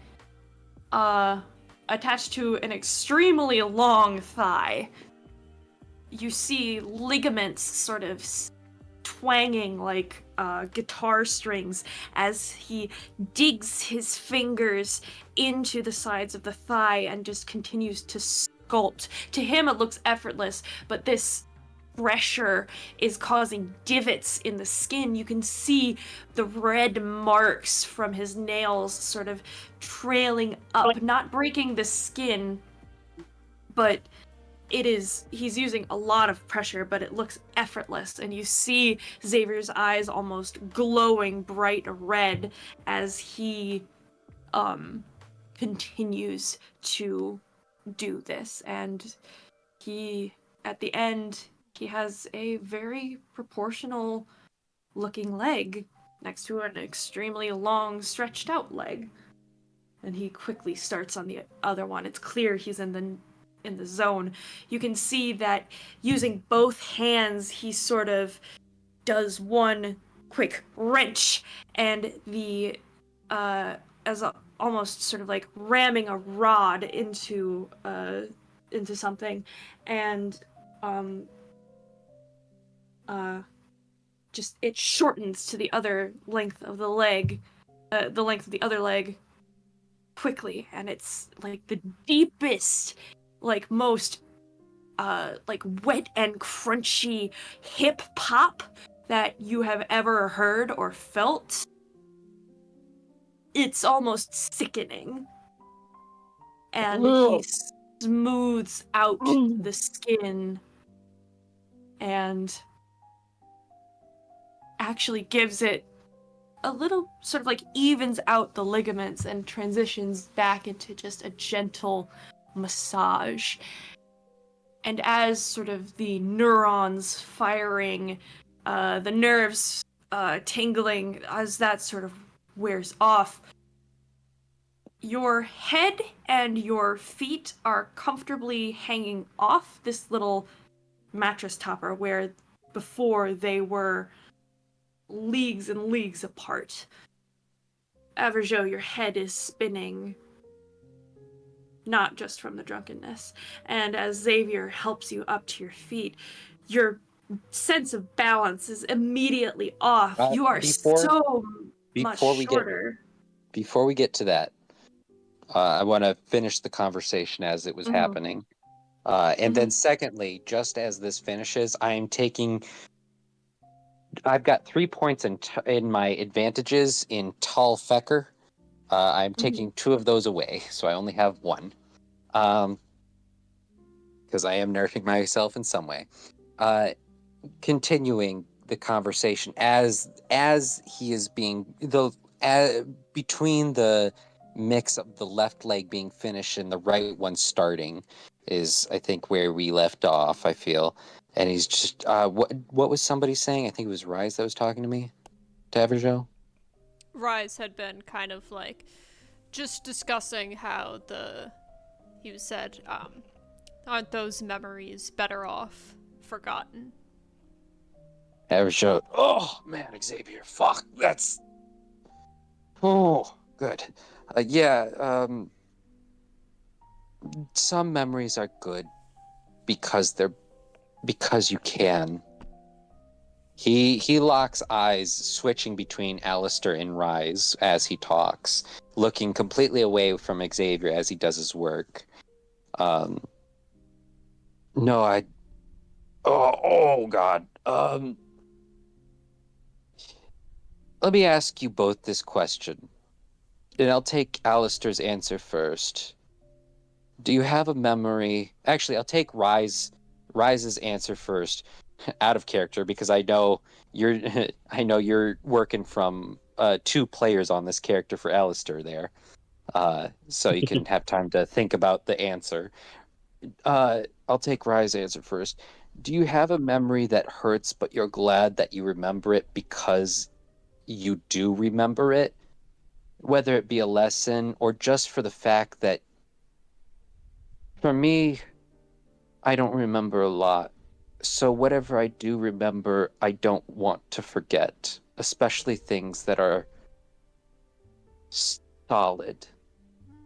attached to an extremely long thigh. You see ligaments sort of twanging like guitar strings as he digs his fingers into the sides of the thigh and just continues to sculpt. To him, it looks effortless, but this pressure is causing divots in the skin. You can see the red marks from his nails sort of trailing up, not breaking the skin, but he's using a lot of pressure, but it looks effortless, and you see Xavier's eyes almost glowing bright red as he continues to do this. And at the end, he has a very proportional looking leg next to an extremely long stretched out leg. And he quickly starts on the other one. It's clear he's in the zone. You can see that using both hands, he sort of does one quick wrench, and almost sort of like ramming a rod into something, and just it shortens to the other length of the leg, the length of the other leg quickly, and it's like the deepest, like most wet and crunchy hip hop that you have ever heard or felt. it's almost sickening. And he smooths out the skin and actually gives it a little sort of like evens out the ligaments and transitions back into just a gentle massage. And as sort of the neurons firing, the nerves tingling, as that sort of wears off, your head and your feet are comfortably hanging off this little mattress topper where before they were leagues and leagues apart. Averjo, your head is spinning, not just from the drunkenness. And as Xavier helps you up to your feet, your sense of balance is immediately off. You are so much shorter. Before we get to that, I want to finish the conversation as it was happening. And then secondly, just as this finishes, I've got 3 points in my advantages in Tall Fecker. I'm taking 2 of those away, so I only have 1. Because I am nourishing myself in some way. Continuing the conversation as he is being between the mix of the left leg being finished and the right one starting is, I think, where we left off, I feel. And he's just what was somebody saying? I think it was Rise that was talking to me, to Everjo. Rise had been kind of like just discussing how he said, aren't those memories better off forgotten? Everjo, oh man, Xavier, fuck, that's good. Some memories are good because you can. He locks eyes, switching between Alistair and Rise as he talks, looking completely away from Xavier as he does his work. Oh God. Let me ask you both this question, and I'll take Alistair's answer first. Do you have a memory? Actually, I'll take Rise's answer first, out of character, because I know you're working from 2 players on this character for Alistair there, so you can have time to think about the answer. I'll take Rise's answer first. Do you have a memory that hurts, but you're glad that you remember it because you do remember it, whether it be a lesson or just for the fact that, for me, I don't remember a lot. So whatever I do remember, I don't want to forget, especially things that are solid.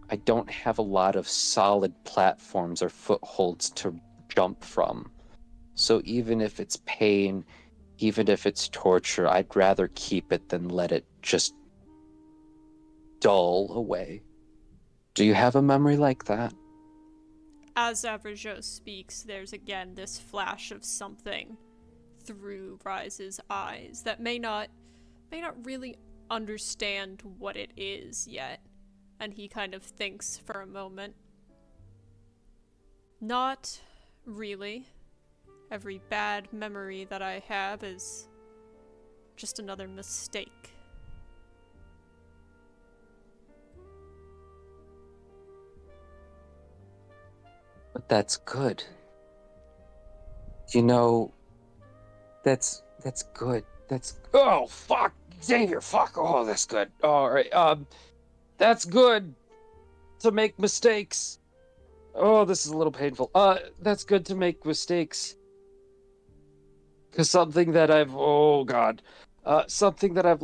I don't have a lot of solid platforms or footholds to jump from. So even if it's pain, even if it's torture, I'd rather keep it than let it just dull away. Do you have a memory like that? As Averjo speaks, there's again this flash of something through Rise's eyes that may not really understand what it is yet, and he kind of thinks for a moment. Not really. Every bad memory that I have is just another mistake. But that's good. You know, that's good. Oh fuck, Xavier, fuck. Oh, that's good. All right. That's good to make mistakes. Oh, this is a little painful. That's good to make mistakes. Cause something that I've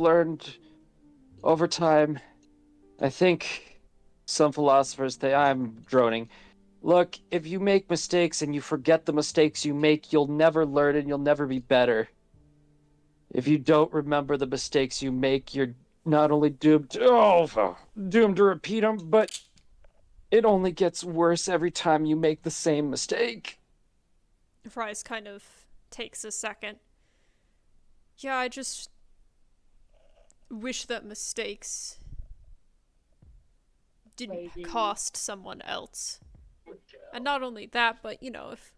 learned over time. I think some philosophers say, I'm droning. Look, if you make mistakes and you forget the mistakes you make, you'll never learn and you'll never be better. If you don't remember the mistakes you make, you're not only doomed to repeat them, but it only gets worse every time you make the same mistake. Rise kind of takes a second. Yeah, I just wish that mistakes didn't cost someone else. And not only that, but if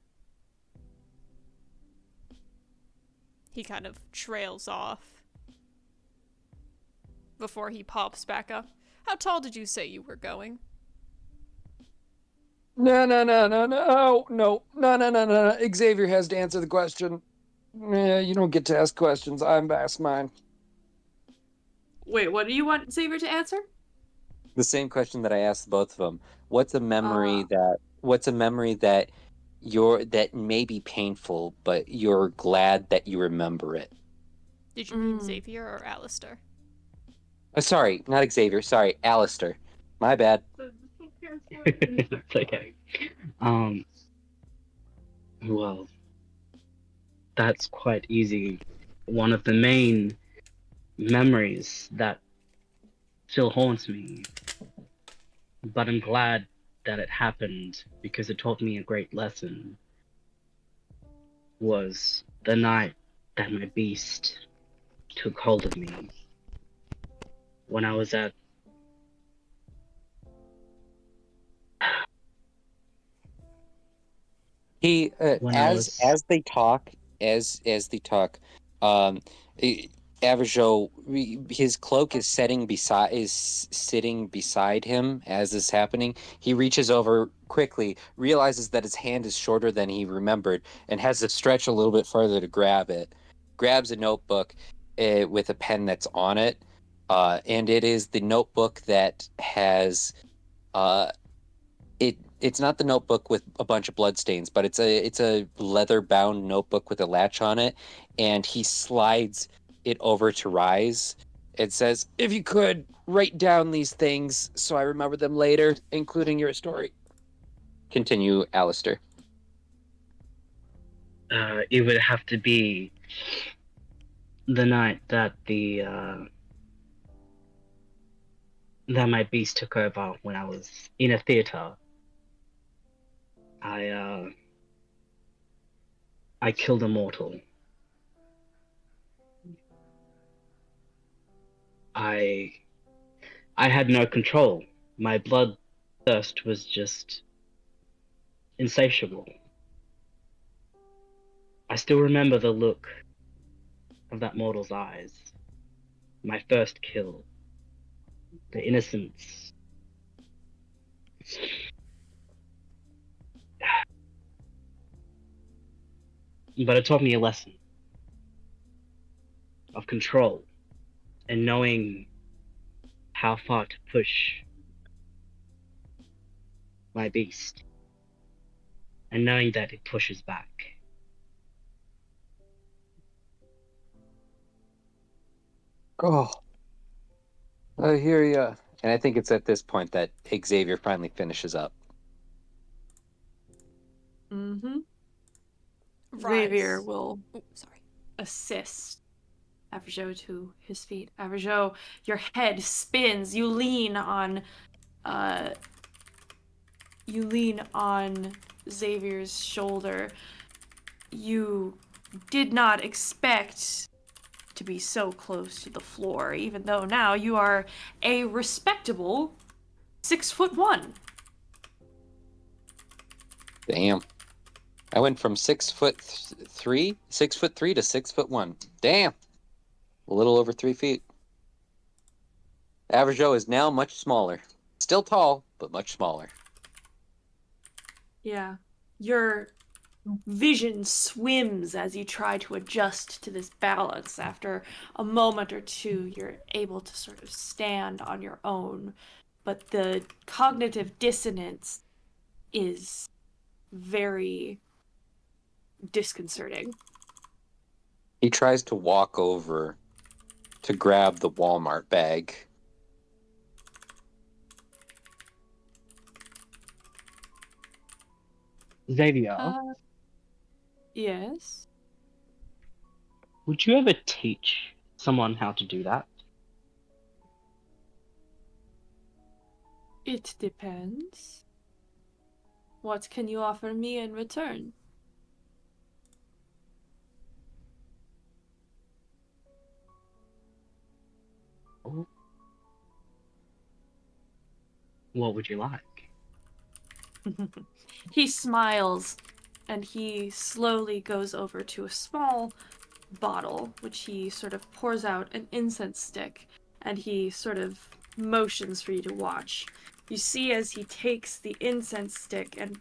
he kind of trails off before he pops back up. How tall did you say you were going? No. Xavier has to answer the question. You don't get to ask questions. I'm asked mine. Wait, what do you want Xavier to answer? The same question that I asked both of them. What's a memory that that may be painful, but you're glad that you remember it? Did you mean Xavier or Alistair? Sorry, not Xavier. Sorry, Alistair. My bad. It's okay. Well, that's quite easy. One of the main memories that still haunts me, but I'm glad that it happened because it taught me a great lesson, was the night that my beast took hold of me when I was at He when I was as they talk, as they talk, um, Avajo, his cloak is sitting beside him as this is happening. He reaches over quickly, realizes that his hand is shorter than he remembered, and has to stretch a little bit further to grab it. Grabs a notebook with a pen that's on it, and it is the notebook that has it's not the notebook with a bunch of bloodstains, but it's a leather bound notebook with a latch on it, and he slides it over to Rise. It says, "If you could write down these things so I remember them later, including your story." Continue, Alistair. it would have to be the night that that my beast took over when I was in a theater. I killed a mortal. I I had no control. My bloodthirst was just insatiable. I still remember the look of that mortal's eyes. My first kill. The innocence. But it taught me a lesson of control and knowing how far to push my beast and knowing that it pushes back. Oh, I hear ya. And I think it's at this point that Xavier finally finishes up. Mm-hmm. Xavier Rise. will Oh, sorry. assist Avajo to his feet. Avajo, your head spins. You lean on Xavier's shoulder. You did not expect to be so close to the floor, even though now you are a respectable 6'1". Damn. I went from 6'3" to 6'1". Damn. A little over 3 feet. Avajo is now much smaller. Still tall, but much smaller. Yeah. Your vision swims as you try to adjust to this balance. After a moment or two, you're able to sort of stand on your own. But the cognitive dissonance is very disconcerting. He tries to walk over to grab the Walmart bag. Xavier, Yes. would you ever teach someone how to do that? It depends. What can you offer me in return? What would you like? He smiles, and he slowly goes over to a small bottle, which he sort of pours out an incense stick, and he sort of motions for you to watch. You see as he takes the incense stick and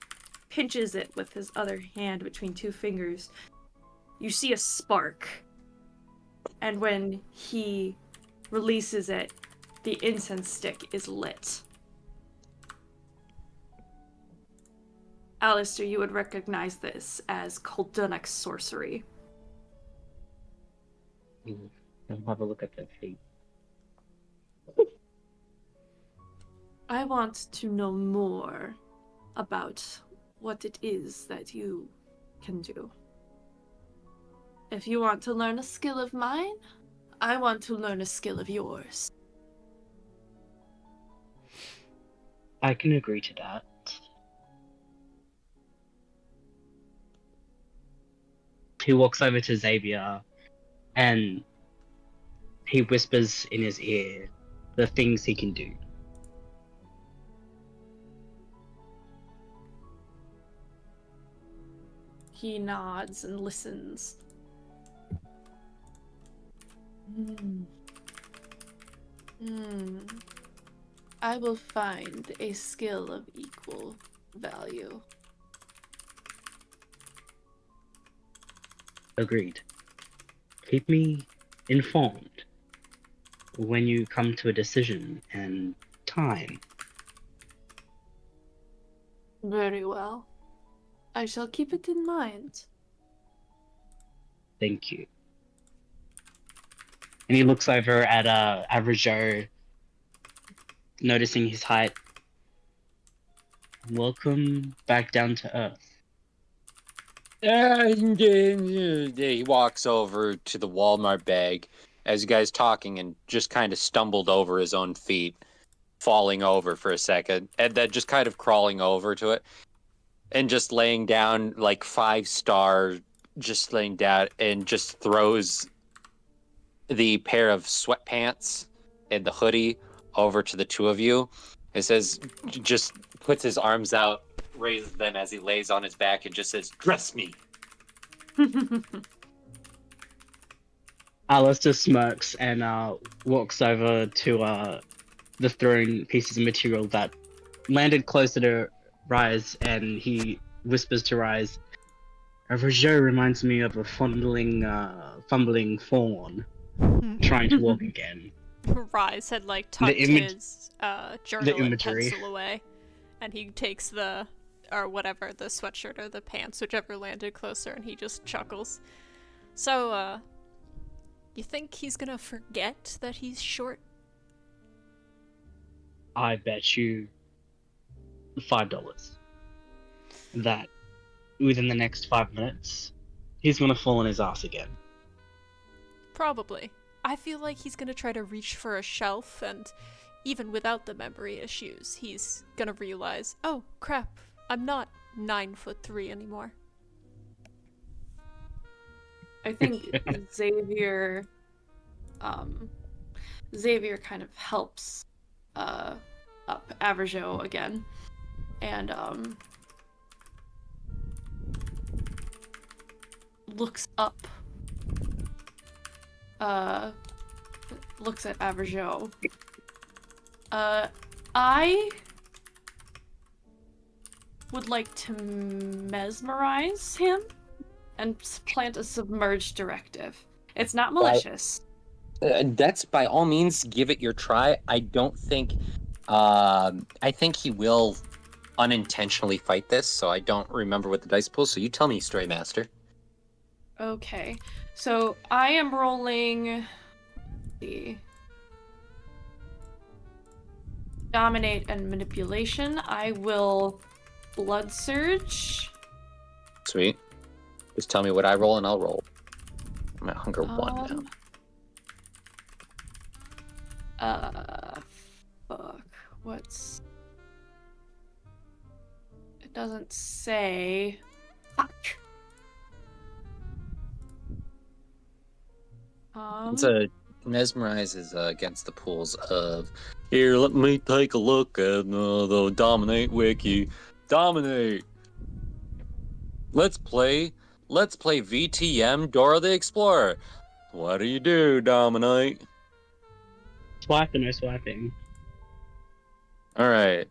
pinches it with his other hand between two fingers, you see a spark. And when he releases it, the incense stick is lit. Alistair, you would recognize this as Coldunic sorcery. I'll have a look at their feet. I want to know more about what it is that you can do. If you want to learn a skill of mine, I want to learn a skill of yours. I can agree to that. He walks over to Xavier and he whispers in his ear the things he can do. He nods and listens. I will find a skill of equal value. Agreed. Keep me informed when you come to a decision and time. Very well. I shall keep it in mind. Thank you. And he looks over at Rougeau, noticing his height. Welcome back down to Earth. He walks over to the Walmart bag as you guys talking and just kind of stumbled over his own feet, falling over for a second, and then just kind of crawling over to it and just laying down like 5-star, just laying down and just throws the pair of sweatpants and the hoodie over to the two of you. It says, just puts his arms out, raises them as he lays on his back, and just says, "Dress me." Alistair smirks and walks over to the thrown pieces of material that landed closer to Rise, and he whispers to Rise, Rougeau reminds me of a fumbling fawn trying to walk again. Rise had like tucked his journal and imagery. pencil away, and he takes the sweatshirt or the pants, whichever landed closer, and he just chuckles. So, you think he's gonna forget that he's short? I bet you $5 that within the next 5 minutes, he's gonna fall on his ass again. Probably. I feel like he's gonna try to reach for a shelf, and even without the memory issues, he's gonna realize, oh crap, I'm not 9'3" anymore. I think Xavier kind of helps up Averjo again, and looks up, looks at Averjo. I would like to mesmerize him and plant a submerge directive. It's not malicious. That's by all means, give it your try. I don't think, I think he will unintentionally fight this, so I don't remember what the dice pulls, so you tell me, Story Master. Okay, so I am rolling the dominate and manipulation. I will blood surge. Sweet. Just tell me what I roll and I'll roll. I'm at hunger 1 now. Fuck. What's... It doesn't say... Fuck. It's a Mesmerize is against the pools of, here, let me take a look at the Dominate wiki. Dominate! Let's play VTM Dora the Explorer. What do you do, Dominate? Swipe or no swiping? Alright.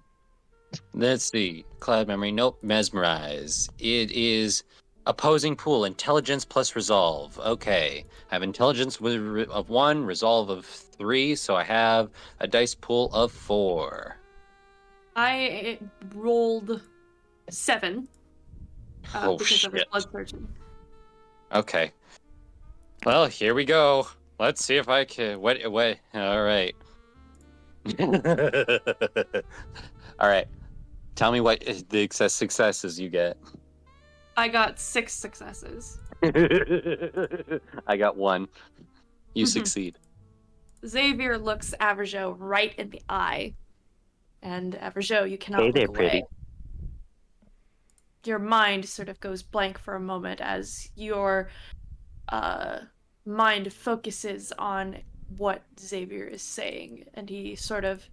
Let's see. Cloud Memory. Nope. Mesmerize. It is opposing pool. Intelligence plus resolve. Okay. I have intelligence of 1, resolve of 3, so I have a dice pool of 4. I rolled 7 Oh, because I was shit. blood searching. Okay. Well, here we go. Let's see if I can. What? All right. All right. Tell me what the successes you get. I got 6 successes. I got 1. You succeed. Xavier looks Averjo right in the eye. And Averjo, you cannot Hey there, look away. pretty. Your mind sort of goes blank for a moment as your mind focuses on what Xavier is saying, and he sort of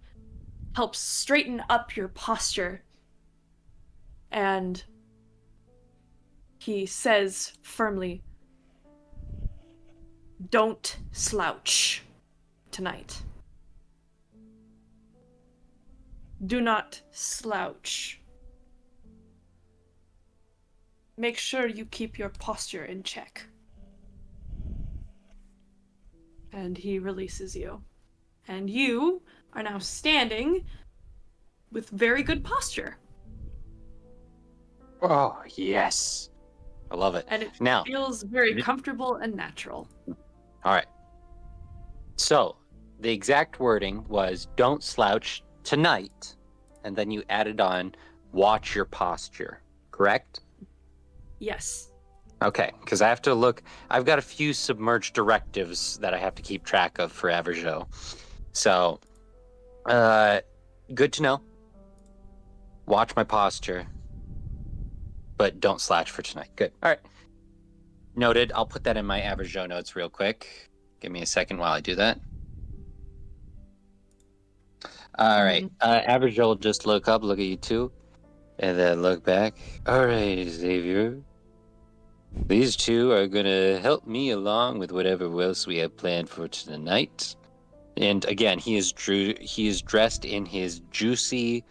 helps straighten up your posture. And he says firmly, "Don't slouch tonight. Do not slouch. Make sure you keep your posture in check." And he releases you. And you are now standing with very good posture. Oh, yes. I love it. And it Now, feels very comfortable and natural. all right. So, the exact wording was don't slouch tonight. And then you added on watch your posture, correct? Yes. Okay, because I have to look. I've got a few submerged directives that I have to keep track of for Averjo. So, good to know. Watch my posture, but don't slouch for tonight. Good. All right. Noted. I'll put that in my Averjo notes real quick. Give me a second while I do that. All right. Averjo will just look up, look at you two, and then look back. All right, Xavier. These two are gonna help me along with whatever else we have planned for tonight. And again, he is dressed in his juicy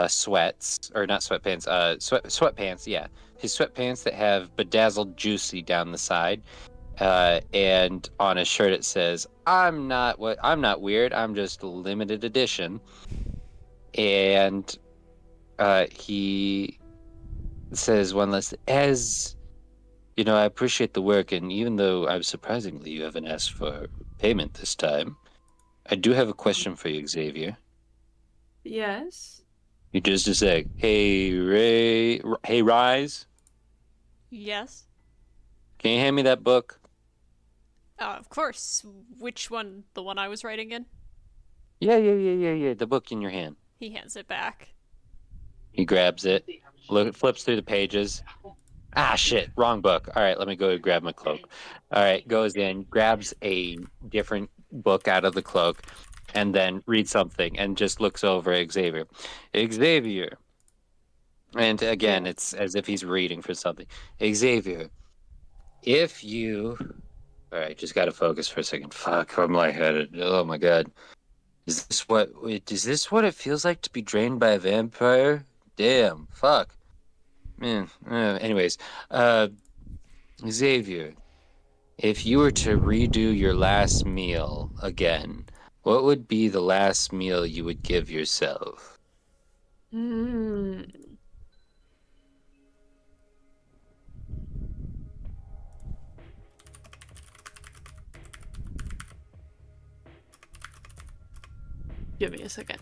sweats, or not sweatpants, sweatpants, yeah. His sweatpants that have bedazzled juicy down the side. And on his shirt it says, I'm not weird, I'm just limited edition. And he says one last, as you know, I appreciate the work, and even though I'm surprisingly you haven't asked for payment this time, I do have a question for you, Xavier. Yes. You just a sec. Hey, Rise, Yes. can you hand me that book? Of course. Which one? The one I was writing in? Yeah. The book in your hand. He hands it back. He grabs it, flips through the pages. Ah, shit, wrong book. All right, let me go grab my cloak. All right, goes in, grabs a different book out of the cloak, and then reads something and just looks over at Xavier. Xavier. And again, it's as if he's reading for something. Xavier, if you. All right, just got to focus for a second. Fuck, I'm lightheaded. Oh my god. Is this what it feels like to be drained by a vampire? Damn, fuck. Man, anyways, Xavier, if you were to redo your last meal again, what would be the last meal you would give yourself? Hmm. Give me a second.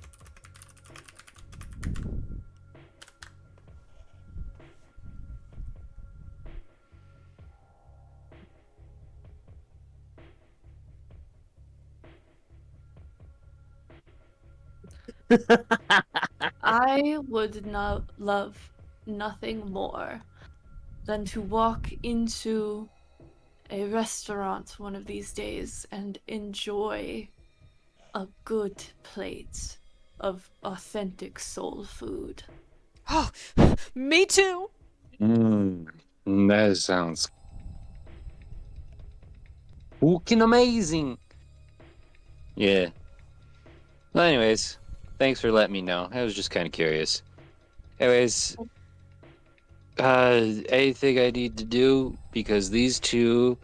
I would not love nothing more than to walk into a restaurant one of these days and enjoy a good plate of authentic soul food. Oh, me too. That sounds fucking amazing. Yeah. Well, anyways, thanks for letting me know. I was just kind of curious. Anyways, anything I need to do? Because these two,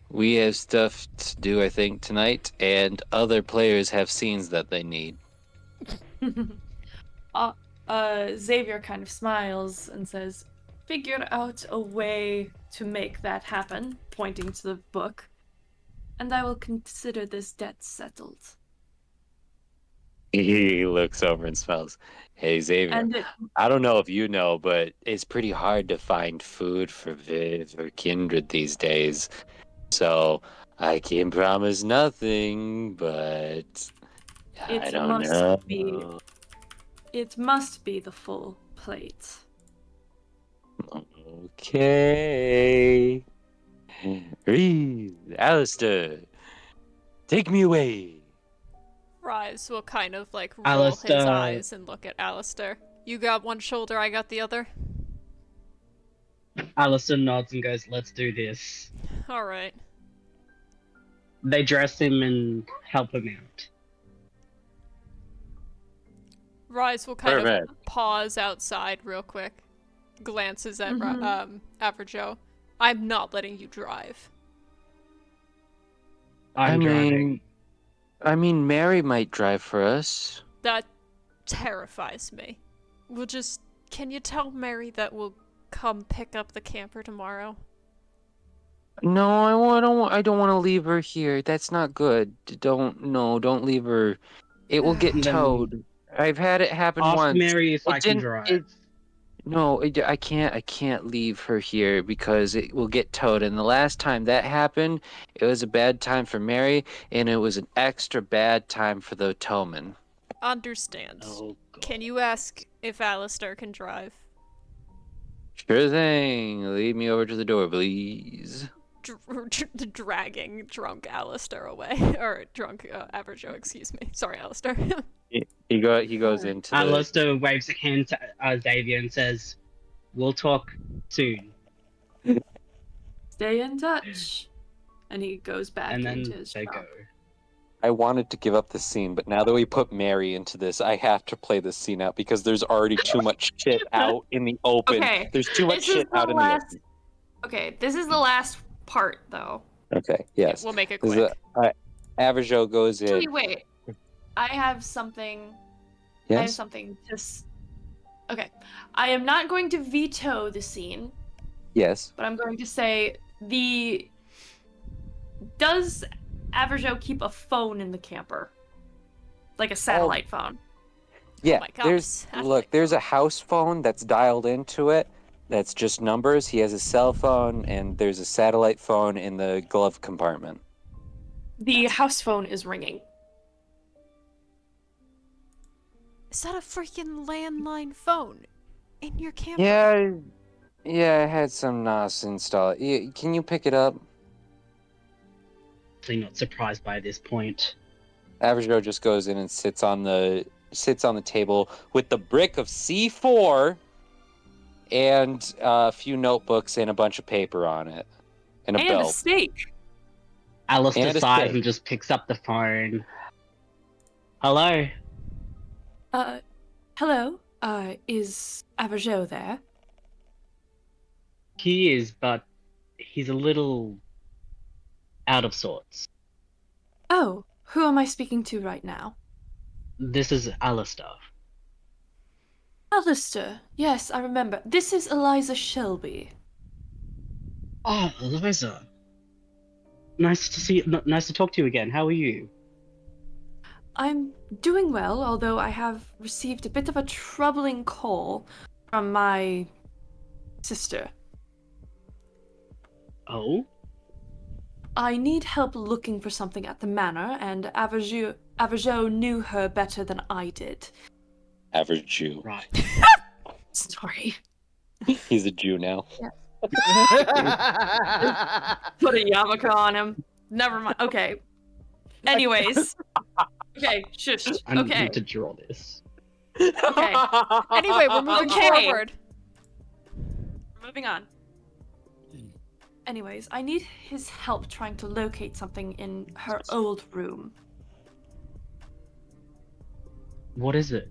we have stuff to do, I think, tonight, and other players have scenes that they need. Xavier kind of smiles and says, "Figure out a way to make that happen," pointing to the book, "and I will consider this debt settled." He looks over and smells. Hey, Xavier, And it, I don't know if you know, but it's pretty hard to find food for Viv or Kindred these days. So I can promise nothing, but I it don't must know. be it must be the full plate. Okay. Reed, Alistair, take me away. Rise will kind of like roll his Alistair. eyes and look at Alistair. You got one shoulder, I got the other. Alistair nods and goes, "Let's do this." Alright. They dress him and help him out. Rise will kind Perfect. of pause outside real quick. Glances at Mhm. Averjo. I'm not letting you drive. I'm driving. I mean, Mary might drive for us. That terrifies me. Can you tell Mary that we'll come pick up the camper tomorrow? No, I don't want to leave her here. That's not good. Don't leave her. It will get Then towed. I've had it happen ask once. Mary if It I can didn't. drive. No, I can't. I can't leave her here because it will get towed. And the last time that happened, it was a bad time for Mary, and it was an extra bad time for the towman. Understand. Oh, God. Can you ask if Alistair can drive? Sure thing. Lead me over to the door, please. Dragging drunk Alistair away. Or drunk Averjo, excuse me. Sorry, Alistair. He goes into the. Alistair waves a hand to Xavier and says, "We'll talk soon." Stay in touch. And he goes back And into then his they shop. go. I wanted to give up the scene, but now that we put Mary into this, I have to play this scene out because there's already too much shit out in the open. Okay. There's too much This is shit the out in the last. open. Okay, this is the last part, though. Okay, yes. We'll make it This quick. is Averjo goes in. Actually, wait. I have something. I have Yes? something to. Okay. I am not going to veto the scene, Yes. but I'm going to say Does Averjo keep a phone in the camper? Like a satellite phone? Yeah, my God, there's satellite there's a phone. house phone that's dialed into it. That's just numbers. He has a cell phone, and there's a satellite phone in the glove compartment. The house phone is ringing. Is that a freaking landline phone? In your camper? Yeah, I had some NOS installed. Yeah, can you pick it up? Actually, not surprised by this point. Average just goes in and sits on the table with the brick of C4 and a few notebooks and a bunch of paper on it, and a And belt. a steak. Alistair And a sighs steak. and just picks up the phone. Hello? Hello? Is Averjo there? He is, but he's a little out of sorts. Oh, who am I speaking to right now? This is Alistair. Alistair. Yes, I remember. This is Eliza Shelby. Oh, Eliza. Nice to talk to you again. How are you? I'm doing well, although I have received a bit of a troubling call from my sister. Oh? I need help looking for something at the manor, and Averjo knew her better than I did. Average Jew. Right. Sorry. He's a Jew now. Put a yarmulke on him. Never mind. Okay. Anyways. Okay, shush. I Okay. need to draw this. Okay. Anyway, we're moving Okay. forward. Moving on. Anyways, I need his help trying to locate something in her old room. What is it?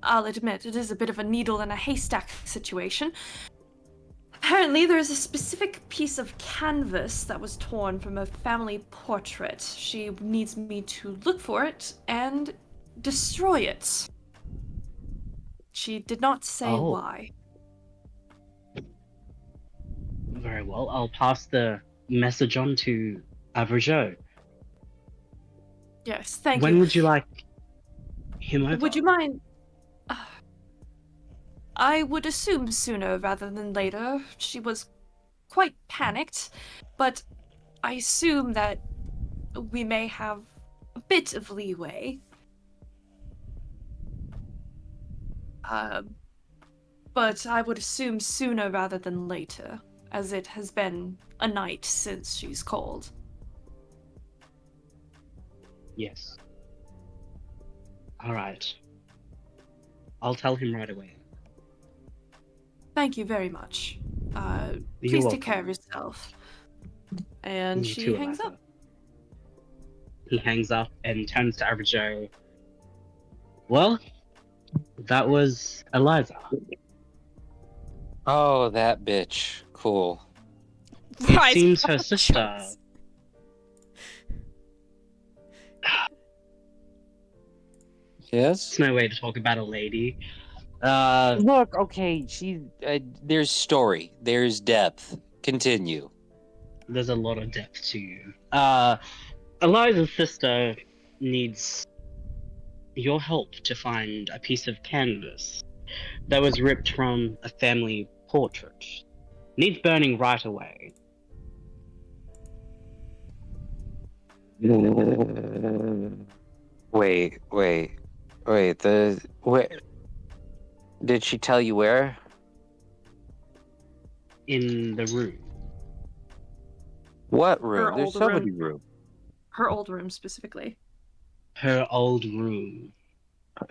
I'll admit, it is a bit of a needle in a haystack situation. Apparently, there is a specific piece of canvas that was torn from a family portrait. She needs me to look for it and destroy it. She did not say Oh. why. Very well. I'll pass the message on to Avrajo. Yes, thank When you. would you like him over? Would you mind? I would assume sooner rather than later. She was quite panicked, but I assume that we may have a bit of leeway. But I would assume sooner rather than later, as it has been a night since she's called. Yes. All right. I'll tell him right away. Thank you very much. You're Please welcome. take care of yourself. And You she too, hangs Eliza. up. He hangs up and turns to Avrajo. Well, that was Eliza. Oh, that bitch. Cool. It Rise seems her up, sister. Chunks. Yes? It's no way to talk about a lady. Look, okay, there's story, there's depth. Continue. There's a lot of depth to you. Eliza's sister needs your help to find a piece of canvas that was ripped from a family portrait. Needs burning right away. Wait. Did she tell you where? In the room. What Her room? There's old so room. many rooms. Her old room specifically. Her old room.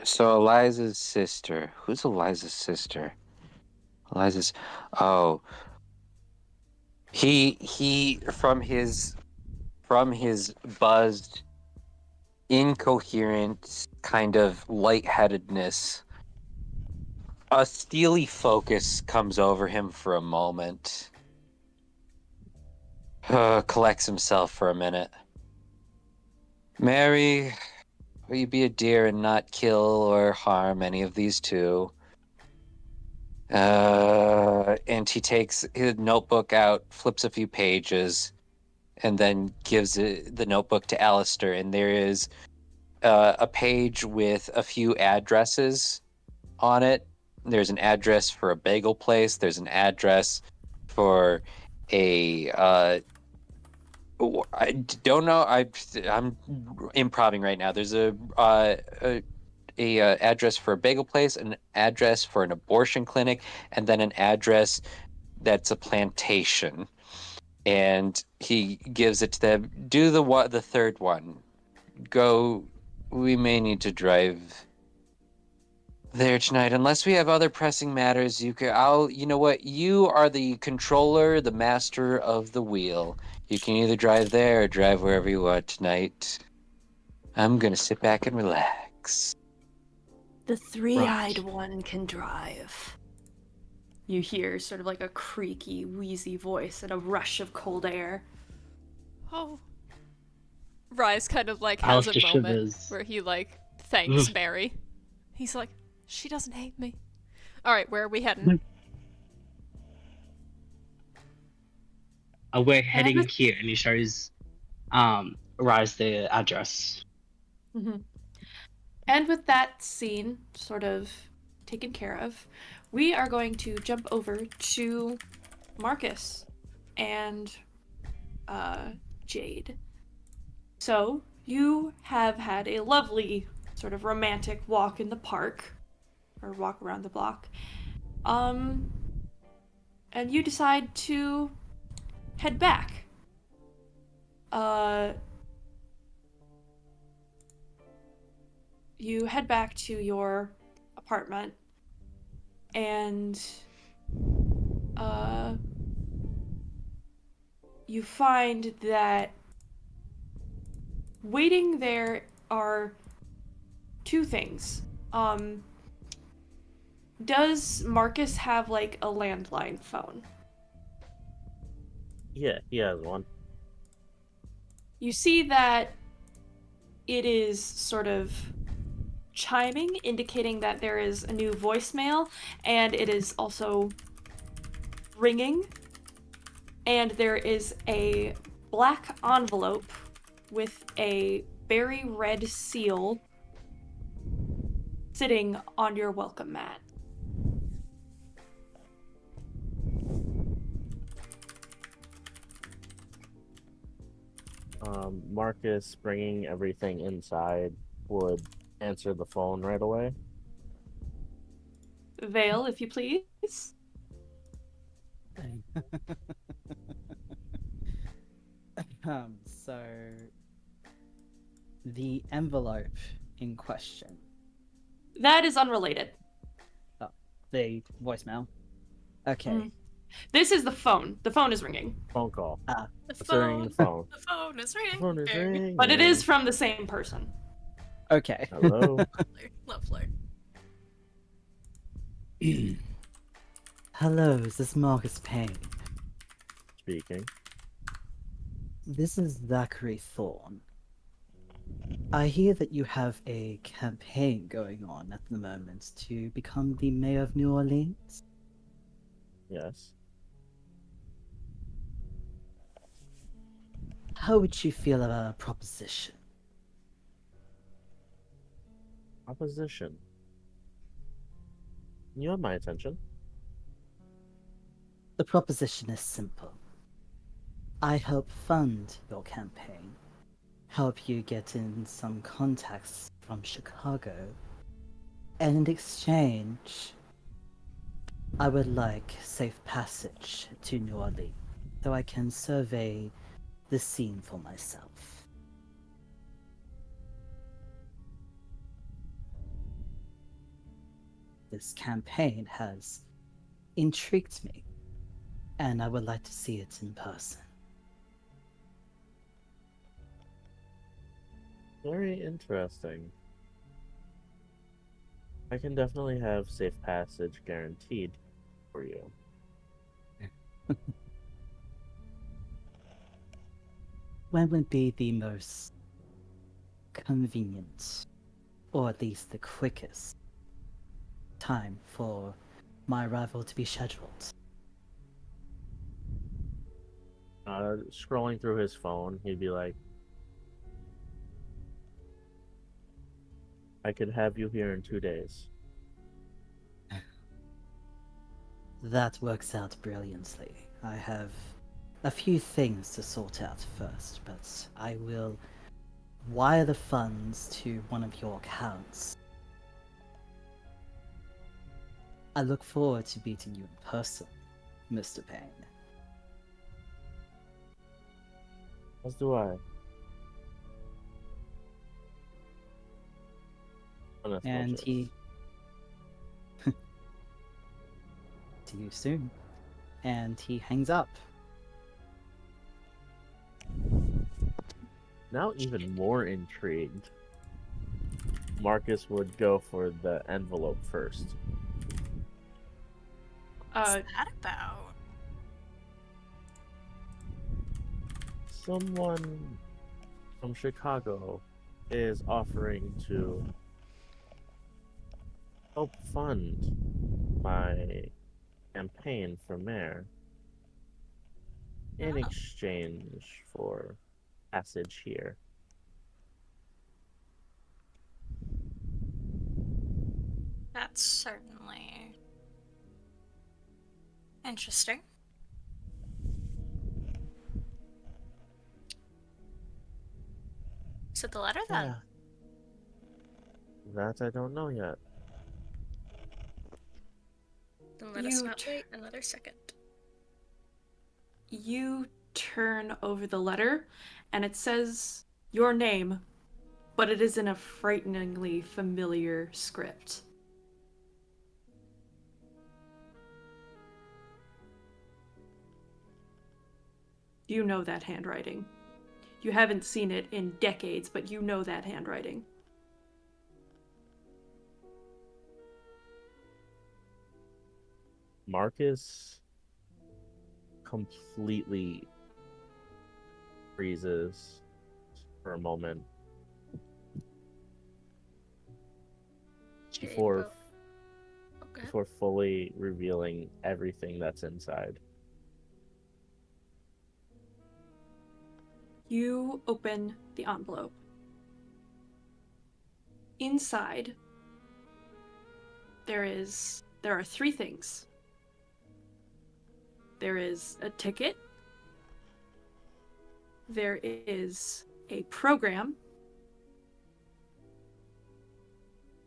So Eliza's sister. Who's Eliza's sister? Eliza's. Oh. He from his buzzed, incoherent kind of lightheadedness, a steely focus comes over him for a moment. Collects himself for a minute. Mary, will you be a dear and not kill or harm any of these two? And he takes his notebook out, flips a few pages, and then gives the notebook to Alistair. And there is a page with a few addresses on it. There's an address for a bagel place. There's an address for a I don't know. I'm improvising right now. There's a address for a bagel place, an address for an abortion clinic, and then an address that's a plantation. And he gives it to them. Do the third one. Go. We may need to drive there tonight, unless we have other pressing matters. You know what? You are the controller, the master of the wheel. You can either drive there or drive wherever you want tonight. I'm gonna sit back and relax. The three-eyed one can drive. You hear sort of like a creaky, wheezy voice and a rush of cold air. Oh. Rise kind of like has a Alistair moment shivers. where he like thanks Mary. He's like, she doesn't hate me. Alright, where are we heading? We're heading here, and he shows Rise the address. Mm-hmm. And with that scene sort of taken care of, we are going to jump over to Marcus and Jade. So, you have had a lovely sort of romantic walk in the park, or walk around the block. And you decide to head back. You head back to your apartment, and you find that waiting there are two things. Does Marcus have like a landline phone? Yeah, he has one. You see that it is sort of chiming, indicating that there is a new voicemail, and it is also ringing. And there is a black envelope with a berry red seal sitting on your welcome mat. Marcus, bringing everything inside, would answer the phone right away. Vale, if you please. So the envelope in question. That is unrelated. Oh, the voicemail. Okay. Mm. This is the phone. The phone is ringing. Phone call. Ah, The Answering the phone. The phone is ringing. The phone is ringing. But it is from the same person. okay. Hello. Lovely. Hello, is this Marcus Payne? Speaking. This is Zachary Thorne. I hear that you have a campaign going on at the moment to become the mayor of New Orleans. Yes. How would you feel about a proposition? Opposition. You have my attention. The proposition is simple. I help fund your campaign, help you get in some contacts from Chicago, and in exchange, I would like safe passage to New Orleans so I can survey the scene for myself. This campaign has intrigued me, and I would like to see it in person. Very interesting. I can definitely have safe passage guaranteed for you. When would be the most convenient, or at least the quickest, time for my arrival to be scheduled? Scrolling through his phone, he'd be like, I could have you here in 2 days. That works out brilliantly. I have a few things to sort out first, but I will wire the funds to one of your accounts. I look forward to meeting you in person, Mr. Payne. As do I. And he... See you soon. And he hangs up. Now even more intrigued, Marcus would go for the envelope first. What's that about? Someone from Chicago is offering to help fund my campaign for mayor in exchange for passage here. That's certainly interesting. So the letter then? Yeah. That I don't know yet. Then let us not wait another second. You turn over the letter, and it says your name, but it is in a frighteningly familiar script. You know that handwriting. You haven't seen it in decades, but you know that handwriting. Marcus completely freezes for a moment before fully revealing everything that's inside. You open the envelope. Inside, there are 3 things. There is a ticket. There is a program.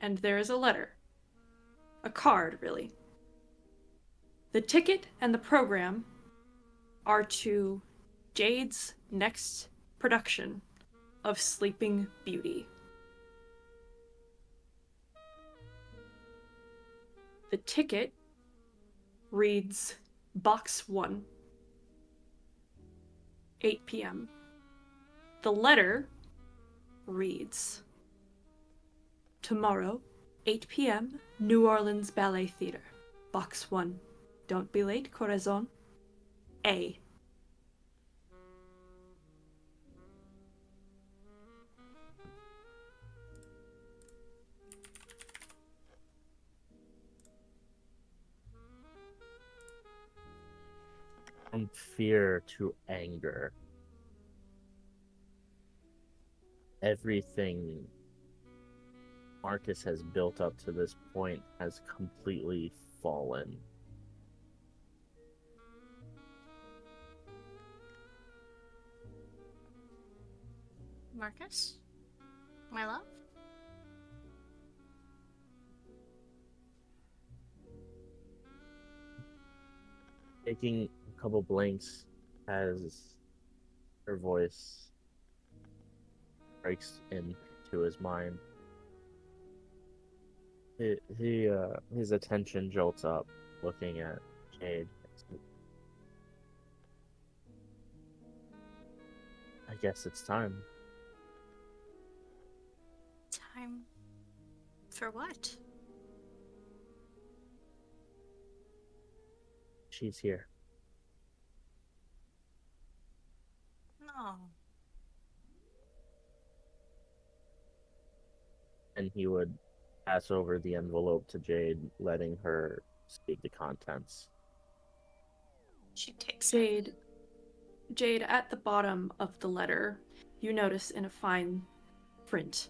And there is a letter. A card, really. The ticket and the program are to Jade's next production of Sleeping Beauty. The ticket reads Box 1, 8 p.m. The letter reads Tomorrow, 8 p.m., New Orleans Ballet Theater. Box 1. Don't be late, Corazon. A. From fear to anger, everything Marcus has built up to this point has completely fallen. Marcus? My love? Taking a couple blinks as her voice breaks into his mind. His attention jolts up, looking at Jade. I guess it's time. Time for what? She's here. No. And he would pass over the envelope to Jade, letting her speak the contents. She takes it. Jade, at the bottom of the letter, you notice in a fine print.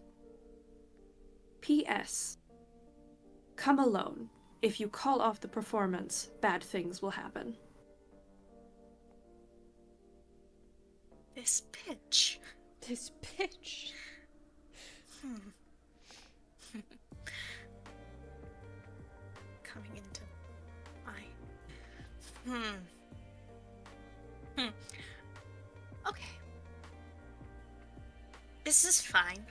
P.S. Come alone. If you call off the performance, bad things will happen. This bitch. This bitch. Coming into my... Okay. This is fine.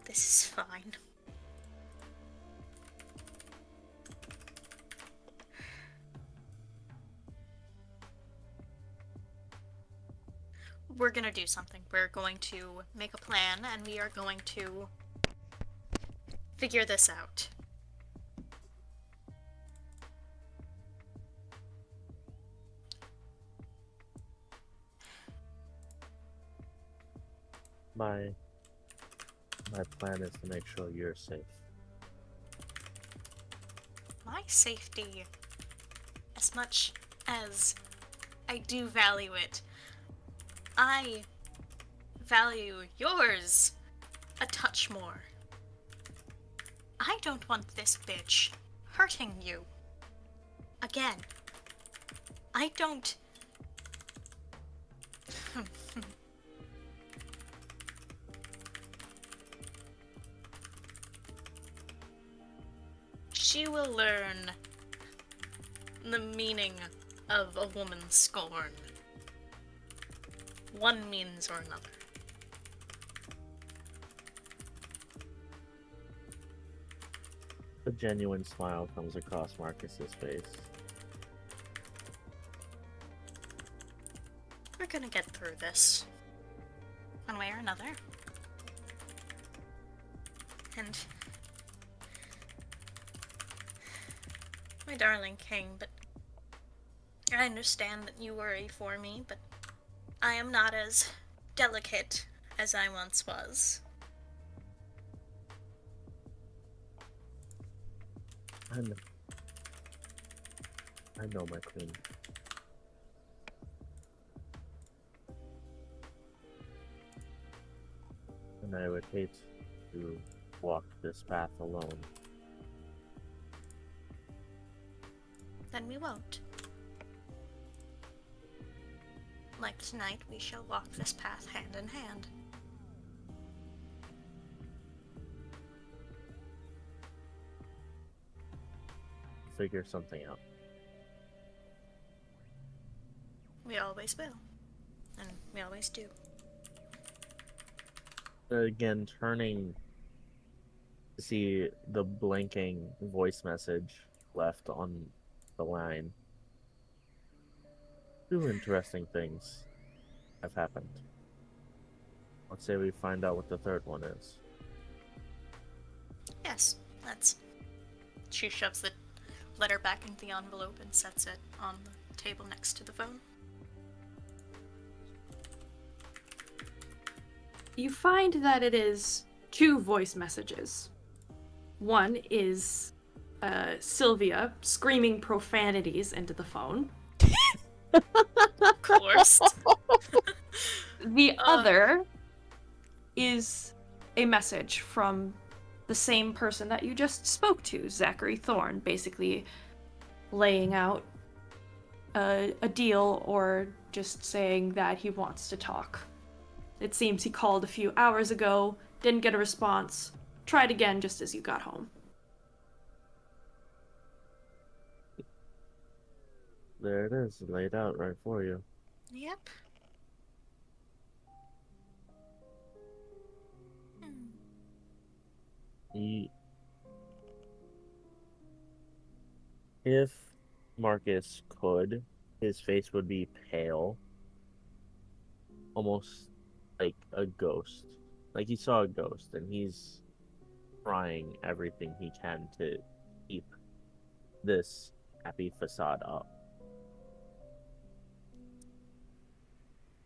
This is fine. We're gonna do something. We're going to make a plan, and we are going to figure this out. My plan is to make sure you're safe. My safety, as much as I do value it, I value yours a touch more. I don't want this bitch hurting you. Again. I don't... she will learn the meaning of a woman's scorn. One means or another. A genuine smile comes across Marcus's face. We're gonna get through this. One way or another. And... my darling king, but... I understand that you worry for me, but... I am not as delicate as I once was. I know, my queen. And I would hate to walk this path alone. Then we won't. Like tonight, we shall walk this path hand in hand. Figure something out. We always will. And we always do. Again, turning to see the blinking voice message left on the line. Two interesting things have happened. Let's say we find out what the third one is. Yes, let's... She shoves the letter back into the envelope and sets it on the table next to the phone. You find that it is 2 voice messages. One is Sylvia screaming profanities into the phone. Of course. The other is a message from the same person that you just spoke to, Zachary Thorne, basically laying out a deal or just saying that he wants to talk. It seems he called a few hours ago, didn't get a response, tried again just as you got home. There it is, laid out right for you. Yep. If Marcus could, his face would be pale. Almost like a ghost. Like he saw a ghost and he's trying everything he can to keep this happy facade up.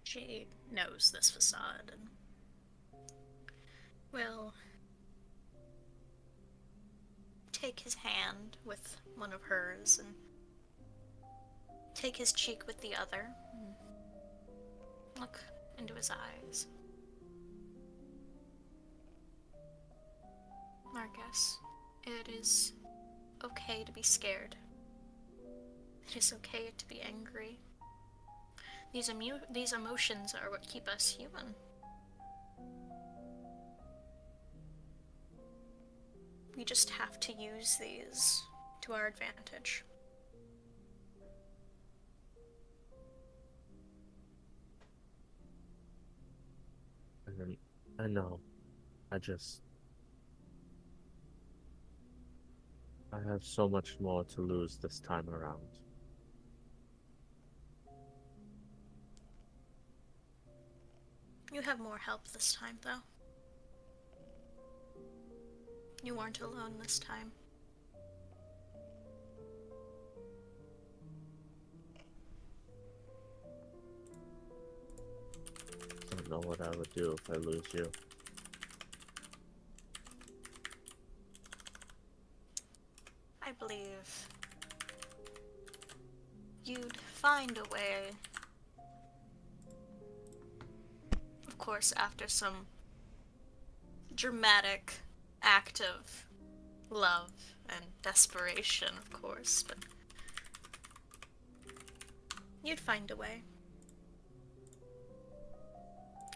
She knows this facade and will take his hand with one of hers and take his cheek with the other and look into his eyes. Marcus, it is okay to be scared. It is okay to be angry. These emotions are what keep us human. We just have to use these to our advantage. I know. I have so much more to lose this time around. You have more help this time, though. You weren't alone this time. I don't know what I would do if I lose you. I believe you'd find a way. Of course, after some dramatic act of love and desperation, of course, but you'd find a way.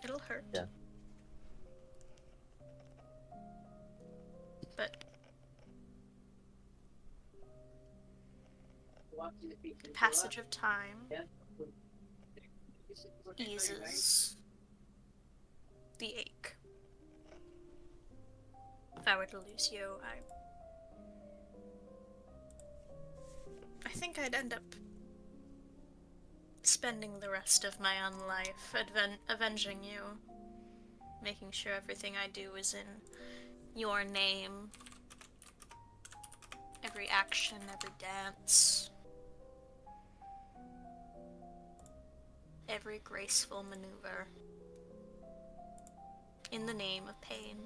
It'll hurt. Yeah. But passage of time eases the ache. If I were to lose you, I think I'd end up spending the rest of my own life avenging you, making sure everything I do is in your name. Every action, every dance, every graceful maneuver, in the name of pain.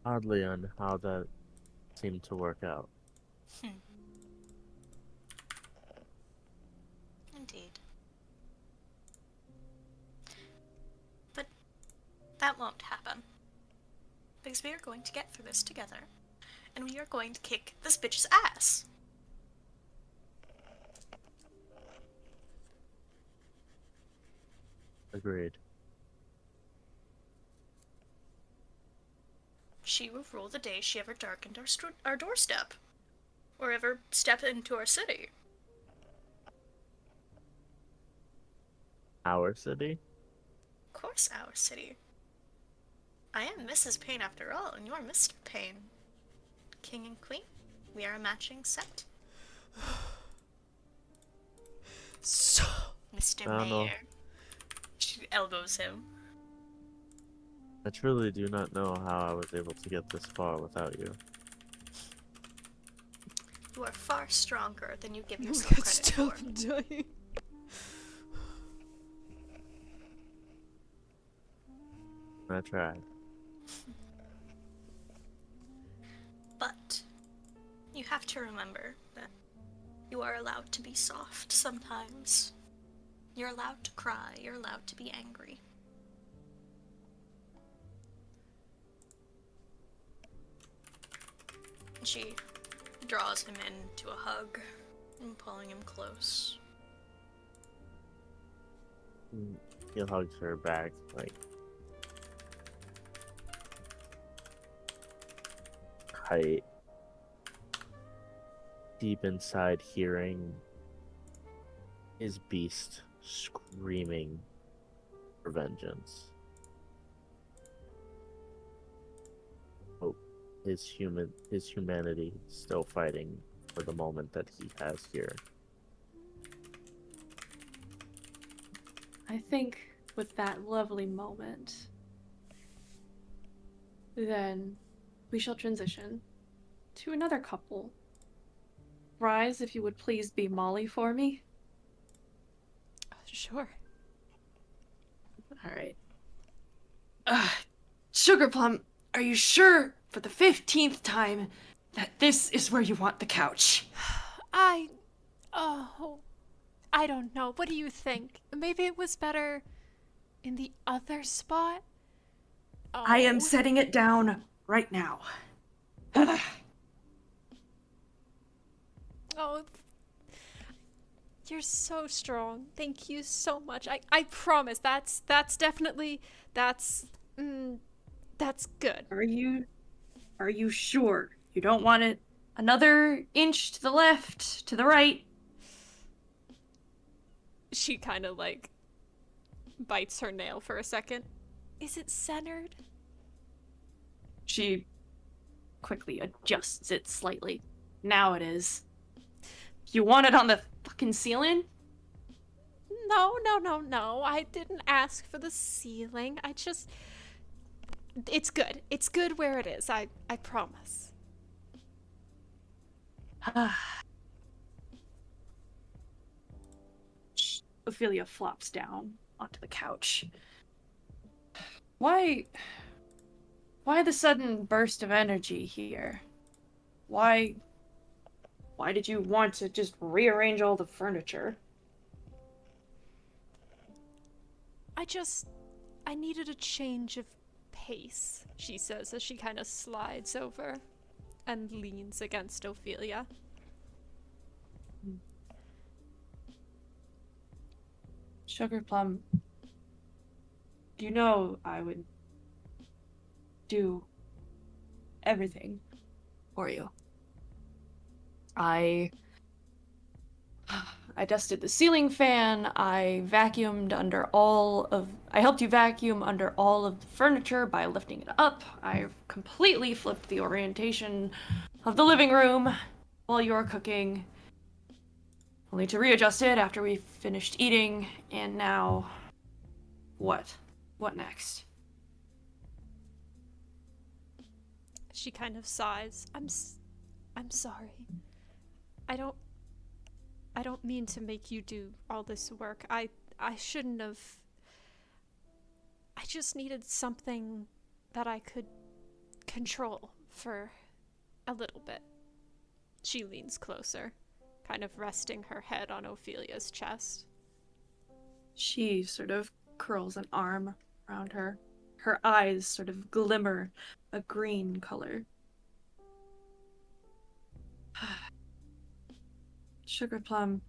Oddly on how that seemed to work out. Indeed. But that won't happen. Because we are going to get through this together, and we are going to kick this bitch's ass. Agreed. She will rule the day she ever darkened our doorstep, or ever stepped into our city. Our city? Of course, our city. I am Mrs. Payne after all, and you are Mr. Payne. King and Queen, we are a matching set. So, Mr. I don't know. Mayor. She elbows him. I truly do not know how I was able to get this far without you. You are far stronger than you give yourself credit still for. dying. I tried. But you have to remember that you are allowed to be soft sometimes. You're allowed to cry. You're allowed to be angry. She draws him into a hug and pulling him close. He hugs her back, like tight. Deep inside, hearing his beast screaming for vengeance. Hope his humanity still fighting for the moment that he has here. I think with that lovely moment, then we shall transition to another couple. Rise, if you would please be Molly for me. Sure. All right. Sugar Plum, are you sure for the 15th time that this is where you want the couch? I don't know. What do you think? Maybe it was better in the other spot? I am setting it down right now. Oh, you're so strong. Thank you so much. I promise. That's definitely that's good. Are you sure? You don't want it another inch to the left, to the right? She kind of like bites her nail for a second. Is it centered? She quickly adjusts it slightly. Now it is. You want it on the fucking ceiling? No. I didn't ask for the ceiling. It's good. It's good where it is. I promise. Ophelia flops down onto the couch. Why the sudden burst of energy here? Why did you want to just rearrange all the furniture? I needed a change of pace, she says as she kind of slides over and leans against Ophelia. Sugar Plum, you know I would do everything for you. I dusted the ceiling fan, I helped you vacuum under all of the furniture by lifting it up. I completely flipped the orientation of the living room while you were cooking, only to readjust it after we finished eating, and now... what? What next? She kind of sighs. I'm sorry. I don't mean to make you do all this work. I shouldn't have. I just needed something that I could control for a little bit. She leans closer, kind of resting her head on Ophelia's chest. She sort of curls an arm around her. Her eyes sort of glimmer a green color. Sugar Plum.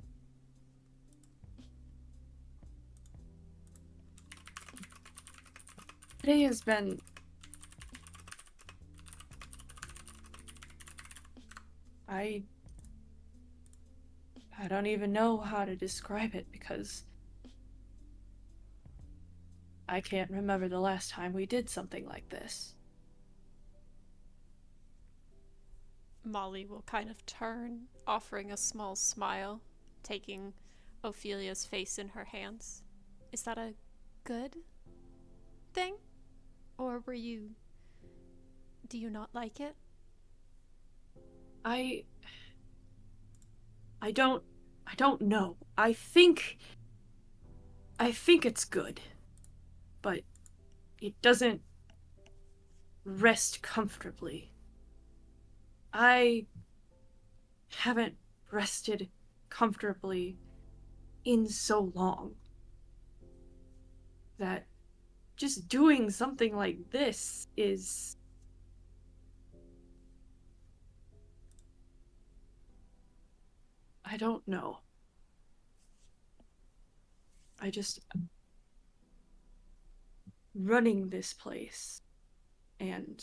Today has been... I don't even know how to describe it because I can't remember the last time we did something like this. Molly will kind of turn, offering a small smile, taking Ophelia's face in her hands. Is that a good thing? Or do you not like it? I don't know. I think it's good, but it doesn't rest comfortably. I haven't rested comfortably in so long that just doing something like this is... I don't know. Running this place and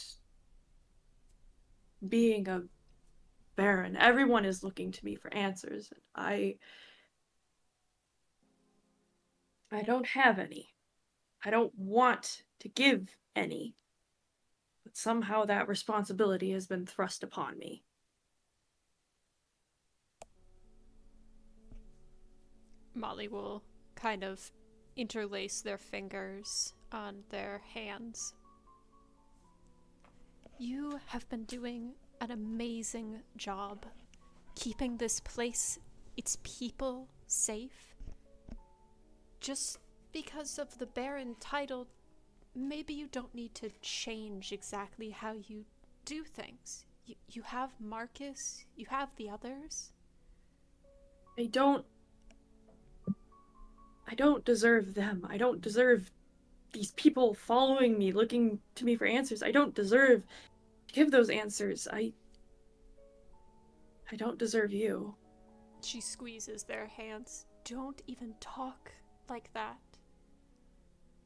being a baron, everyone is looking to me for answers, and I don't have any. I don't want to give any. But somehow that responsibility has been thrust upon me. Molly will kind of interlace their fingers on their hands. You have been doing an amazing job keeping this place, its people, safe. Just because of the Baron title, maybe you don't need to change exactly how you do things. You have Marcus, you have the others. I don't deserve them. I don't deserve these people following me, looking to me for answers. I don't deserve to give those answers. I don't deserve you. She squeezes their hands. Don't even talk like that.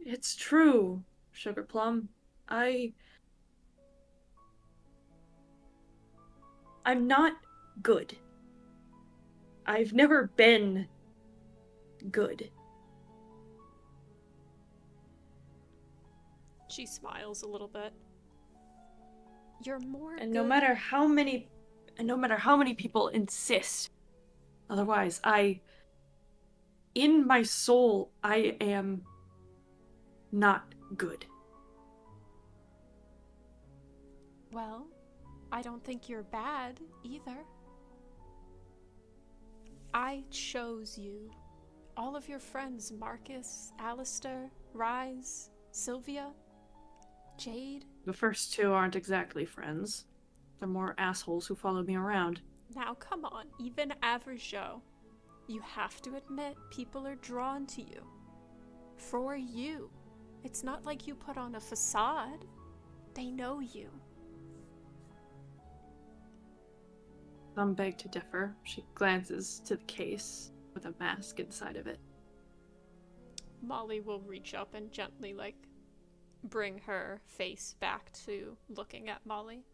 It's true, Sugar Plum. I'm not good. I've never been good. She smiles a little bit. You're more And good. no matter how many people insist otherwise, in my soul, I am not good. Well, I don't think you're bad either. I chose you. All of your friends, Marcus, Alistair, Rise, Sylvia, Jade. The first two aren't exactly friends. They're more assholes who follow me around. Now come on, even average Joe. You have to admit people are drawn to you. For you. It's not like you put on a facade. They know you. Some beg to differ. She glances to the case with a mask inside of it. Molly will reach up and gently, bring her face back to looking at Molly.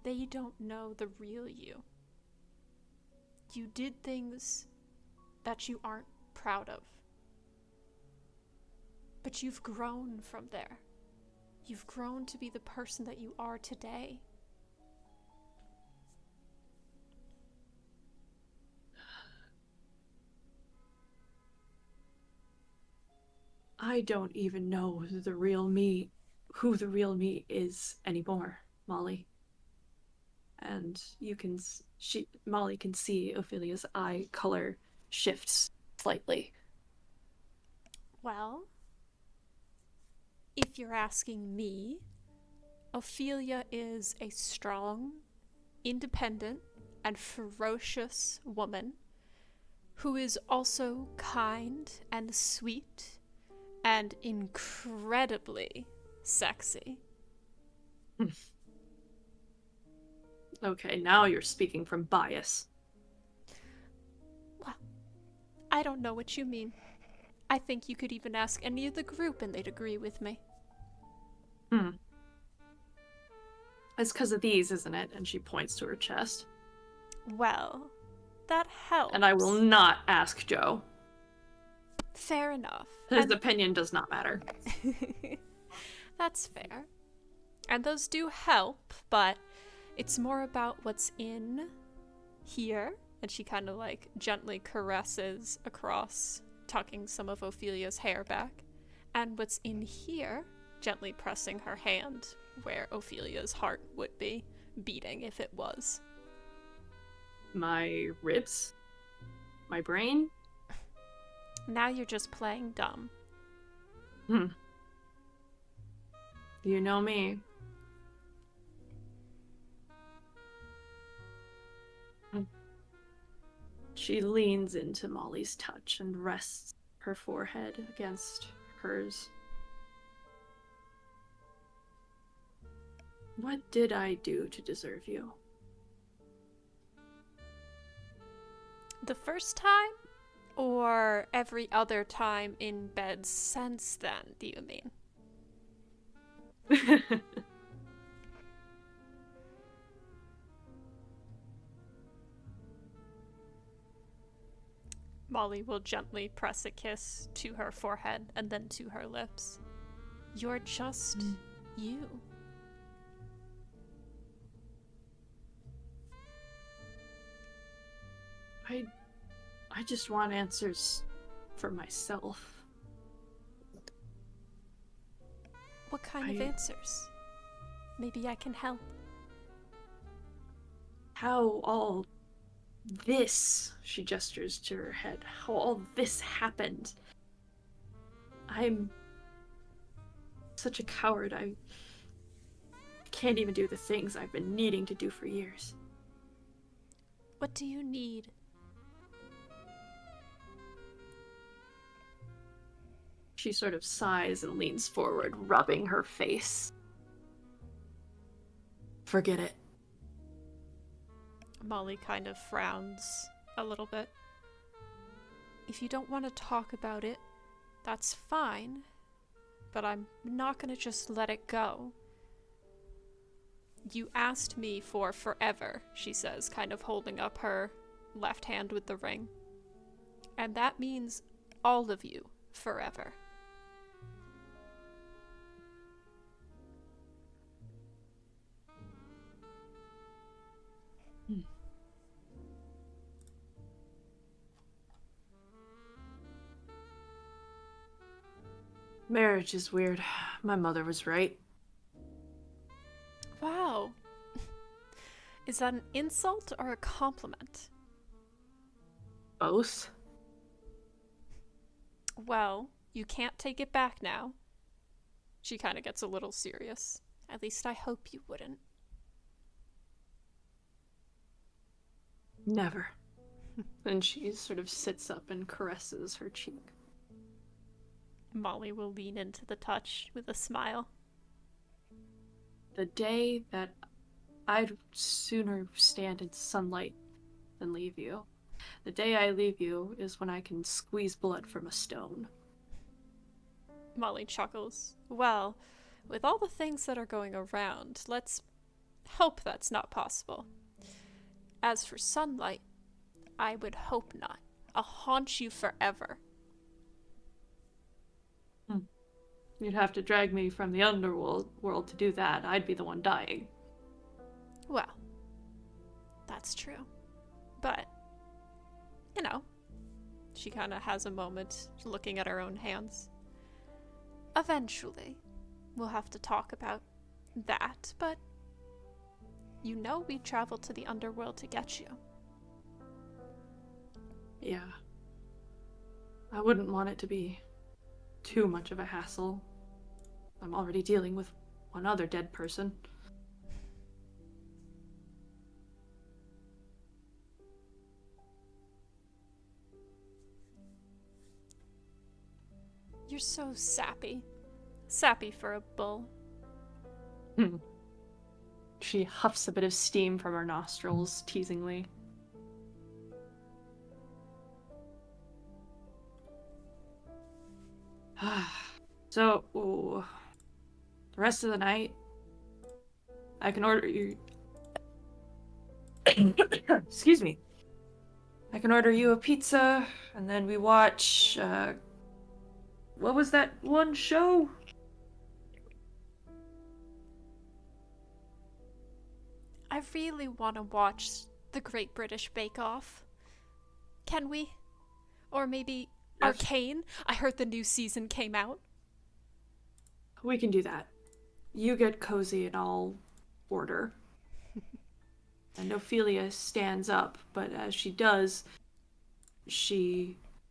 they don't know the real you. You did things that you aren't proud of. But you've grown from there. You've grown to be the person that you are today. I don't even know who the real me is anymore, Molly. And Molly can see Ophelia's eye color shifts slightly. Well, if you're asking me, Ophelia is a strong, independent, and ferocious woman who is also kind and sweet and incredibly sexy. Okay, now you're speaking from bias. Well, I don't know what you mean. I think you could even ask any of the group and they'd agree with me. It's because of these, isn't it? And she points to her chest. Well, that helps. And I will not ask Joe. Fair enough. His opinion does not matter. That's fair. And those do help, but it's more about what's in here. And she kind of like gently caresses across, tucking some of Ophelia's hair back. And what's in here, gently pressing her hand where Ophelia's heart would be beating if it was. My ribs? My brain? Now you're just playing dumb. You know me. She leans into Molly's touch and rests her forehead against hers. What did I do to deserve you? The first time? Or every other time in bed since then, do you mean? Molly will gently press a kiss to her forehead and then to her lips. You're just you. I just want answers for myself. What kind of answers? Maybe I can help. How all this, she gestures to her head, how all this happened. I'm such a coward. I can't even do the things I've been needing to do for years. What do you need? She sort of sighs and leans forward, rubbing her face. Forget it. Molly kind of frowns a little bit. If you don't want to talk about it, that's fine. But I'm not going to just let it go. You asked me for forever, she says, kind of holding up her left hand with the ring. And that means all of you forever. Marriage is weird. My mother was right. Wow. Is that an insult or a compliment? Both. Well, you can't take it back now. She kind of gets a little serious. At least I hope you wouldn't. Never. And she sort of sits up and caresses her cheek. Molly will lean into the touch with a smile. The day that I'd sooner stand in sunlight than leave you. The day I leave you is when I can squeeze blood from a stone. Molly chuckles. Well, with all the things that are going around, let's hope that's not possible. As for sunlight, I would hope not. I'll haunt you forever. You'd have to drag me from the underworld to do that. I'd be the one dying. Well, that's true. But, you know, she kind of has a moment looking at her own hands. Eventually, we'll have to talk about that, but you know we traveled to the underworld to get you. Yeah. I wouldn't want it to be too much of a hassle. I'm already dealing with one other dead person. You're so sappy. Sappy for a bull. She huffs a bit of steam from her nostrils, teasingly. So, the rest of the night, I can order you. Excuse me. I can order you a pizza, and then we watch. What was that one show? I really want to watch the Great British Bake Off. Can we? Or maybe Arcane? I heard the new season came out. We can do that. You get cozy and I'll order. And Ophelia stands up, but as she does,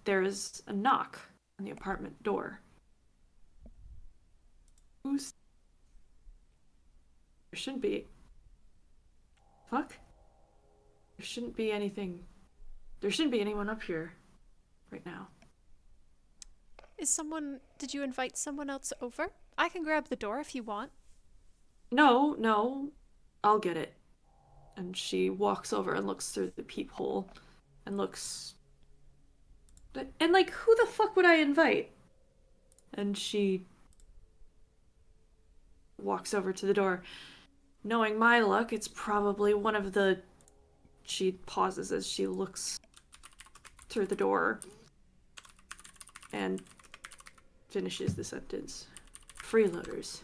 there is a knock on the apartment door. There shouldn't be. Fuck? There shouldn't be anything. There shouldn't be anyone up here right now. Did you invite someone else over? I can grab the door if you want. No, I'll get it. And she walks over and looks through the peephole and looks. And, like, who the fuck would I invite? And she walks over to the door. Knowing my luck, it's probably one of the. She pauses as she looks through the door and finishes the sentence. Freeloaders.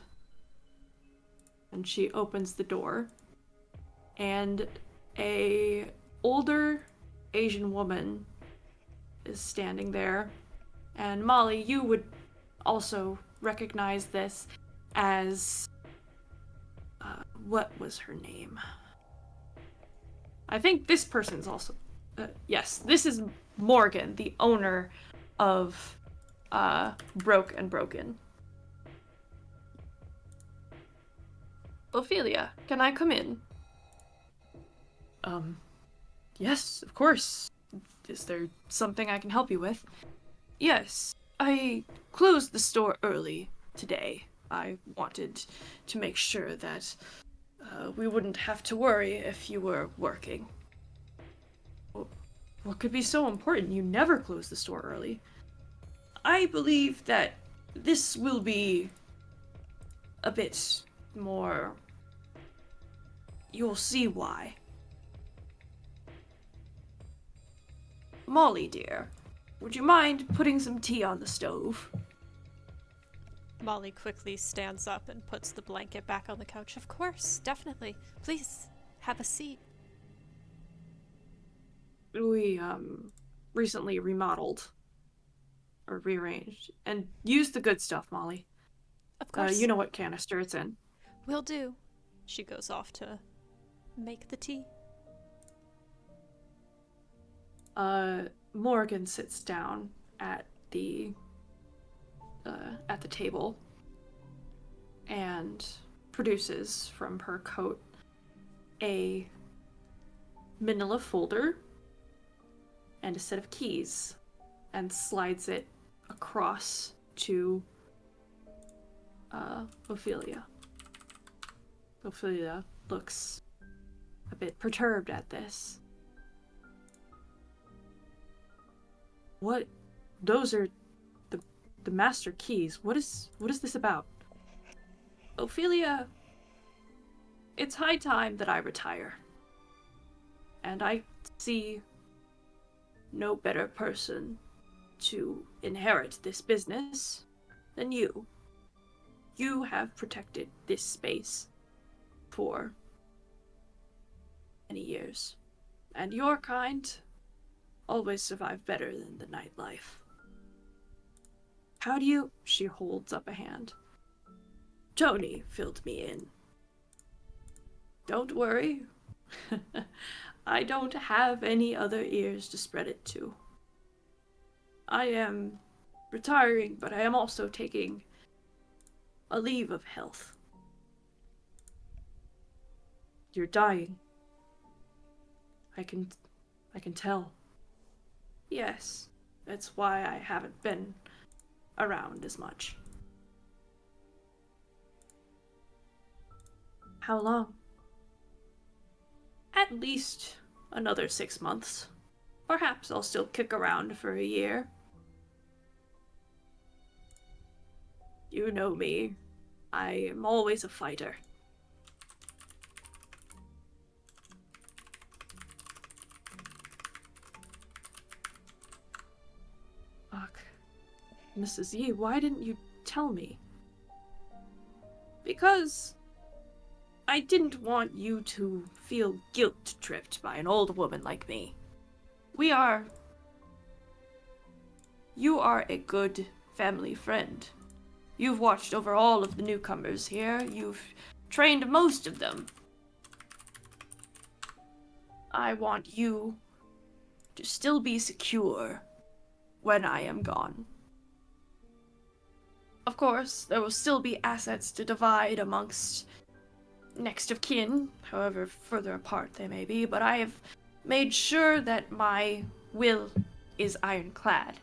And she opens the door, and a older Asian woman is standing there. And Molly, you would also recognize this as what was her name? I think this person's also yes, this is Morgan, the owner of Broke and Broken. Ophelia, can I come in? Yes, of course. Is there something I can help you with? Yes, I closed the store early today. I wanted to make sure that we wouldn't have to worry if you were working. What could be so important? You never close the store early. I believe that this will be a bit more. You'll see why. Molly, dear, would you mind putting some tea on the stove? Molly quickly stands up and puts the blanket back on the couch. Of course, definitely. Please, have a seat. We, recently remodeled. Or rearranged. And used the good stuff, Molly. Of course. You know what canister it's in. Will do. She goes off to make the tea. Morgan sits down at the table and produces from her coat a manila folder and a set of keys and slides it across to Ophelia. Ophelia looks a bit perturbed at this. What? Those are the master keys. What is this about? Ophelia, it's high time that I retire. And I see no better person to inherit this business than you. You have protected this space for many years, and your kind always survive better than the nightlife. How do you... She holds up a hand. Tony filled me in. Don't worry. I don't have any other ears to spread it to. I am retiring, but I am also taking a leave of health. You're dying. I can tell. Yes, that's why I haven't been around as much. How long? At least another 6 months. Perhaps I'll still kick around for a year. You know me. I am always a fighter. Fuck. Mrs. Yi, why didn't you tell me? Because I didn't want you to feel guilt-tripped by an old woman like me. You are a good family friend. You've watched over all of the newcomers here. You've trained most of them. I want you to still be secure when I am gone. Of course, there will still be assets to divide amongst next of kin, however further apart they may be, but I have made sure that my will is ironclad.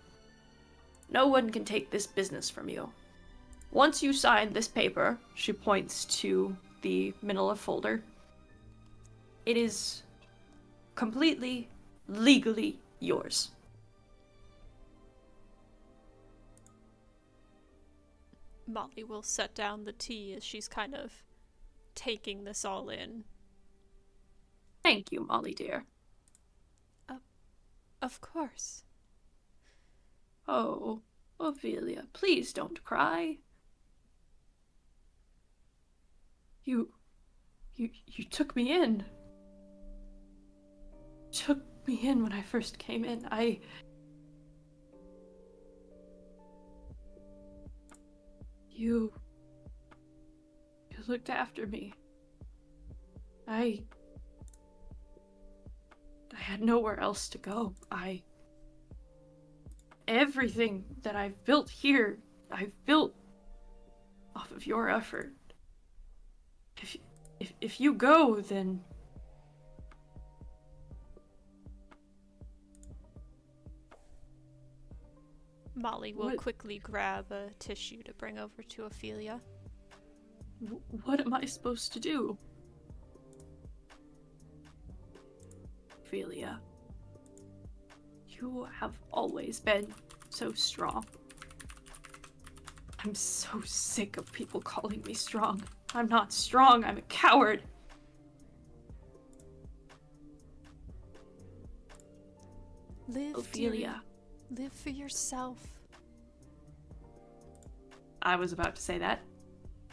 No one can take this business from you. Once you sign this paper, she points to the manila folder, it is completely, legally yours. Molly will set down the tea as she's kind of taking this all in. Thank you, Molly dear. Of course. Oh, Ophelia, please don't cry. You took me in. Took me in when I first came in. You looked after me. I had nowhere else to go. Everything that I've built here, I've built off of your effort. If you go, then Molly will What? quickly grab a tissue to bring over to Ophelia. What am I supposed to do? Ophelia, you have always been so strong. I'm so sick of people calling me strong. I'm not strong, I'm a coward. Live, Ophelia. dearie. Live for yourself. I was about to say that.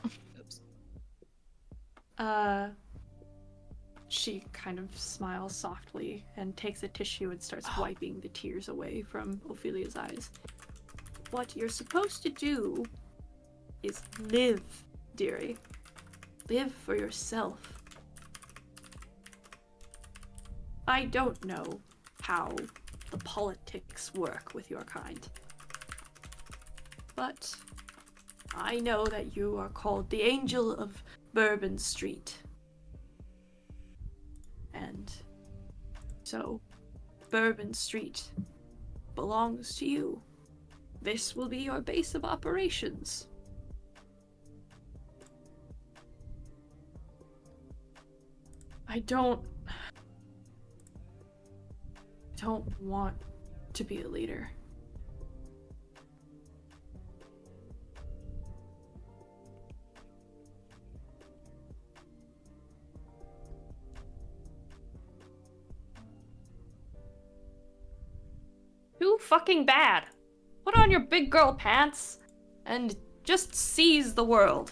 Oops. She kind of smiles softly and takes a tissue and starts wiping the tears away from Ophelia's eyes. What you're supposed to do is live, dearie. Live for yourself. I don't know how the politics work with your kind, but I know that you are called the Angel of Bourbon Street. And so, Bourbon Street belongs to you. This will be your base of operations. I don't want to be a leader. too fucking bad. Put on your big girl pants and just seize the world.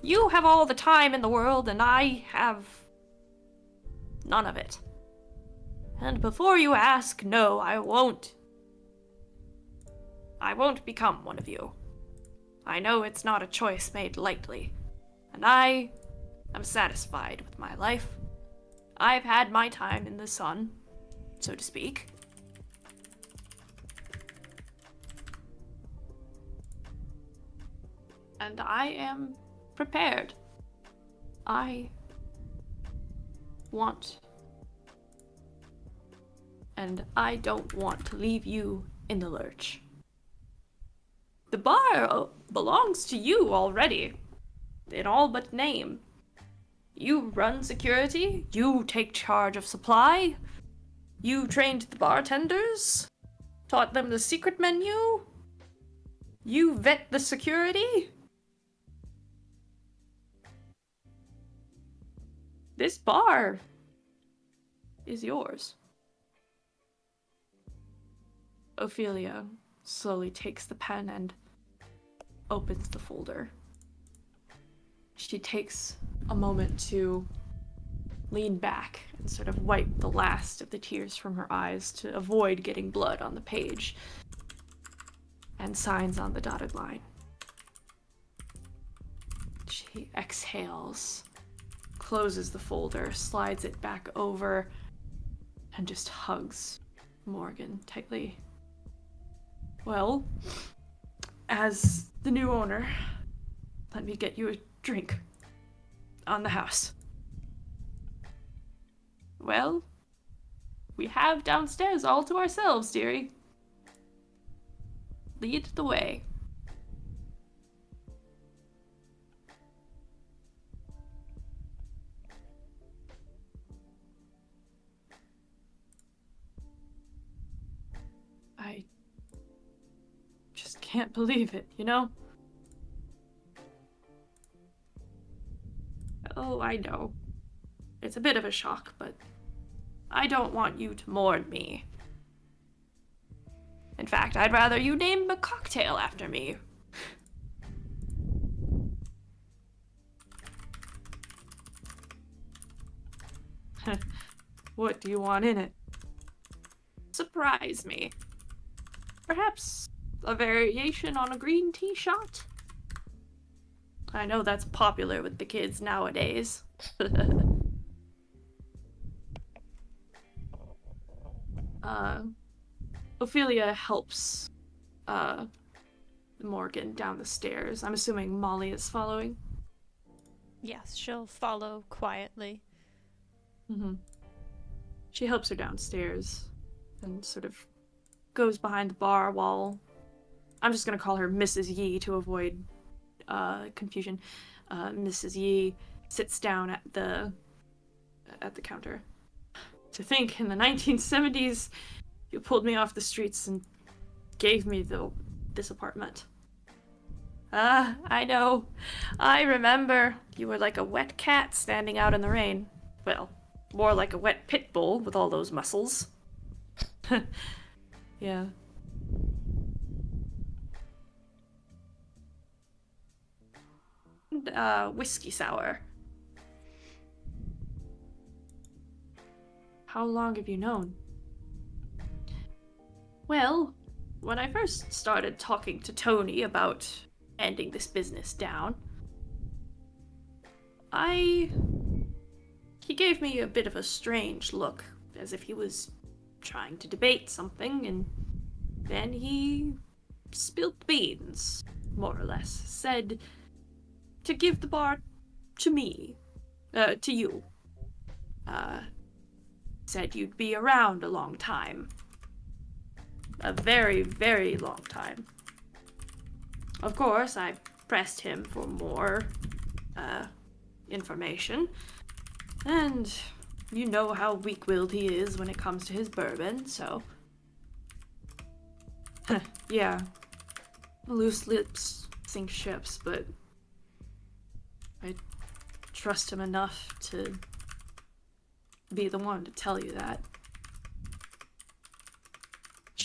You have all the time in the world, and I have none of it. And before you ask, no, I won't. I won't become one of you. I know it's not a choice made lightly, and I am satisfied with my life. I've had my time in the sun, so to speak. And I am prepared. I want. And I don't want to leave you in the lurch. The bar belongs to you already, in all but name. You run security, you take charge of supply, you trained the bartenders, taught them the secret menu, you vet the security. This bar is yours. Ophelia slowly takes the pen and opens the folder. She takes a moment to lean back and sort of wipe the last of the tears from her eyes to avoid getting blood on the page, and signs on the dotted line. She exhales, closes the folder, slides it back over, and just hugs Morgan tightly. Well, as the new owner, let me get you a drink on the house. Well, we have downstairs all to ourselves, dearie. Lead the way. I just can't believe it, you know? Oh, I know. It's a bit of a shock, but I don't want you to mourn me. In fact, I'd rather you name a cocktail after me. What do you want in it? Surprise me. Perhaps a variation on a green tea shot? I know that's popular with the kids nowadays. Ophelia helps Morgan down the stairs. I'm assuming Molly is following. Yes, she'll follow quietly. She helps her downstairs and sort of goes behind the bar while I'm just gonna call her Mrs. Yee to avoid confusion. Mrs. Yee sits down at the counter. To think in the 1970s you pulled me off the streets and gave me this apartment. I know. I remember. You were like a wet cat standing out in the rain. Well, more like a wet pit bull with all those muscles. Yeah. Whiskey sour. How long have you known? Well, when I first started talking to Tony about ending this business down, he gave me a bit of a strange look, as if he was trying to debate something, and then he spilled the beans, more or less. Said to give the bar to me, to you. Said you'd be around a long time. A very, very long time. Of course, I pressed him for more, information. And you know how weak-willed he is when it comes to his bourbon, so... Yeah. Loose lips sink ships, but... I trust him enough to be the one to tell you that.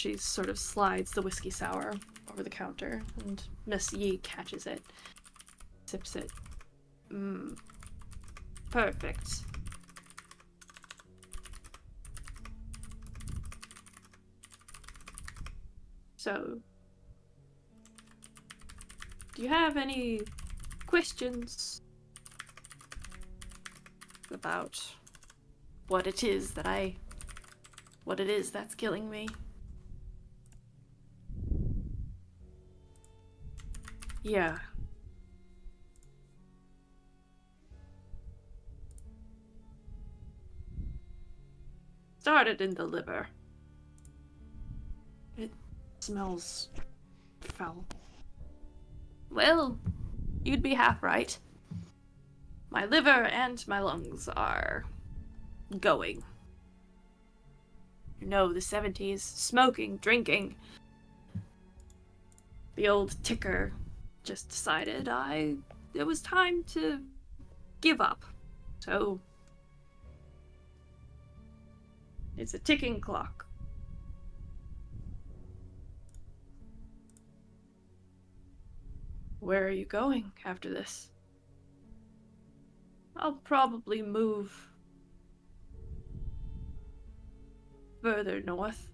she sort of slides the whiskey sour over the counter, and Miss Yi catches it, sips it. Perfect. So, do you have any questions about what it is that's killing me? Yeah. Started in the liver. It smells foul. Well, you'd be half right. My liver and my lungs are going. You know, the 70s, smoking, drinking. The old ticker just decided it was time to give up. So, it's a ticking clock. Where are you going after this? I'll probably move further north.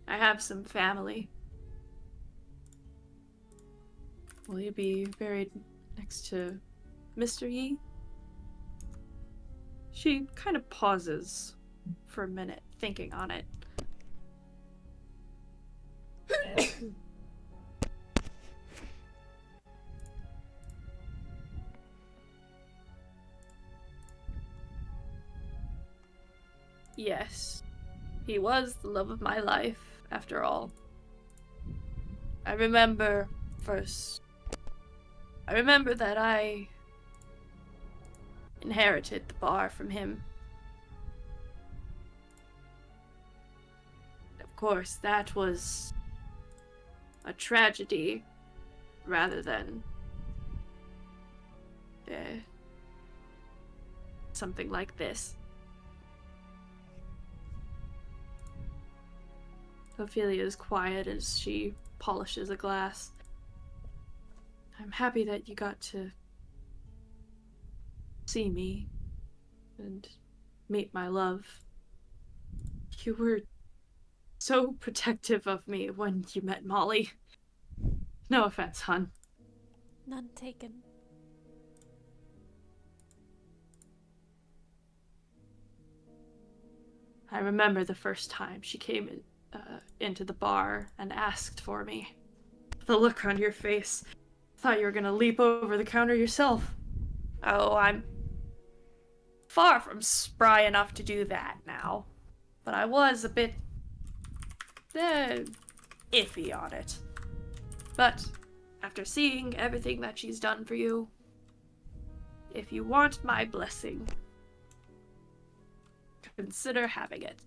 I have some family. Will you be buried next to Mr. Yi? She kind of pauses for a minute, thinking on it. Yes, he was the love of my life, after all. I remember that I inherited the bar from him. Of course, that was a tragedy rather than something like this. Ophelia is quiet as she polishes a glass. I'm happy that you got to see me and meet my love. You were so protective of me when you met Molly. No offense, hon. None taken. I remember the first time she came into the bar and asked for me. The look on your face. Thought you were gonna leap over the counter yourself. Oh, I'm far from spry enough to do that now. But I was a bit iffy on it. But after seeing everything that she's done for you, if you want my blessing, consider having it.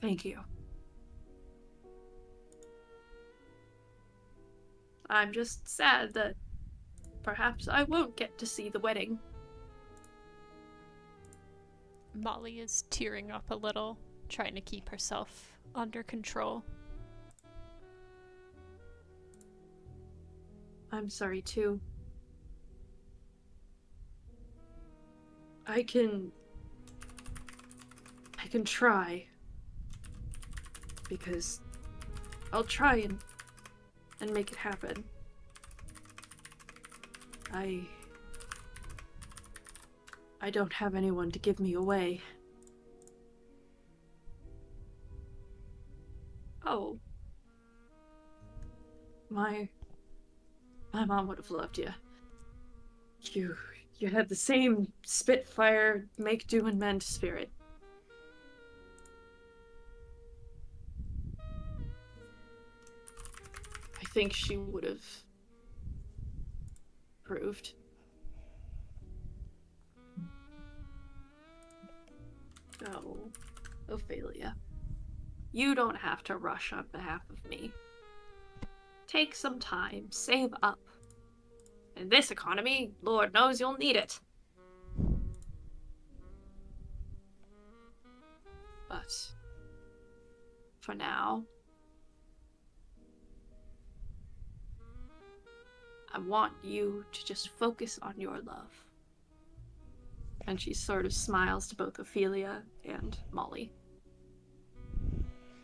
Thank you. I'm just sad that perhaps I won't get to see the wedding. Molly is tearing up a little, trying to keep herself under control. I'm sorry too. I can try. Because I'll try and make it happen. I don't have anyone to give me away. Oh. My mom would have loved you. You had the same Spitfire, make do and mend spirit. I think she would have approved. Oh, Ophelia. You don't have to rush on behalf of me. Take some time, save up. In this economy, Lord knows you'll need it. But for now, I want you to just focus on your love. And she sort of smiles to both Ophelia and Molly.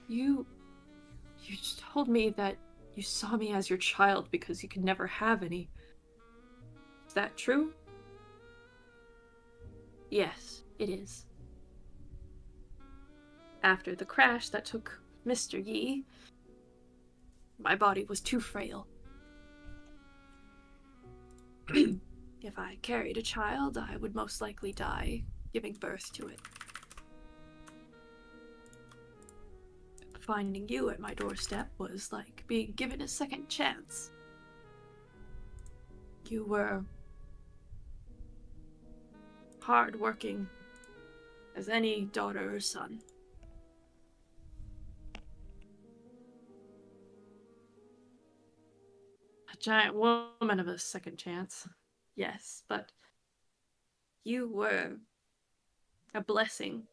You told me that you saw me as your child because you could never have any. Is that true? Yes, it is. After the crash that took Mr. Yi, my body was too frail. If I carried a child, I would most likely die giving birth to it. Finding you at my doorstep was like being given a second chance. You were hard-working as any daughter or son. A giant woman of a second chance. Yes, but you were a blessing.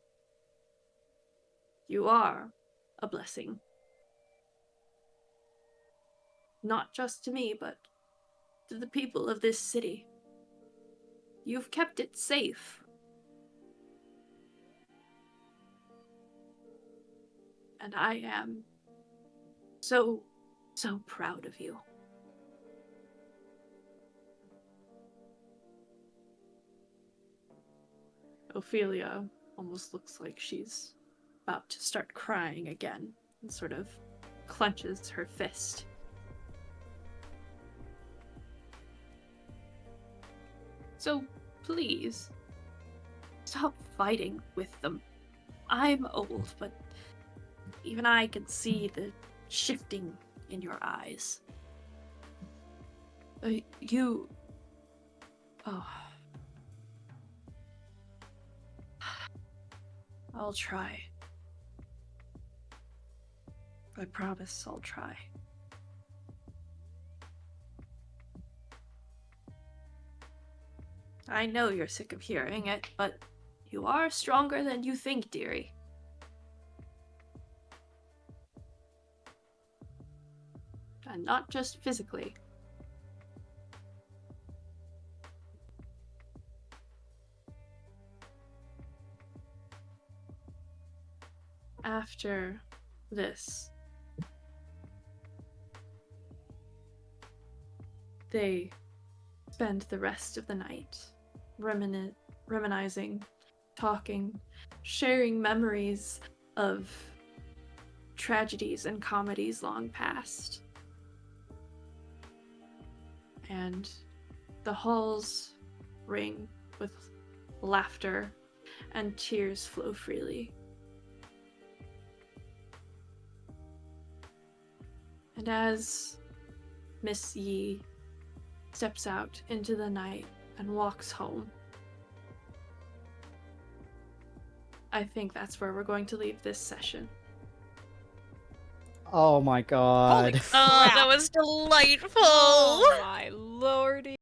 You are a blessing. Not just to me, but to the people of this city. You've kept it safe. And I am so proud of you. Ophelia almost looks like she's about to start crying again and sort of clenches her fist. So please, stop fighting with them. I'm old, but even I can see the shifting in your eyes. Oh. I'll try. I promise I'll try. I know you're sick of hearing it, but you are stronger than you think, dearie. And not just physically. After this, they spend the rest of the night reminiscing, talking, sharing memories of tragedies and comedies long past. And the halls ring with laughter and tears flow freely. And as Miss Yi steps out into the night and walks home, I think that's where we're going to leave this session. Oh my god. Holy Oh, crap. that was delightful! Oh my lordy.